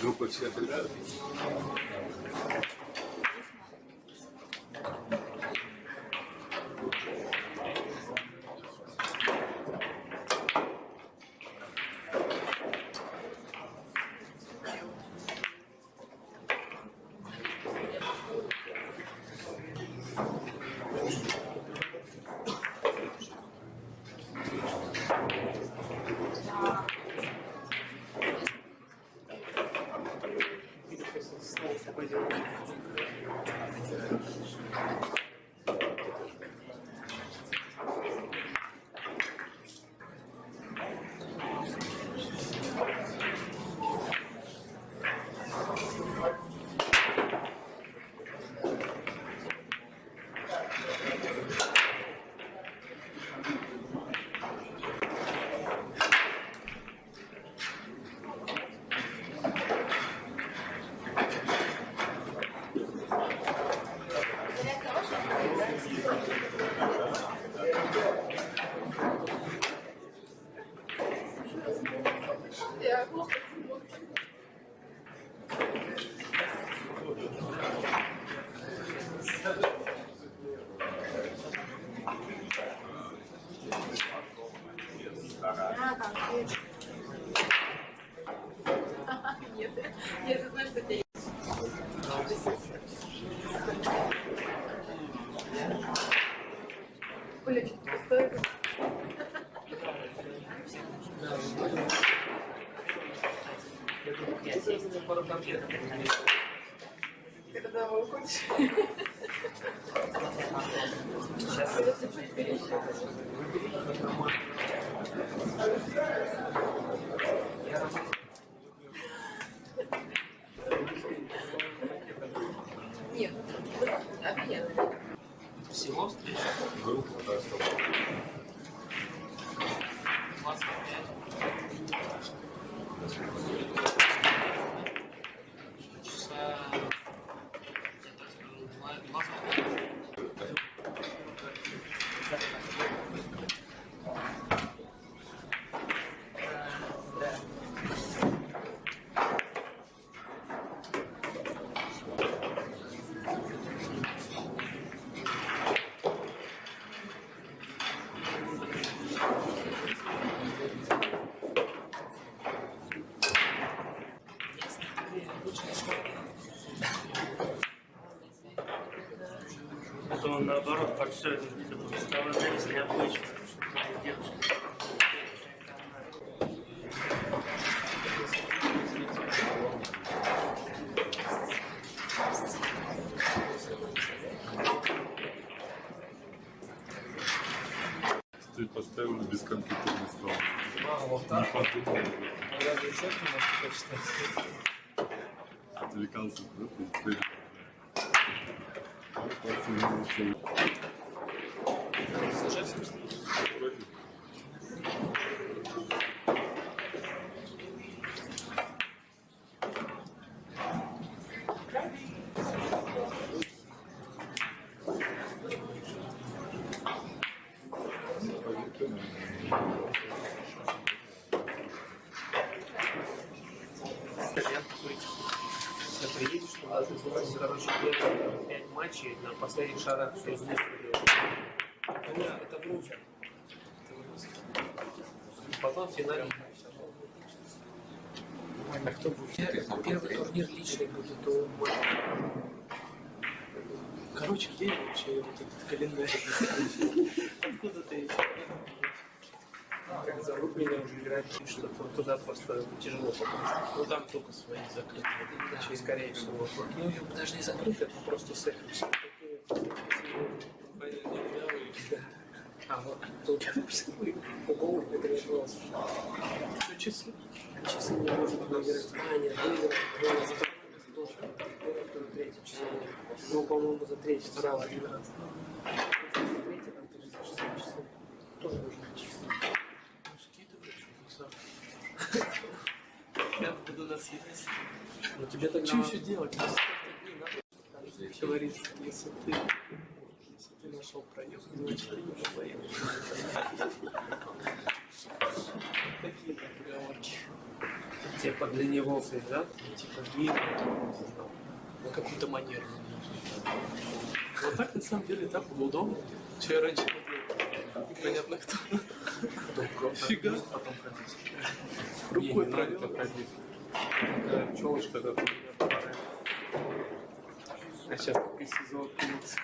Группа всех ребят. Нет, объект. Всего встреча? Группа, да, 25. Часа... Это он наоборот подстроил, стало здесь необычно. Ты поставил без компьютерной стол. Вот Не так. подумал. Разве чек немножко почитать? Отвлекался, да? Сажайся. Если приедешь, то ты короче, 5 матчей. матче на последних шарах все сдерживали. Это грустно. Потом в финале. Первый турнир личный будет у Короче, где я вообще вот этот календарь? Откуда ты? Как зовут меня уже играть, что туда просто тяжело попасть. Ну там только свои закрытые, скорее всего. Ну даже не закрытые, а просто сэквис. А вот у тебя по голову это не было. Что часы? Часы не может выиграть. А, нет, выиграть. Третий часов. Ну, по-моему, за третий брал один раз. За третий, там, ты же за 6 часов. Тоже нужно. Я буду на съесть. Но тебе тогда... Что еще делать? Говорится, если ты нашел проем, значит, ты уже поехал. Такие договорки. Типа для него, да? Типа длинный, на какую-то манеру. Вот так на самом деле так было удобно. Что я раньше делал? Непонятно кто. Фига. Потом ходить. Рукой провел. Такая челочка, как у меня. А сейчас такой сезон кинулся.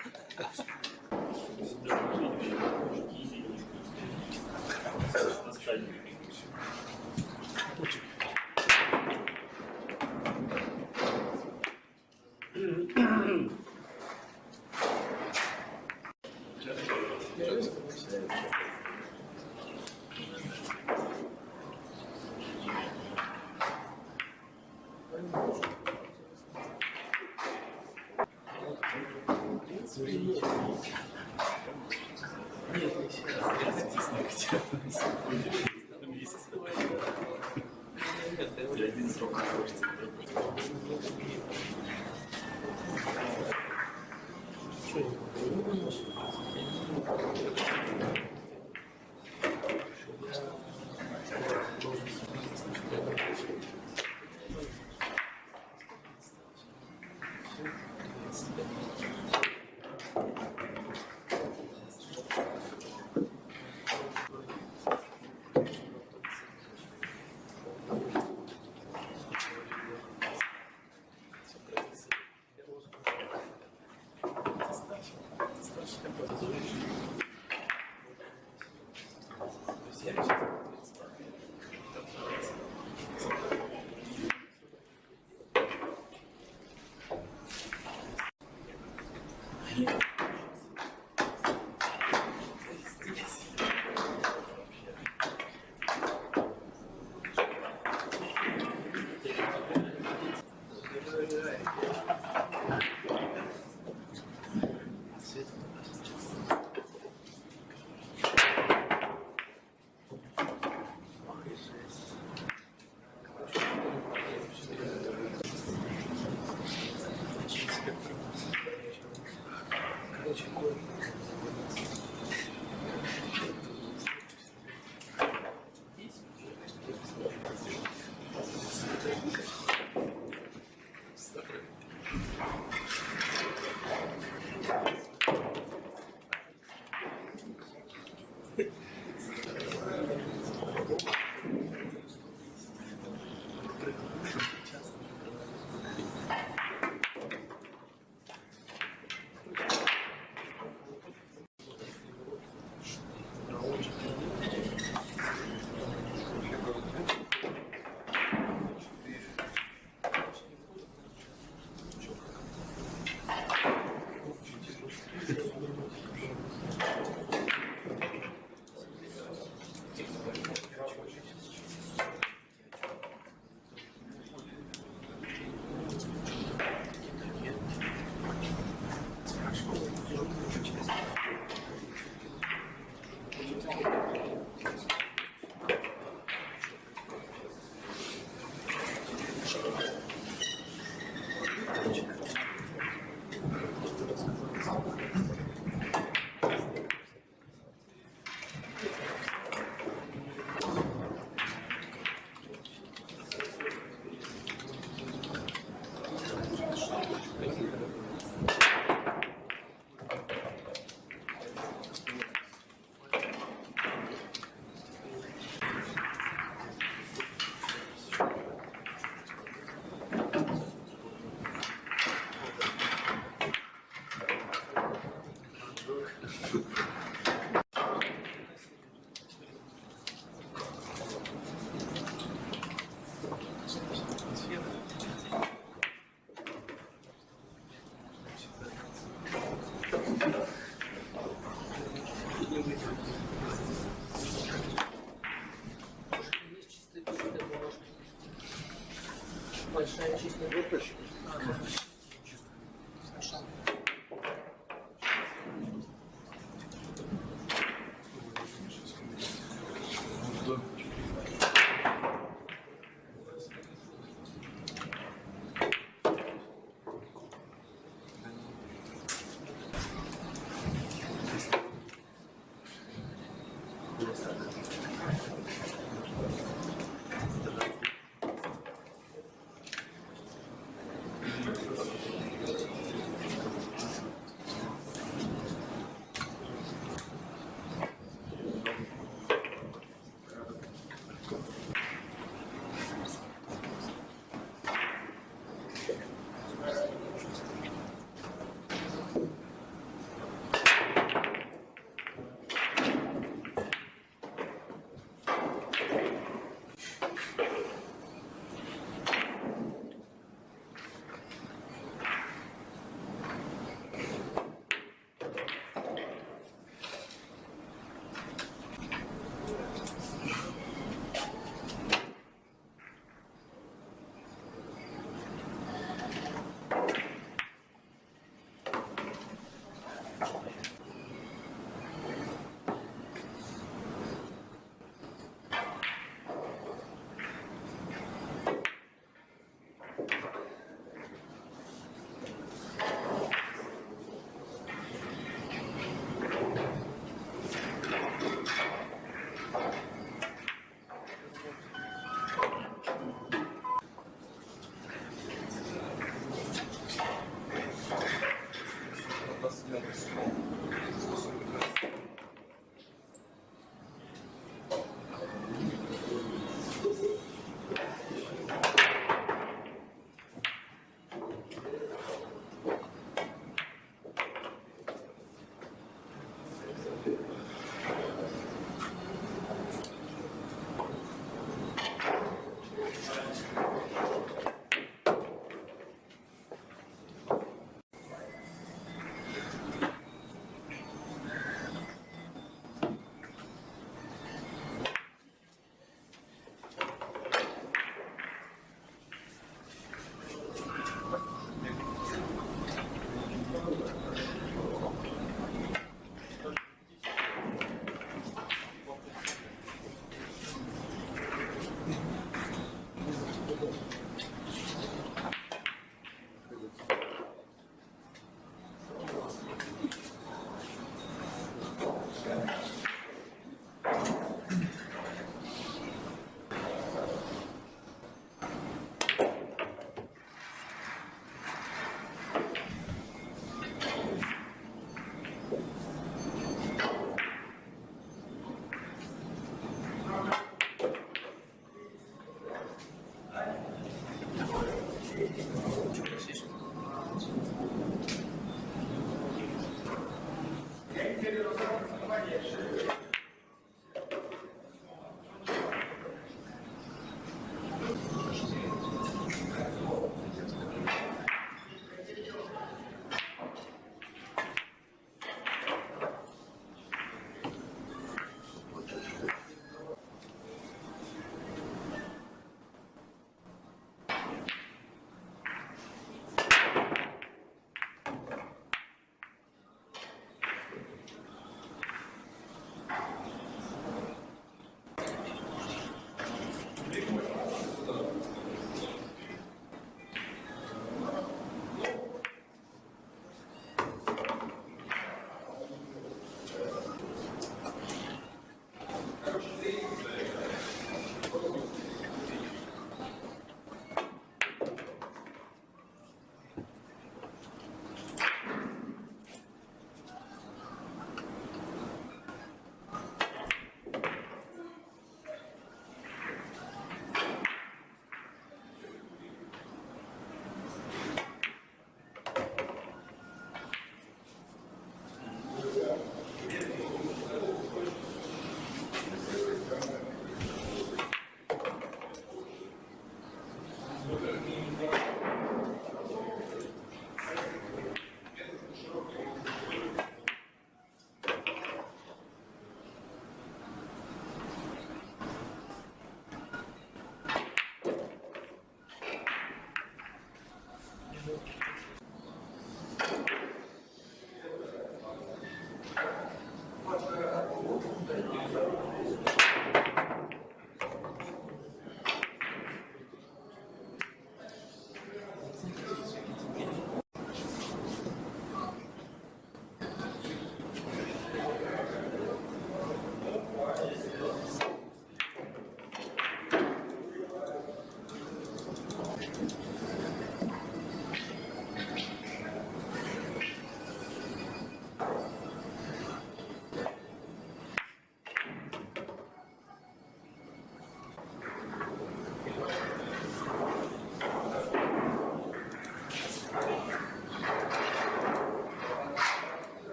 Большая чистая выпущена.